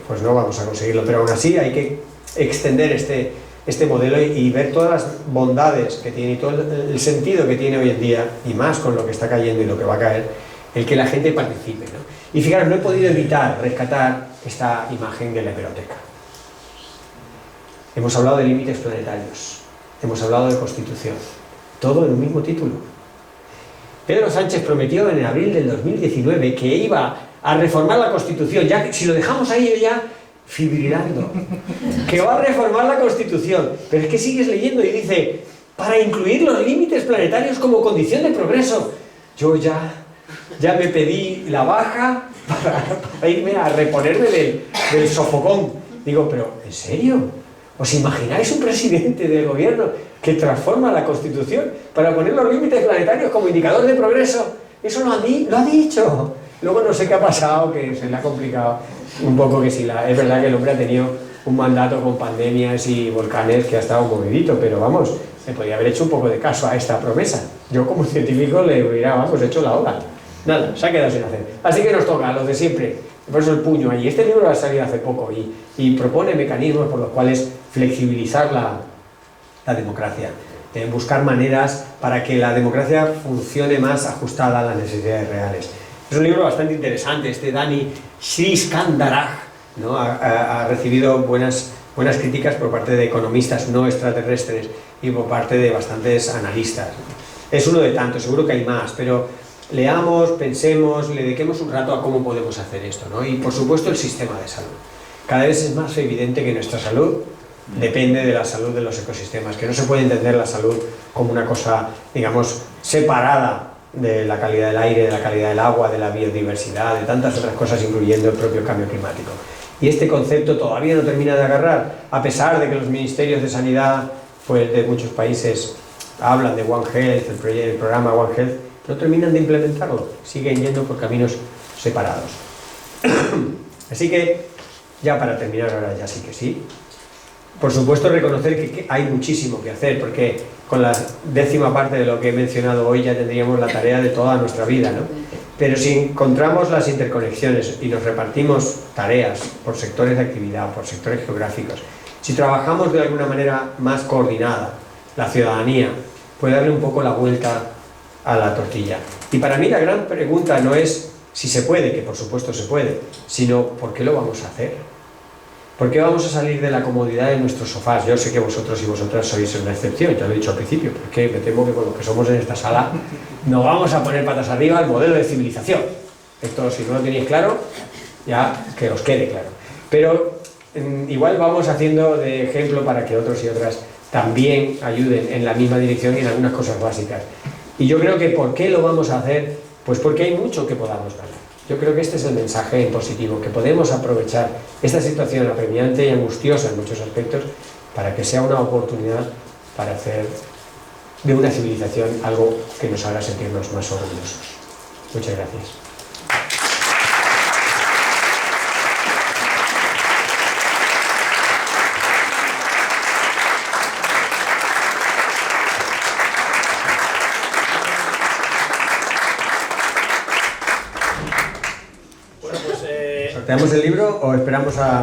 pues no vamos a conseguirlo, pero aún así hay que extender este modelo y ver todas las bondades que tiene y todo el sentido que tiene hoy en día, y más con lo que está cayendo y lo que va a caer, el que la gente participe, ¿no? Y fijaros, no he podido evitar rescatar esta imagen de la hemeroteca. Hemos hablado de límites planetarios, hemos hablado de Constitución, todo en un mismo título. Pedro Sánchez prometió en abril del 2019 que iba a reformar la Constitución, ya si lo dejamos ahí yo ya fibrilando, que va a reformar la Constitución, pero es que sigues leyendo y dice, para incluir los límites planetarios como condición de progreso. Yo ya me pedí la baja para irme a reponerme del sofocón. Digo, pero ¿en serio? ¿Os imagináis un presidente del gobierno que transforma la Constitución para poner los límites planetarios como indicador de progreso? Eso lo ha dicho. Luego no sé qué ha pasado, que se le ha complicado un poco, que sí, es verdad que el hombre ha tenido un mandato con pandemias y volcanes que ha estado movidito, pero vamos, se podría haber hecho un poco de caso a esta promesa. Yo como científico le hubiera, hecho la ola. Nada, se ha quedado sin hacer. Así que nos toca a los de siempre, por eso el puño ahí. Este libro ha salido hace poco y propone mecanismos por los cuales flexibilizar la democracia, buscar maneras para que la democracia funcione más ajustada a las necesidades reales. Es un libro bastante interesante. Este Dani Sriskandaraj, ¿no? ha recibido buenas críticas por parte de economistas no extraterrestres y por parte de bastantes analistas. Es uno de tantos, seguro que hay más, pero leamos, pensemos, le dediquemos un rato a cómo podemos hacer esto, ¿no? Y por supuesto el sistema de salud. Cada vez es más evidente que nuestra salud depende de la salud de los ecosistemas, que no se puede entender la salud como una cosa, digamos, separada de la calidad del aire, de la calidad del agua, de la biodiversidad, de tantas otras cosas, incluyendo el propio cambio climático. Y este concepto todavía no termina de agarrar, a pesar de que los ministerios de sanidad, pues, de muchos países hablan de One Health, el programa One Health, no terminan de implementarlo, siguen yendo por caminos separados. Así que, ya para terminar, ahora ya sí que sí, por supuesto reconocer que hay muchísimo que hacer, porque con la 10ª parte de lo que he mencionado hoy ya tendríamos la tarea de toda nuestra vida, ¿no? Pero si encontramos las interconexiones y nos repartimos tareas por sectores de actividad, por sectores geográficos, si trabajamos de alguna manera más coordinada, la ciudadanía puede darle un poco la vuelta a la tortilla. Y para mí la gran pregunta no es si se puede, que por supuesto se puede, sino ¿por qué lo vamos a hacer? ¿Por qué vamos a salir de la comodidad de nuestros sofás? Yo sé que vosotros y vosotras sois una excepción, ya lo he dicho al principio, porque me temo que con los que somos en esta sala no vamos a poner patas arriba al modelo de civilización. Esto, si no lo tenéis claro, ya que os quede claro. Pero igual vamos haciendo de ejemplo para que otros y otras también ayuden en la misma dirección y en algunas cosas básicas. Y yo creo que ¿por qué lo vamos a hacer? Pues porque hay mucho que podamos ver. Yo creo que este es el mensaje positivo, que podemos aprovechar esta situación apremiante y angustiosa en muchos aspectos para que sea una oportunidad para hacer de una civilización algo que nos haga sentirnos más orgullosos. Muchas gracias. ¿Sorteamos el libro o esperamos al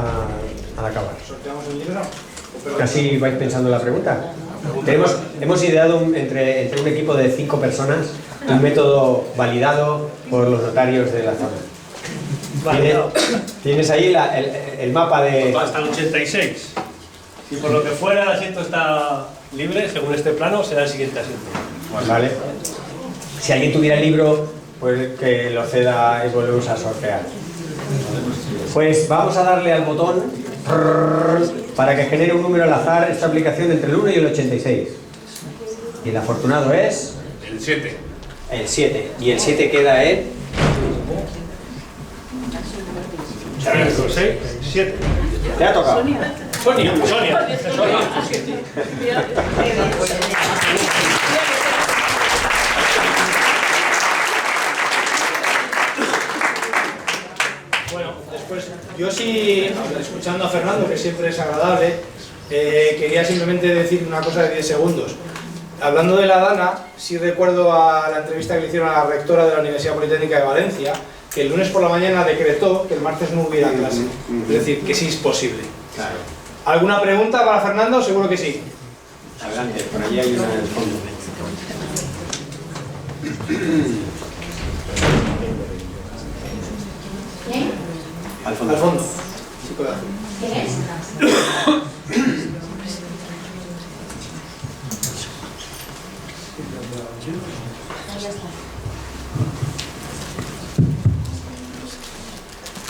acabar? ¿Sorteamos el libro? Casi vais pensando en la pregunta. Hemos ideado entre un equipo de 5 personas un método validado por los notarios de la zona. ¿Tienes ahí el mapa de...? Hasta el 86. Si por lo que fuera el asiento está libre, según este plano, será el siguiente asiento. Vale. Si alguien tuviera el libro, pues que lo ceda y volvemos a sortear. Pues vamos a darle al botón para que genere un número al azar esta aplicación entre el 1 y el 86. Y el afortunado es... El 7. El 7. Y el 7 queda en... 5, 6, 7. ¿Te ha tocado? Sonia. Bueno, después, yo sí, escuchando a Fernando, que siempre es agradable, quería simplemente decir una cosa de 10 segundos. Hablando de la Dana, sí recuerdo a la entrevista que le hicieron a la rectora de la Universidad Politécnica de Valencia, que el lunes por la mañana decretó que el martes no hubiera clase. Es decir, que sí es posible. Claro. ¿Alguna pregunta para Fernando? Seguro que sí. Adelante, por allí hay una en el fondo. ¿Quién? Al fondo. Al fondo. Chico de azul. ¿Quién es? Ahí está.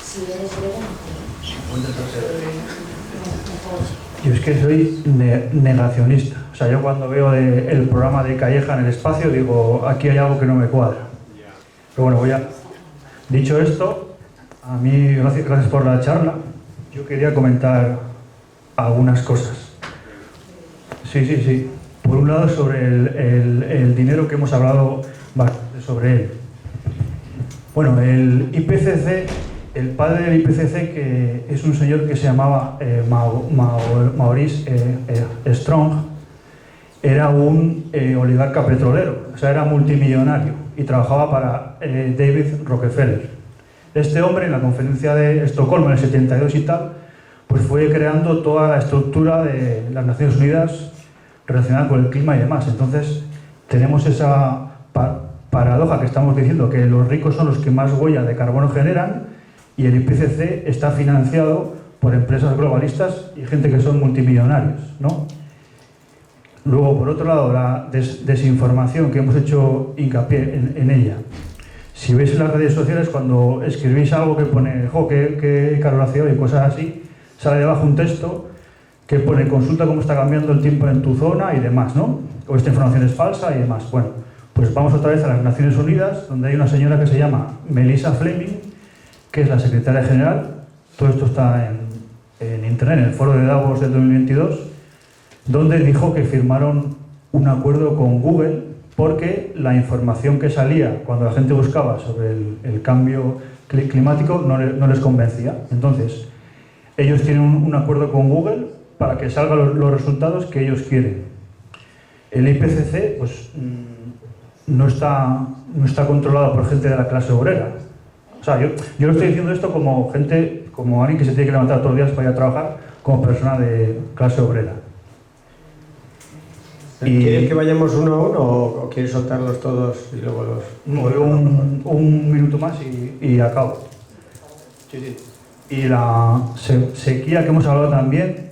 Si eres breve, Yo es que soy negacionista. O sea, yo cuando veo el programa de Calleja en el espacio digo, aquí hay algo que no me cuadra. Pero bueno, dicho esto, a mí gracias por la charla. Yo quería comentar algunas cosas. Sí. Por un lado, sobre el dinero que hemos hablado bastante sobre él. Bueno, el IPCC, el padre del IPCC, que es un señor que se llamaba Maurice Strong, era un oligarca petrolero, o sea, era multimillonario y trabajaba para David Rockefeller. Este hombre, en la conferencia de Estocolmo en el 72 y tal, pues fue creando toda la estructura de las Naciones Unidas relacionada con el clima y demás. Entonces, tenemos esa paradoja que estamos diciendo, que los ricos son los que más huella de carbono generan y el IPCC está financiado por empresas globalistas y gente que son multimillonarios, ¿no? Luego, por otro lado, la desinformación, que hemos hecho hincapié en ella. Si veis en las redes sociales, cuando escribís algo que pone qué calor hace hoy y cosas así, sale debajo un texto que pone consulta cómo está cambiando el tiempo en tu zona y demás, ¿no? O esta información es falsa y demás. Bueno, pues vamos otra vez a las Naciones Unidas, donde hay una señora que se llama Melissa Fleming, que es la secretaria general. Todo esto está en internet, en el foro de Davos del 2022, donde dijo que firmaron un acuerdo con Google porque la información que salía cuando la gente buscaba sobre el cambio climático no les convencía. Entonces, ellos tienen un acuerdo con Google para que salgan los resultados que ellos quieren. El IPCC pues, no está controlado por gente de la clase obrera. O sea, yo lo estoy diciendo esto como alguien que se tiene que levantar todos los días para ir a trabajar, como persona de clase obrera. ¿Quieres que vayamos uno a uno o quieres soltarlos todos y luego los...? No, yo un minuto más y acabo. Sí. Y la sequía que hemos hablado también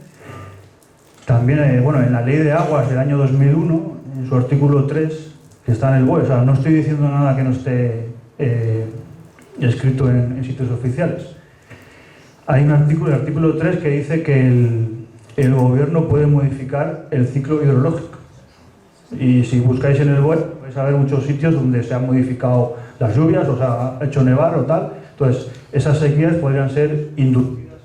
bueno, en la Ley de Aguas del año 2001, en su artículo 3, que está en el BOE, o sea, no estoy diciendo nada que no esté escrito en sitios oficiales. Hay un artículo, el artículo 3, que dice que el gobierno puede modificar el ciclo hidrológico. Y si buscáis en el web vais a ver muchos sitios donde se han modificado las lluvias, o se ha hecho nevar o tal. Entonces, esas sequías podrían ser inducidas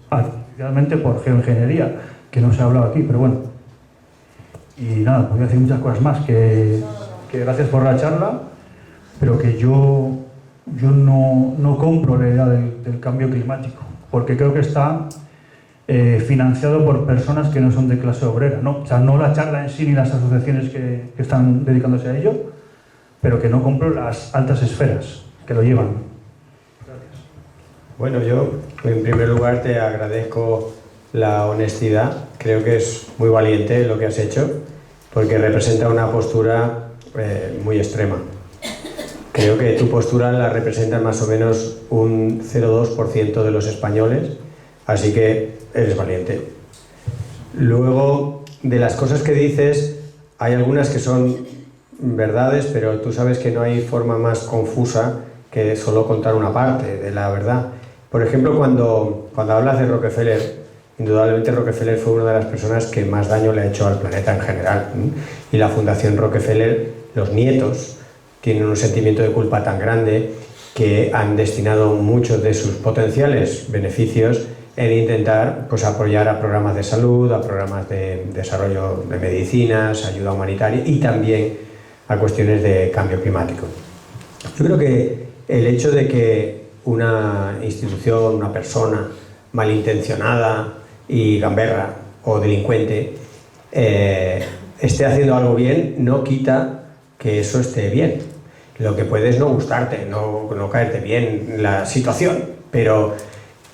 artificialmente por geoingeniería, que no se ha hablado aquí, pero bueno. Y nada, podría decir muchas cosas más, que gracias por la charla, pero que yo no compro la idea del cambio climático, porque creo que está financiado por personas que no son de clase obrera, ¿no? O sea, no la charla en sí ni las asociaciones que están dedicándose a ello, pero que no compro las altas esferas que lo llevan. Gracias. Bueno, yo en primer lugar te agradezco la honestidad. Creo que es muy valiente lo que has hecho, porque representa una postura muy extrema. Creo que tu postura la representa más o menos un 0,2% de los españoles, así que eres valiente. Luego, de las cosas que dices, hay algunas que son verdades, pero tú sabes que no hay forma más confusa que solo contar una parte de la verdad. Por ejemplo, cuando hablas de Rockefeller, indudablemente Rockefeller fue una de las personas que más daño le ha hecho al planeta en general. Y la Fundación Rockefeller, los nietos, tienen un sentimiento de culpa tan grande que han destinado muchos de sus potenciales beneficios en intentar pues, apoyar a programas de salud, a programas de desarrollo de medicinas, ayuda humanitaria y también a cuestiones de cambio climático. Yo creo que el hecho de que una institución, una persona malintencionada y gamberra o delincuente esté haciendo algo bien no quita que eso esté bien. Lo que puede es no gustarte, no caerte bien la situación, pero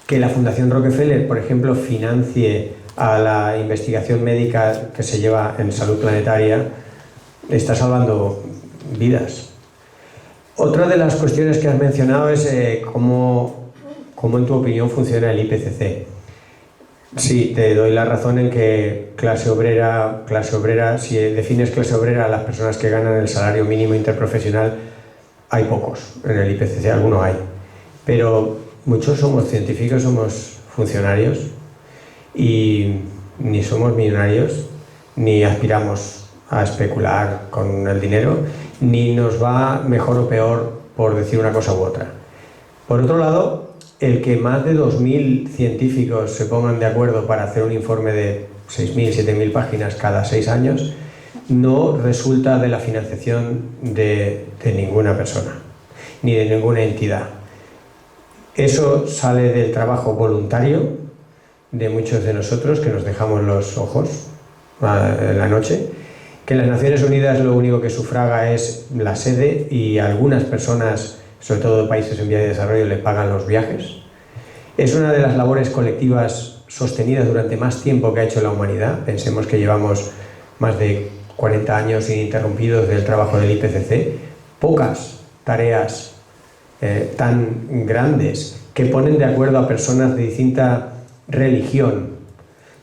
que la Fundación Rockefeller, por ejemplo, financie a la investigación médica que se lleva en salud planetaria, está salvando vidas. Otra de las cuestiones que has mencionado es cómo en tu opinión funciona el IPCC. Sí, te doy la razón en que clase obrera, si defines clase obrera a las personas que ganan el salario mínimo interprofesional, hay pocos, en el IPCC algunos hay, pero muchos somos científicos, somos funcionarios y ni somos millonarios, ni aspiramos a especular con el dinero, ni nos va mejor o peor por decir una cosa u otra. Por otro lado, el que más de 2.000 científicos se pongan de acuerdo para hacer un informe de 6.000, 7.000 páginas cada 6 años no resulta de la financiación de ninguna persona, ni de ninguna entidad. Eso sale del trabajo voluntario de muchos de nosotros que nos dejamos los ojos en la noche, que en las Naciones Unidas lo único que sufraga es la sede y algunas personas, sobre todo de países en vía de desarrollo, le pagan los viajes. Es una de las labores colectivas sostenidas durante más tiempo que ha hecho la humanidad. Pensemos que llevamos más de 40 años ininterrumpidos del trabajo del IPCC. Pocas tareas tan grandes que ponen de acuerdo a personas de distinta religión,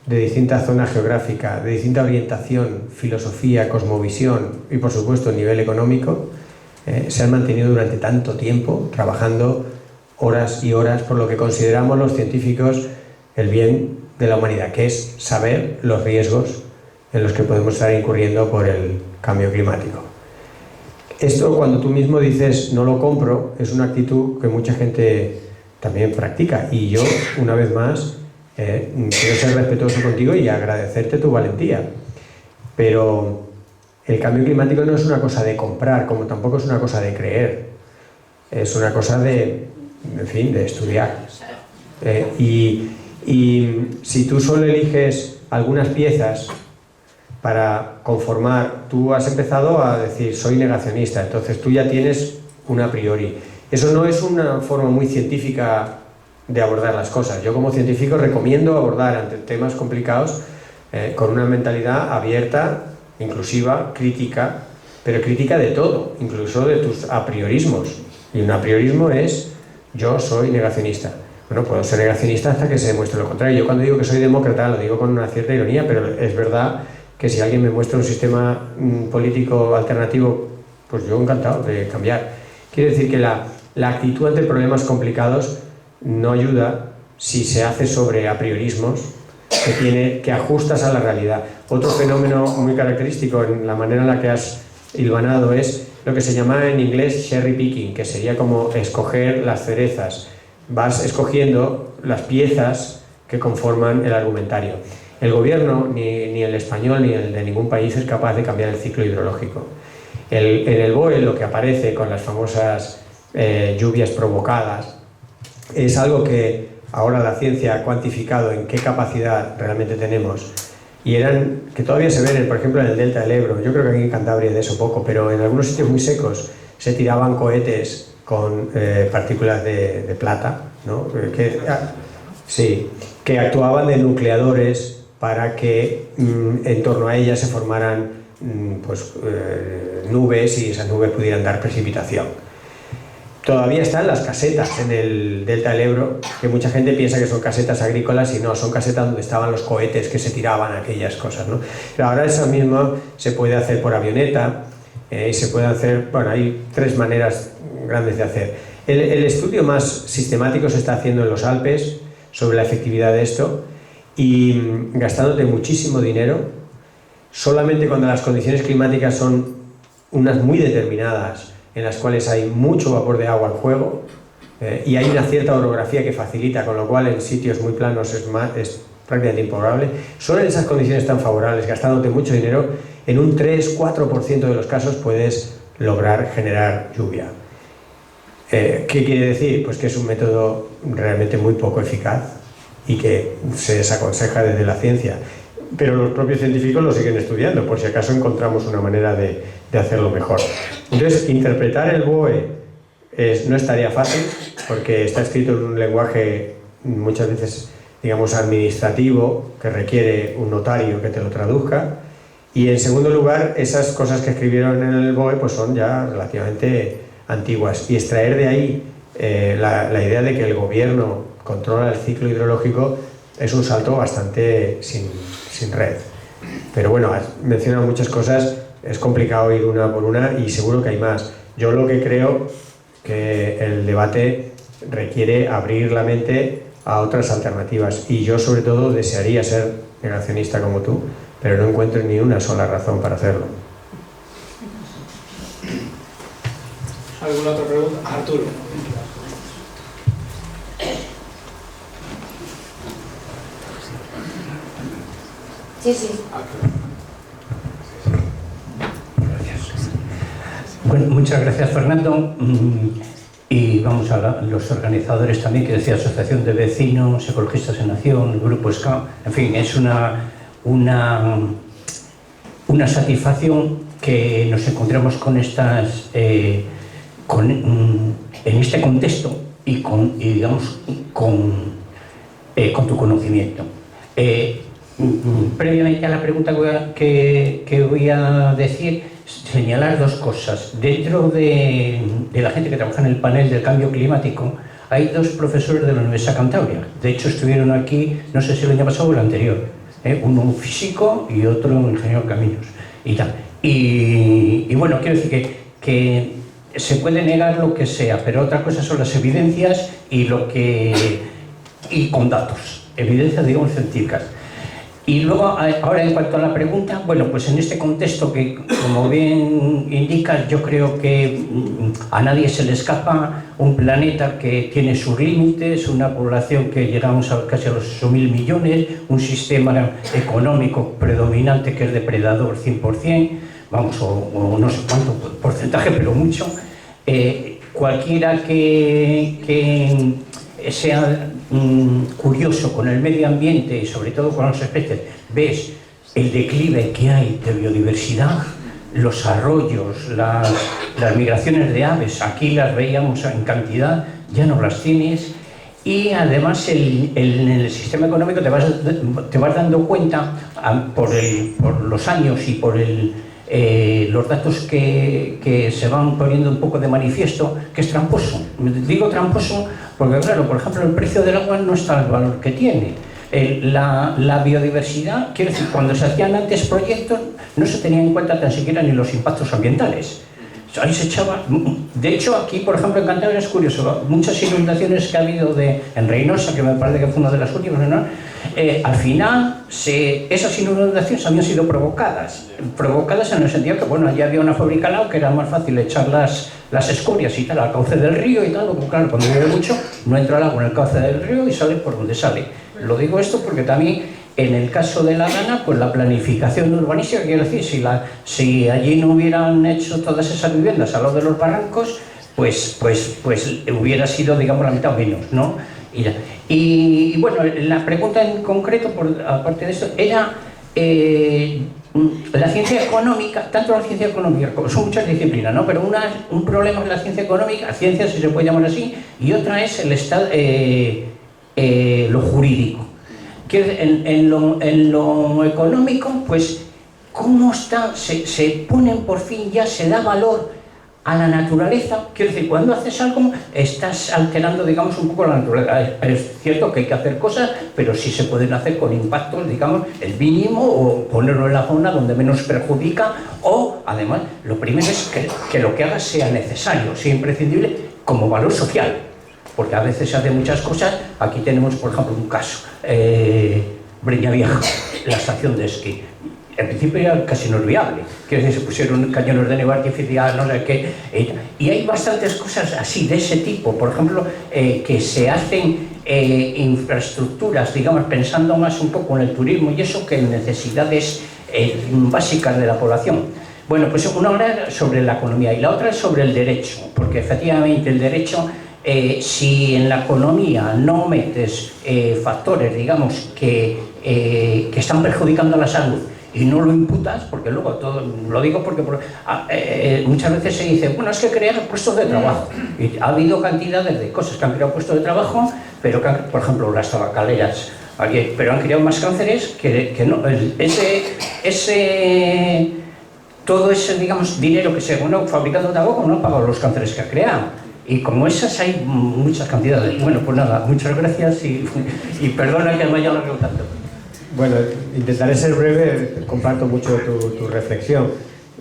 de distinta zona geográfica, de distinta orientación, filosofía, cosmovisión y por supuesto nivel económico, se han mantenido durante tanto tiempo trabajando horas y horas por lo que consideramos los científicos el bien de la humanidad, que es saber los riesgos en los que podemos estar incurriendo por el cambio climático. Esto, cuando tú mismo dices no lo compro, es una actitud que mucha gente también practica, y yo, una vez más, quiero ser respetuoso contigo y agradecerte tu valentía, pero el cambio climático no es una cosa de comprar, como tampoco es una cosa de creer, es una cosa de estudiar. Y si tú solo eliges algunas piezas para conformar, tú has empezado a decir soy negacionista, entonces tú ya tienes un a priori. Eso no es una forma muy científica de abordar las cosas. Yo como científico recomiendo abordar ante temas complicados con una mentalidad abierta, inclusiva, crítica, pero crítica de todo, incluso de tus apriorismos. Y un apriorismo es yo soy negacionista. Bueno, puedo ser negacionista hasta que se demuestre lo contrario. Yo cuando digo que soy demócrata lo digo con una cierta ironía, pero es verdad que si alguien me muestra un sistema político alternativo, pues yo encantado de cambiar. Quiere decir que la actitud ante problemas complicados no ayuda si se hace sobre apriorismos que ajustas a la realidad. Otro fenómeno muy característico en la manera en la que has hilvanado es lo que se llama en inglés cherry picking, que sería como escoger las cerezas. Vas escogiendo las piezas que conforman el argumentario. El gobierno, ni el español ni el de ningún país, es capaz de cambiar el ciclo hidrológico. En el BOE lo que aparece con las famosas lluvias provocadas es algo que ahora la ciencia ha cuantificado en qué capacidad realmente tenemos, y eran que todavía se ven, por ejemplo, en el delta del Ebro. Yo creo que aquí en Cantabria de eso poco, pero en algunos sitios muy secos se tiraban cohetes con partículas de plata, ¿no? Que actuaban de nucleadores para que en torno a ellas se formaran nubes, y esas nubes pudieran dar precipitación. Todavía están las casetas en el delta del Ebro, que mucha gente piensa que son casetas agrícolas, y no, son casetas donde estaban los cohetes que se tiraban, aquellas cosas, ¿no? Pero ahora eso mismo se puede hacer por avioneta, y se puede hacer, bueno, hay 3 maneras grandes de hacer. El estudio más sistemático se está haciendo en los Alpes sobre la efectividad de esto, y gastándote muchísimo dinero, solamente cuando las condiciones climáticas son unas muy determinadas, en las cuales hay mucho vapor de agua en juego, y hay una cierta orografía que facilita, con lo cual en sitios muy planos es prácticamente improbable. Solo en esas condiciones tan favorables, gastándote mucho dinero, en un 3-4% de los casos puedes lograr generar lluvia. ¿Qué quiere decir? Pues que es un método realmente muy poco eficaz y que se desaconseja desde la ciencia. Pero los propios científicos lo siguen estudiando, por si acaso encontramos una manera de hacerlo mejor. Entonces, interpretar el BOE no es tarea fácil, porque está escrito en un lenguaje muchas veces, digamos, administrativo, que requiere un notario que te lo traduzca. Y en segundo lugar, esas cosas que escribieron en el BOE pues son ya relativamente antiguas. Y extraer de ahí la idea de que el gobierno controla el ciclo hidrológico es un salto bastante sin red. Pero bueno, has mencionado muchas cosas, es complicado ir una por una, y seguro que hay más. Yo lo que creo que el debate requiere abrir la mente a otras alternativas, y yo sobre todo desearía ser negacionista como tú, pero no encuentro ni una sola razón para hacerlo. ¿Alguna otra pregunta? Arturo. Sí, sí. Bueno, muchas gracias, Fernando. Y vamos a los organizadores también, que decía Asociación de Vecinos, Ecologistas en Acción, Grupo SCA. En fin, es una satisfacción que nos encontremos con estas, en este contexto y digamos, con tu conocimiento. Previamente a la pregunta que voy a decir, señalar 2 cosas. Dentro de la gente que trabaja en el panel del cambio climático, hay 2 profesores de la Universidad de Cantabria. De hecho, estuvieron aquí, no sé si el año pasado o el anterior, uno físico y otro ingeniero de caminos y tal. Y bueno, quiero decir que se puede negar lo que sea, pero otra cosa son las evidencias y con datos, evidencias, digamos, científicas. Y luego, ahora en cuanto a la pregunta, bueno, pues en este contexto que, como bien indicas, yo creo que a nadie se le escapa un planeta que tiene sus límites, una población que llegamos casi a los 8.000 millones, un sistema económico predominante que es depredador 100%, vamos, o no sé cuánto porcentaje, pero mucho. Cualquiera que sea curioso con el medio ambiente y sobre todo con las especies, ves el declive que hay de biodiversidad, los arroyos, las migraciones de aves, aquí las veíamos en cantidad, ya no las tienes, y además en el sistema económico te vas dando cuenta por los años y por los datos que se van poniendo un poco de manifiesto, que es tramposo. Digo tramposo porque, claro, por ejemplo, el precio del agua no está al valor que tiene. La biodiversidad, quiero decir, cuando se hacían antes proyectos, no se tenían en cuenta tan siquiera ni los impactos ambientales. Ahí se echaba... De hecho, aquí, por ejemplo, en Cantabria es curioso, muchas inundaciones que ha habido en Reynosa, que me parece que fue una de las últimas, ¿no? al final esas inundaciones habían sido provocadas en el sentido que, bueno, allí había una fábrica al lado que era más fácil echar las escorias y tal al cauce del río y tal, porque claro, cuando llueve mucho no entra el agua en el cauce del río y sale por donde sale. Lo digo esto porque también en el caso de La Gana, pues la planificación urbanística, quiero decir, si allí no hubieran hecho todas esas viviendas al lado de los barrancos, pues hubiera sido, digamos, la mitad o menos, ¿no? Y bueno, la pregunta en concreto, aparte de esto, era la ciencia económica, tanto la ciencia económica, como son muchas disciplinas, ¿no? Pero un problema es la ciencia económica, ciencia si se puede llamar así, y otra es el estado, lo jurídico. Que en lo económico, pues, ¿cómo está? Se ponen por fin, ya se da valor a la naturaleza. Quiero decir, cuando haces algo, estás alterando, digamos, un poco la naturaleza. Es cierto que hay que hacer cosas, pero sí se pueden hacer con impactos, digamos, el mínimo, o ponerlo en la zona donde menos perjudica, o, además, lo primero es que lo que hagas sea necesario, sea imprescindible, como valor social. Porque a veces se hacen muchas cosas. Aquí tenemos, por ejemplo, un caso, Breña Vieja, la estación de esquí. En principio ya casi no es viable. Quiero decir, se pusieron cañones de nieve artificial, no sé qué. Y hay bastantes cosas así, de ese tipo. Por ejemplo, que se hacen infraestructuras, digamos, pensando más un poco en el turismo y eso que en necesidades básicas de la población. Bueno, pues una era sobre la economía y la otra es sobre el derecho. Porque efectivamente el derecho, si en la economía no metes factores, digamos, que están perjudicando a la salud, y no lo imputas, porque luego todo, lo digo porque muchas veces se dice, bueno, es que crear puestos de trabajo, y ha habido cantidades de cosas que han creado puestos de trabajo, pero que por ejemplo las tabacaleras, pero han creado más cánceres que no, todo ese, digamos, dinero que se bueno fabricando tabaco no ha pagado los cánceres que ha creado. Y como esas hay muchas cantidades. Bueno, pues nada, muchas gracias y perdona que me haya alargado tanto. Bueno, intentaré ser breve, comparto mucho tu reflexión.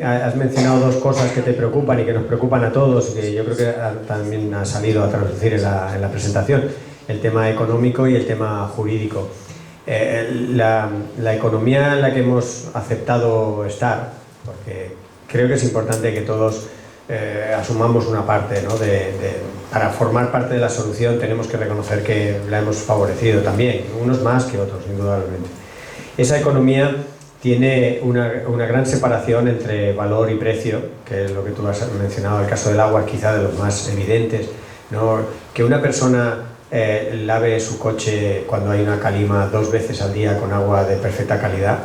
Has mencionado dos cosas que te preocupan y que nos preocupan a todos, y que yo creo que también ha salido a traducir en la presentación, el tema económico y el tema jurídico. La economía en la que hemos aceptado estar, porque creo que es importante que todos asumamos una parte, ¿no? Para formar parte de la solución tenemos que reconocer que la hemos favorecido también, unos más que otros, indudablemente. Esa economía tiene una gran separación entre valor y precio, que es lo que tú has mencionado, el caso del agua quizá de los más evidentes, ¿no? Que una persona lave su coche cuando hay una calima 2 veces al día con agua de perfecta calidad,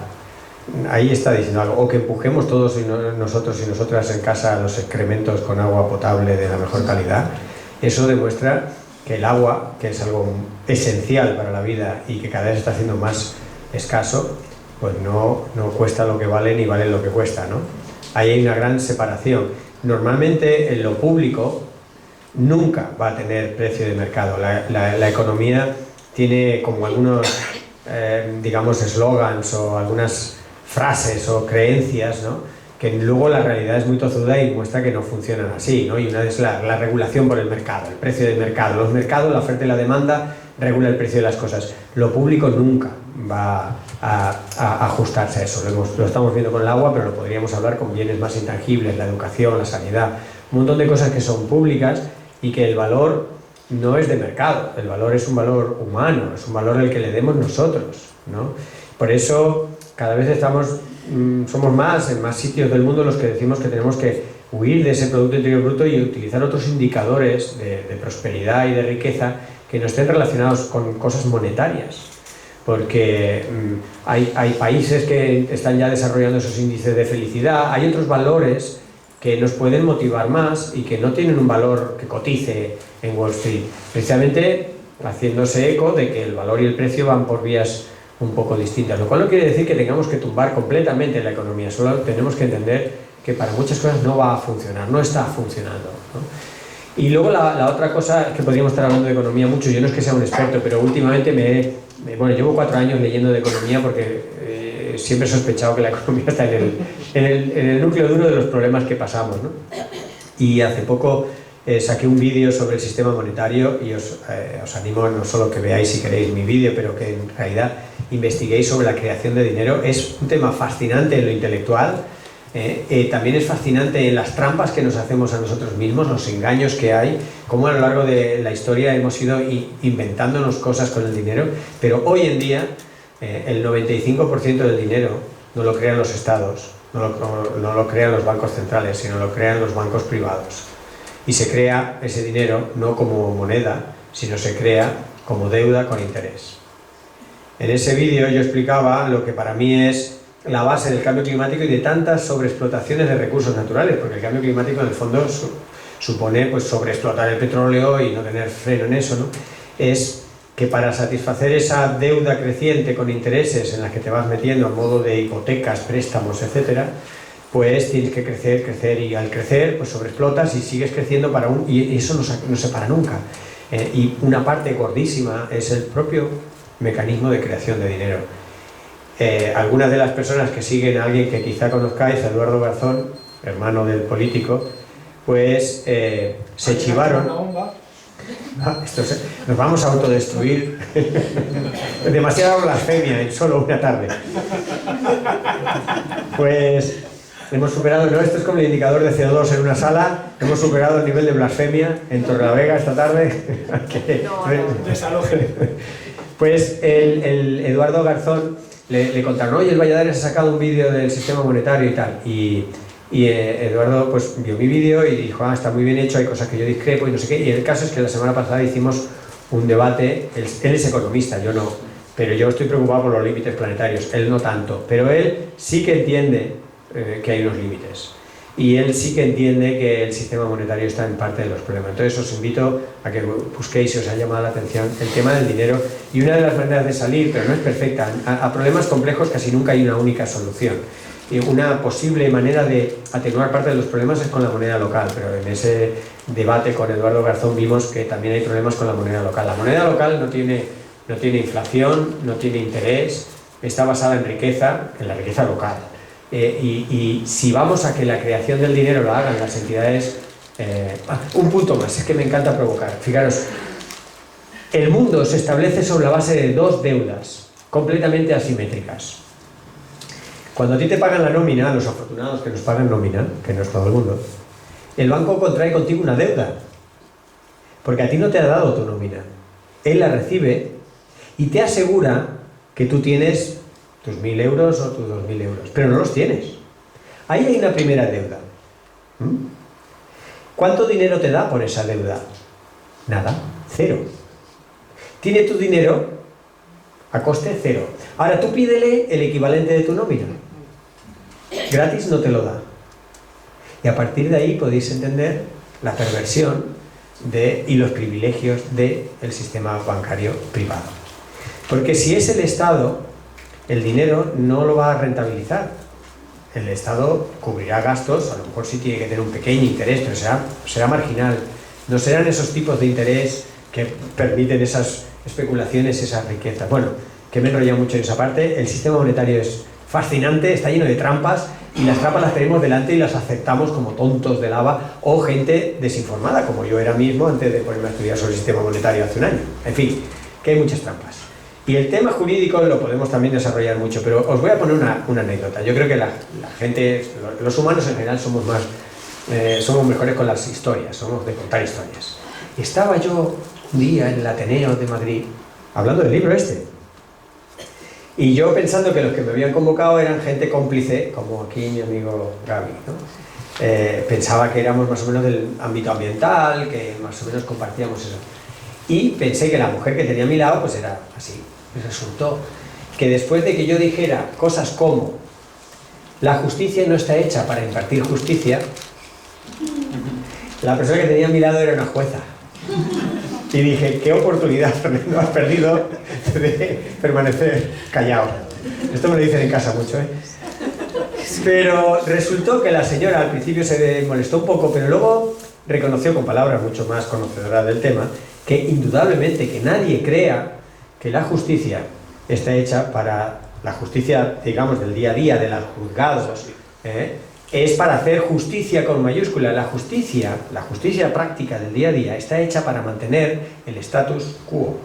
ahí está diciendo algo. O que empujemos todos nosotros y nosotras en casa los excrementos con agua potable de la mejor calidad. Eso demuestra que el agua, que es algo esencial para la vida y que cada vez está siendo más escaso, pues no cuesta lo que vale ni vale lo que cuesta, ¿no? Ahí hay una gran separación. Normalmente en lo público nunca va a tener precio de mercado. La economía tiene como algunos, digamos, eslogans o algunas frases o creencias, ¿no? Que luego la realidad es muy tozuda y muestra que no funcionan así, ¿no? Y una es la regulación por el mercado, el precio del mercado. Los mercados, la oferta y la demanda, regula el precio de las cosas. Lo público nunca va a ajustarse a eso. Lo estamos viendo con el agua, pero lo podríamos hablar con bienes más intangibles, la educación, la sanidad, un montón de cosas que son públicas y que el valor no es de mercado, el valor es un valor humano, es un valor el que le demos nosotros, ¿no? Por eso cada vez somos más en más sitios del mundo los que decimos que tenemos que huir de ese Producto Interior Bruto y utilizar otros indicadores de prosperidad y de riqueza que no estén relacionados con cosas monetarias. Porque hay países que están ya desarrollando esos índices de felicidad, hay otros valores que nos pueden motivar más y que no tienen un valor que cotice en Wall Street, precisamente haciéndose eco de que el valor y el precio van por vías un poco distintas, lo cual no quiere decir que tengamos que tumbar completamente la economía, solo tenemos que entender que para muchas cosas no va a funcionar, no está funcionando, ¿no? Y luego la otra cosa que podríamos estar hablando de economía mucho, yo no es que sea un experto, pero últimamente llevo 4 años leyendo de economía porque siempre he sospechado que la economía está en el núcleo duro de los problemas que pasamos, ¿no? Y hace poco saqué un vídeo sobre el sistema monetario y os animo no solo que veáis si queréis mi vídeo, pero que en realidad investiguéis sobre la creación de dinero. Es un tema fascinante en lo intelectual, también es fascinante en las trampas que nos hacemos a nosotros mismos, los engaños que hay, cómo a lo largo de la historia hemos ido inventándonos cosas con el dinero, pero hoy en día el 95% del dinero no lo crean los estados, no lo crean los bancos centrales, sino lo crean los bancos privados. Y se crea ese dinero no como moneda, sino se crea como deuda con interés. En ese vídeo yo explicaba lo que para mí es la base del cambio climático y de tantas sobreexplotaciones de recursos naturales, porque el cambio climático en el fondo supone pues sobreexplotar el petróleo y no tener freno en eso, ¿no? Es que para satisfacer esa deuda creciente con intereses en la que te vas metiendo a modo de hipotecas, préstamos, etcétera, pues tienes que crecer y al crecer pues sobreexplotas y sigues creciendo y eso no se para nunca. Y una parte gordísima es el propio mecanismo de creación de dinero. Algunas de las personas que siguen a alguien que quizá conozcáis, Eduardo Garzón, hermano del político, pues se chivaron. Nos vamos a autodestruir. Demasiada blasfemia en solo una tarde. Pues hemos superado, ¿no? Esto es como el indicador de CO2 en una sala. Hemos superado el nivel de blasfemia en Torrelavega esta tarde. Desaloje. Pues el Eduardo Garzón le contaron, oye, el Valladares ha sacado un vídeo del sistema monetario y tal. Y Eduardo pues vio mi vídeo y dijo, está muy bien hecho, hay cosas que yo discrepo y no sé qué. Y el caso es que la semana pasada hicimos un debate, él es economista, yo no, pero yo estoy preocupado por los límites planetarios, él no tanto, pero él sí que entiende que hay unos límites. Y él sí que entiende que el sistema monetario está en parte de los problemas. Entonces os invito a que busquéis, si os ha llamado la atención, el tema del dinero. Y una de las maneras de salir, pero no es perfecta, a problemas complejos casi nunca hay una única solución. Y una posible manera de atenuar parte de los problemas es con la moneda local, pero en ese debate con Eduardo Garzón vimos que también hay problemas con la moneda local. La moneda local no tiene inflación, no tiene interés, está basada en la riqueza local. Y si vamos a que la creación del dinero lo hagan las entidades... un punto más, es que me encanta provocar. Fijaros, el mundo se establece sobre la base de dos deudas completamente asimétricas. Cuando a ti te pagan la nómina, a los afortunados que nos pagan nómina, que no es todo el mundo, el banco contrae contigo una deuda, porque a ti no te ha dado tu nómina. Él la recibe y te asegura que tú tienes tus 1.000 euros o tus 2.000 euros, pero no los tienes. Ahí hay una primera deuda. ¿Cuánto dinero te da por esa deuda? Nada, cero. Tiene tu dinero a coste cero. Ahora tú pídele el equivalente de tu nómina. Gratis no te lo da. Y a partir de ahí podéis entender la perversión y los privilegios del sistema bancario privado. Porque si es el Estado, el dinero no lo va a rentabilizar. El Estado cubrirá gastos, a lo mejor sí tiene que tener un pequeño interés, pero será marginal. No serán esos tipos de interés que permiten esas especulaciones, esas riquezas. Bueno, que me he enrollado mucho en esa parte. El sistema monetario es fascinante, está lleno de trampas y las trampas las tenemos delante y las aceptamos como tontos de lava o gente desinformada, como yo era mismo antes de ponerme a estudiar sobre el sistema monetario hace un año. En fin, que hay muchas trampas. Y el tema jurídico lo podemos también desarrollar mucho, pero os voy a poner una anécdota. Yo creo que la gente, los humanos en general somos mejores con las historias, somos de contar historias. Estaba yo un día en el Ateneo de Madrid, hablando del libro este, y yo pensando que los que me habían convocado eran gente cómplice, como aquí mi amigo Gaby, ¿no? Pensaba que éramos más o menos del ámbito ambiental, que más o menos compartíamos eso. Y pensé que la mujer que tenía a mi lado pues era así. Y resultó que después de que yo dijera cosas como la justicia no está hecha para impartir justicia, la persona que tenía a mi lado era una jueza. Y dije, qué oportunidad, Fernando, has perdido de permanecer callado. Esto me lo dicen en casa mucho, ¿eh? Pero resultó que la señora al principio se molestó un poco, pero luego reconoció con palabras mucho más conocedoras del tema que indudablemente que nadie crea que la justicia está hecha para la justicia, digamos, del día a día, de los juzgados, es para hacer justicia con mayúscula. La justicia práctica del día a día está hecha para mantener el status quo.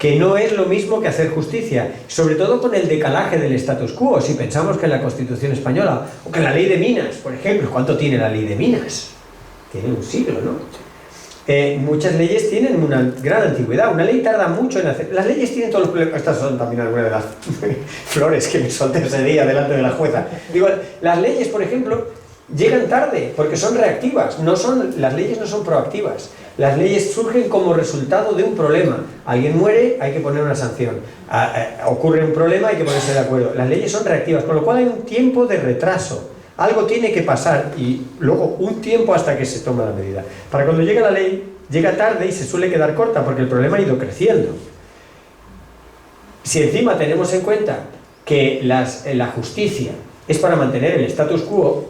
que no es lo mismo que hacer justicia, sobre todo con el decalaje del status quo. Si pensamos que en la Constitución española, o que en la ley de minas, por ejemplo, ¿cuánto tiene la ley de minas? Tiene un siglo, ¿no? Muchas leyes tienen una gran antigüedad, una ley tarda mucho en hacer. Las leyes tienen todos los problemas. Estas son también algunas de las flores que me solté ese día delante de la jueza. Digo, las leyes, por ejemplo, llegan tarde porque son reactivas, las leyes no son proactivas. Las leyes surgen como resultado de un problema. Alguien muere, hay que poner una sanción. Ocurre un problema, hay que ponerse de acuerdo. Las leyes son reactivas, con lo cual hay un tiempo de retraso. Algo tiene que pasar y luego un tiempo hasta que se toma la medida. Para cuando llega la ley, llega tarde y se suele quedar corta porque el problema ha ido creciendo. Si encima tenemos en cuenta que la justicia es para mantener el status quo,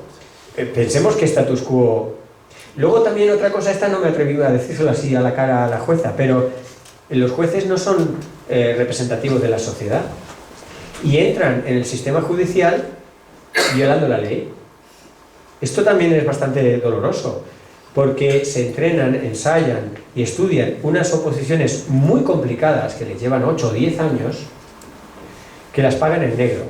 pensemos que status quo... Luego también otra cosa, esta no me atreví a decírselo así a la cara a la jueza, pero los jueces no son representativos de la sociedad y entran en el sistema judicial violando la ley. Esto también es bastante doloroso, porque se entrenan, ensayan y estudian unas oposiciones muy complicadas que les llevan 8 o 10 años, que las pagan en negro.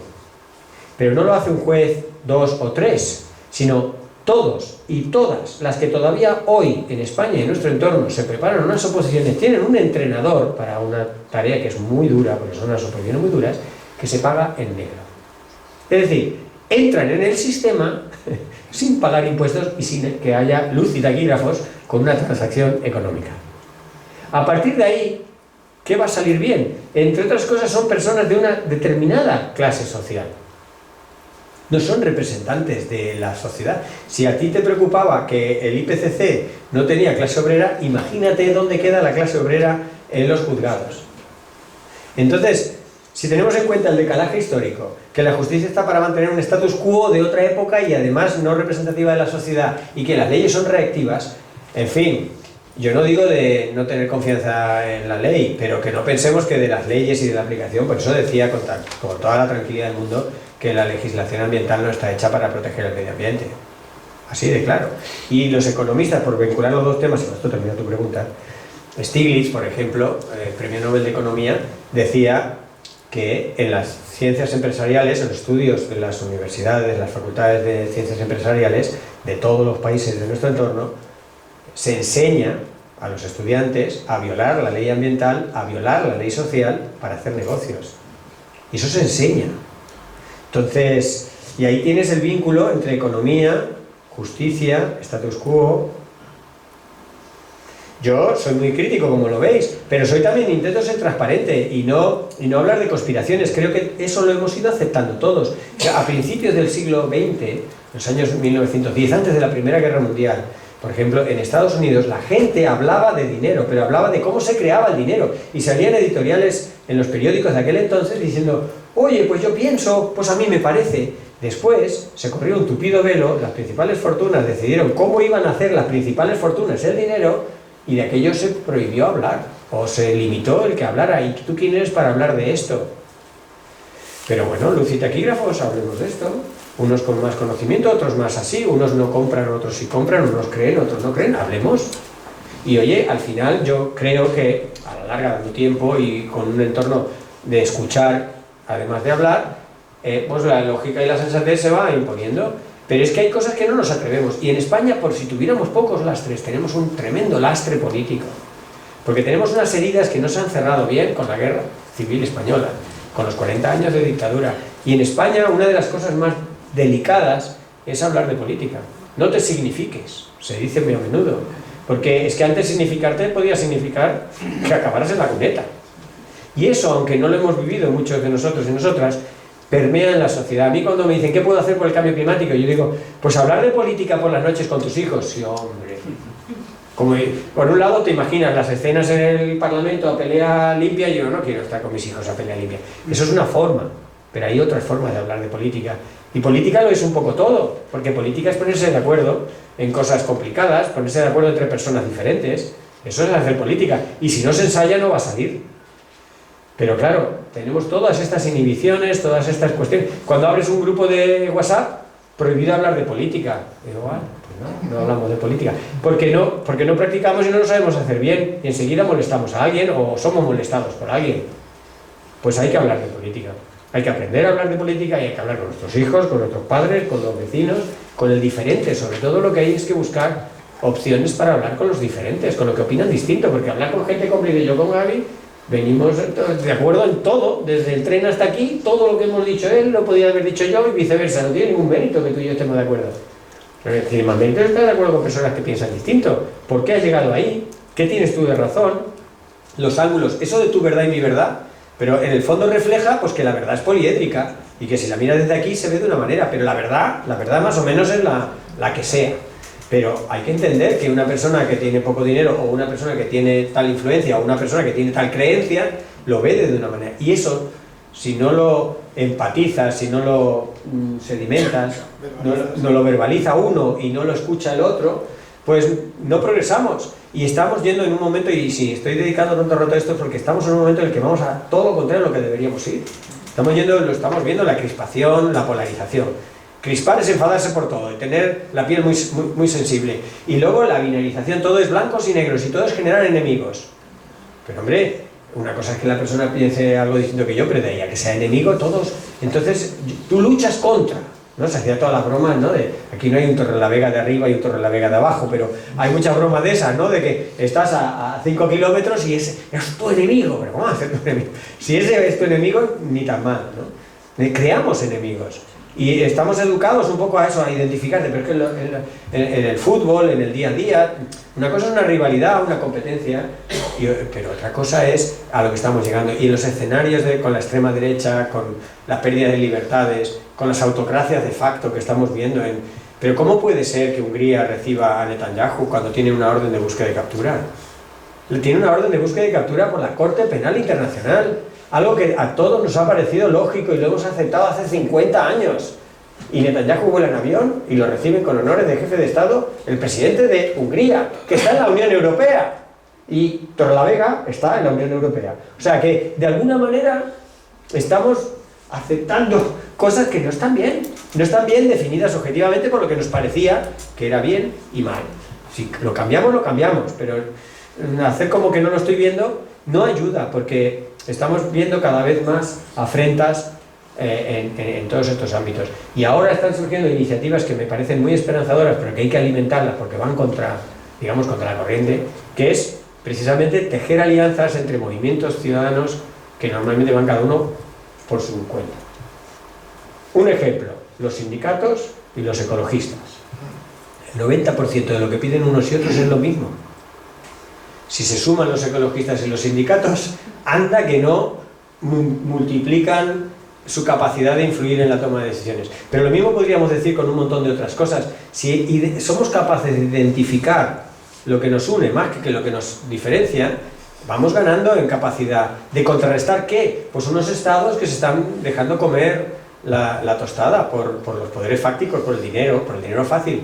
Pero no lo hace un juez, 2 o 3, sino todos y todas las que todavía hoy en España y en nuestro entorno se preparan unas oposiciones, tienen un entrenador para una tarea que es muy dura, porque son unas oposiciones muy duras, que se paga en negro. Es decir, entran en el sistema sin pagar impuestos y sin que haya luz y taquígrafos con una transacción económica. A partir de ahí, ¿qué va a salir bien? Entre otras cosas, son personas de una determinada clase social. No son representantes de la sociedad. Si a ti te preocupaba que el IPCC no tenía clase obrera, imagínate dónde queda la clase obrera en los juzgados. Entonces, si tenemos en cuenta el decalaje histórico, que la justicia está para mantener un status quo de otra época y además no representativa de la sociedad, y que las leyes son reactivas, en fin, yo no digo de no tener confianza en la ley, pero que no pensemos que de las leyes y de la aplicación, por eso decía con toda la tranquilidad del mundo que la legislación ambiental no está hecha para proteger el medio ambiente. Así de claro. Y los economistas, por vincular los dos temas, y con esto termina tu pregunta, Stiglitz, por ejemplo, el Premio Nobel de Economía, decía que en las ciencias empresariales, en los estudios de las universidades, las facultades de ciencias empresariales de todos los países de nuestro entorno, se enseña a los estudiantes a violar la ley ambiental, a violar la ley social para hacer negocios. Y eso se enseña. Entonces, y ahí tienes el vínculo entre economía, justicia, status quo. Yo soy muy crítico, como lo veis, pero intento ser transparente y no hablar de conspiraciones. Creo que eso lo hemos ido aceptando todos. A principios del siglo XX, los años 1910, antes de la Primera Guerra Mundial, por ejemplo, en Estados Unidos la gente hablaba de dinero, pero hablaba de cómo se creaba el dinero. Y salían editoriales en los periódicos de aquel entonces diciendo, oye, pues yo pienso, pues a mí me parece. Después se corrió un tupido velo, las principales fortunas decidieron cómo iban a hacer las principales fortunas el dinero, y de aquello se prohibió hablar, o se limitó el que hablara. ¿Y tú quién eres para hablar de esto? Pero bueno, luz y taquígrafos, hablemos de esto. Unos con más conocimiento, otros más así, unos no compran, otros sí compran, unos creen, otros no creen, hablemos. Y oye, al final yo creo que a la larga de un tiempo y con un entorno de escuchar, además de hablar, pues la lógica y la sensatez se va imponiendo. Pero es que hay cosas que no nos atrevemos. Y en España, por si tuviéramos pocos lastres, tenemos un tremendo lastre político. Porque tenemos unas heridas que no se han cerrado bien con la guerra civil española, con los 40 años de dictadura. Y en España una de las cosas más delicadas es hablar de política. No te signifiques, se dice muy a menudo. Porque es que antes significarte podía significar que acabaras en la cuneta. Y eso, aunque no lo hemos vivido muchos de nosotros y nosotras, permea en la sociedad. A mí cuando me dicen, ¿qué puedo hacer por el cambio climático? Yo digo, pues hablar de política por las noches con tus hijos. Sí, hombre. Como, por un lado te imaginas las escenas en el Parlamento a pelea limpia, y yo no quiero estar con mis hijos a pelea limpia. Eso es una forma, pero hay otras formas de hablar de política. Y política lo es un poco todo, porque política es ponerse de acuerdo en cosas complicadas, ponerse de acuerdo entre personas diferentes. Eso es hacer política. Y si no se ensaya no va a salir. Pero claro, tenemos todas estas inhibiciones, todas estas cuestiones. Cuando abres un grupo de WhatsApp, prohibido hablar de política. Digo, vale, pues no hablamos de política. Porque no practicamos y no lo sabemos hacer bien, y enseguida molestamos a alguien o somos molestados por alguien. Pues hay que hablar de política. Hay que aprender a hablar de política y hay que hablar con nuestros hijos, con nuestros padres, con los vecinos, con el diferente. Sobre todo lo que hay es que buscar opciones para hablar con los diferentes, con lo que opinan distinto, porque hablar con gente como yo con Gaby, venimos de acuerdo en todo, desde el tren hasta aquí, todo lo que hemos dicho él lo podía haber dicho yo y viceversa. No tiene ningún mérito que tú y yo estemos de acuerdo. Tiene más mérito estar de acuerdo con personas que piensan distinto. ¿Por qué has llegado ahí? ¿Qué tienes tú de razón? Los ángulos, eso de tu verdad y mi verdad, pero en el fondo refleja pues que la verdad es poliédrica y que si la miras desde aquí se ve de una manera, pero la verdad más o menos es la que sea. Pero hay que entender que una persona que tiene poco dinero o una persona que tiene tal influencia o una persona que tiene tal creencia lo ve de una manera. Y eso, si no lo empatizas, si no lo sedimentas, no lo verbaliza uno y no lo escucha el otro, pues no progresamos. Y estamos yendo en un momento, y si estoy dedicando tanto rato a esto es porque estamos en un momento en el que vamos a todo lo contrario a lo que deberíamos ir. Lo estamos viendo, la crispación, la polarización. Crispar es enfadarse por todo y tener la piel muy sensible. Y luego la binarización, todo es blancos y negros y todo es generar enemigos. Pero hombre, una cosa es que la persona piense algo distinto que yo, pero de ahí a que sea enemigo todos. Entonces tú luchas contra, ¿no? Se hacía todas las bromas, ¿no? De aquí no hay un Torrelavega de arriba y un Torrelavega de abajo, pero hay muchas bromas de esas, ¿no? De que estás a 5 kilómetros y es tu enemigo. Pero ¿cómo va a ser tu enemigo? Si ese es tu enemigo, ni tan mal, ¿no? Creamos enemigos. Y estamos educados un poco a eso, a identificarte, pero es que en el fútbol, en el día a día, una cosa es una rivalidad, una competencia, pero otra cosa es a lo que estamos llegando. Y en los escenarios con la extrema derecha, con la pérdida de libertades, con las autocracias de facto que estamos viendo. Pero ¿cómo puede ser que Hungría reciba a Netanyahu cuando tiene una orden de búsqueda y captura? Tiene una orden de búsqueda y captura por la Corte Penal Internacional. Algo que a todos nos ha parecido lógico y lo hemos aceptado hace 50 años. Y Netanyahu vuela en avión y lo recibe con honores de jefe de Estado el presidente de Hungría, que está en la Unión Europea. Y Torrelavega está en la Unión Europea. O sea que, de alguna manera, estamos aceptando cosas que no están bien. No están bien definidas objetivamente por lo que nos parecía que era bien y mal. Si lo cambiamos, pero hacer como que no lo estoy viendo no ayuda, porque estamos viendo cada vez más afrentas en todos estos ámbitos. Y ahora están surgiendo iniciativas que me parecen muy esperanzadoras, pero que hay que alimentarlas porque van contra la corriente, que es precisamente tejer alianzas entre movimientos ciudadanos que normalmente van cada uno por su cuenta. Un ejemplo, los sindicatos y los ecologistas. El 90% de lo que piden unos y otros es lo mismo. Si se suman los ecologistas y los sindicatos, anda que no multiplican su capacidad de influir en la toma de decisiones. Pero lo mismo podríamos decir con un montón de otras cosas. Si somos capaces de identificar lo que nos une más que lo que nos diferencia, vamos ganando en capacidad de contrarrestar ¿qué? Pues unos estados que se están dejando comer la tostada por los poderes fácticos, por el dinero fácil.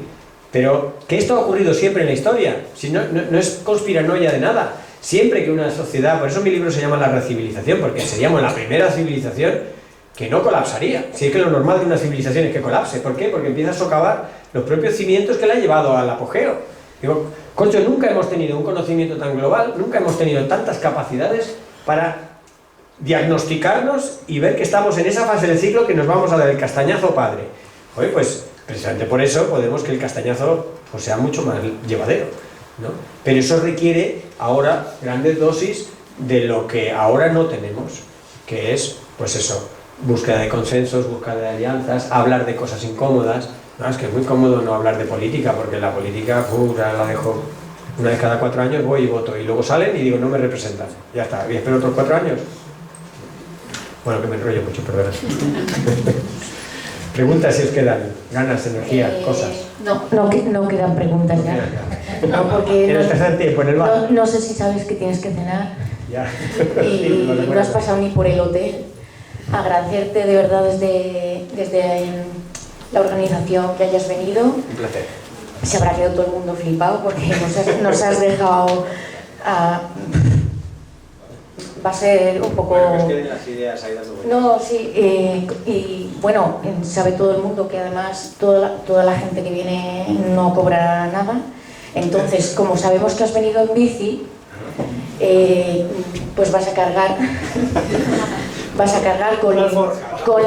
Pero que esto ha ocurrido siempre en la historia, si no es conspiranoia de nada. Siempre que una sociedad, por eso mi libro se llama La recivilización, porque seríamos la primera civilización que no colapsaría. Si es que lo normal de una civilización es que colapse. ¿Por qué? Porque empieza a socavar los propios cimientos que le han llevado al apogeo. Digo, concho, nunca hemos tenido un conocimiento tan global, nunca hemos tenido tantas capacidades para diagnosticarnos y ver que estamos en esa fase del ciclo que nos vamos a dar el castañazo padre. Oye, pues precisamente por eso podemos que el castañazo pues, sea mucho más llevadero, ¿no? Pero eso requiere ahora grandes dosis de lo que ahora no tenemos, que es, pues eso, búsqueda de consensos, búsqueda de alianzas, hablar de cosas incómodas. No, es que es muy cómodo no hablar de política, porque la política, la dejo una vez cada 4 años, voy y voto, y luego salen y digo, no me representan, ya está, y espero otros 4 años. Bueno, que me enrollo mucho, perdón. Preguntas si os quedan ganas, energía, cosas. No quedan preguntas ya. No, porque tiempo en el bar. No sé si sabes que tienes que cenar. Ya. Y no has pasado ni por el hotel. Agradecerte de verdad desde la organización que hayas venido. Un placer. Se habrá quedado todo el mundo flipado porque nos has dejado va a ser un poco... Bueno, que os queden las ideas ahí dando vueltas. No, sí, y bueno, sabe todo el mundo que además toda la gente que viene no cobra nada. Entonces, como sabemos que has venido en bici, pues vas a cargar con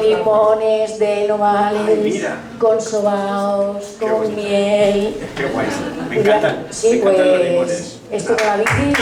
limones de Novales, con sobaos, con miel. Qué guay. Me encantan. Sí, me encantan los pues limones. esto con la bici...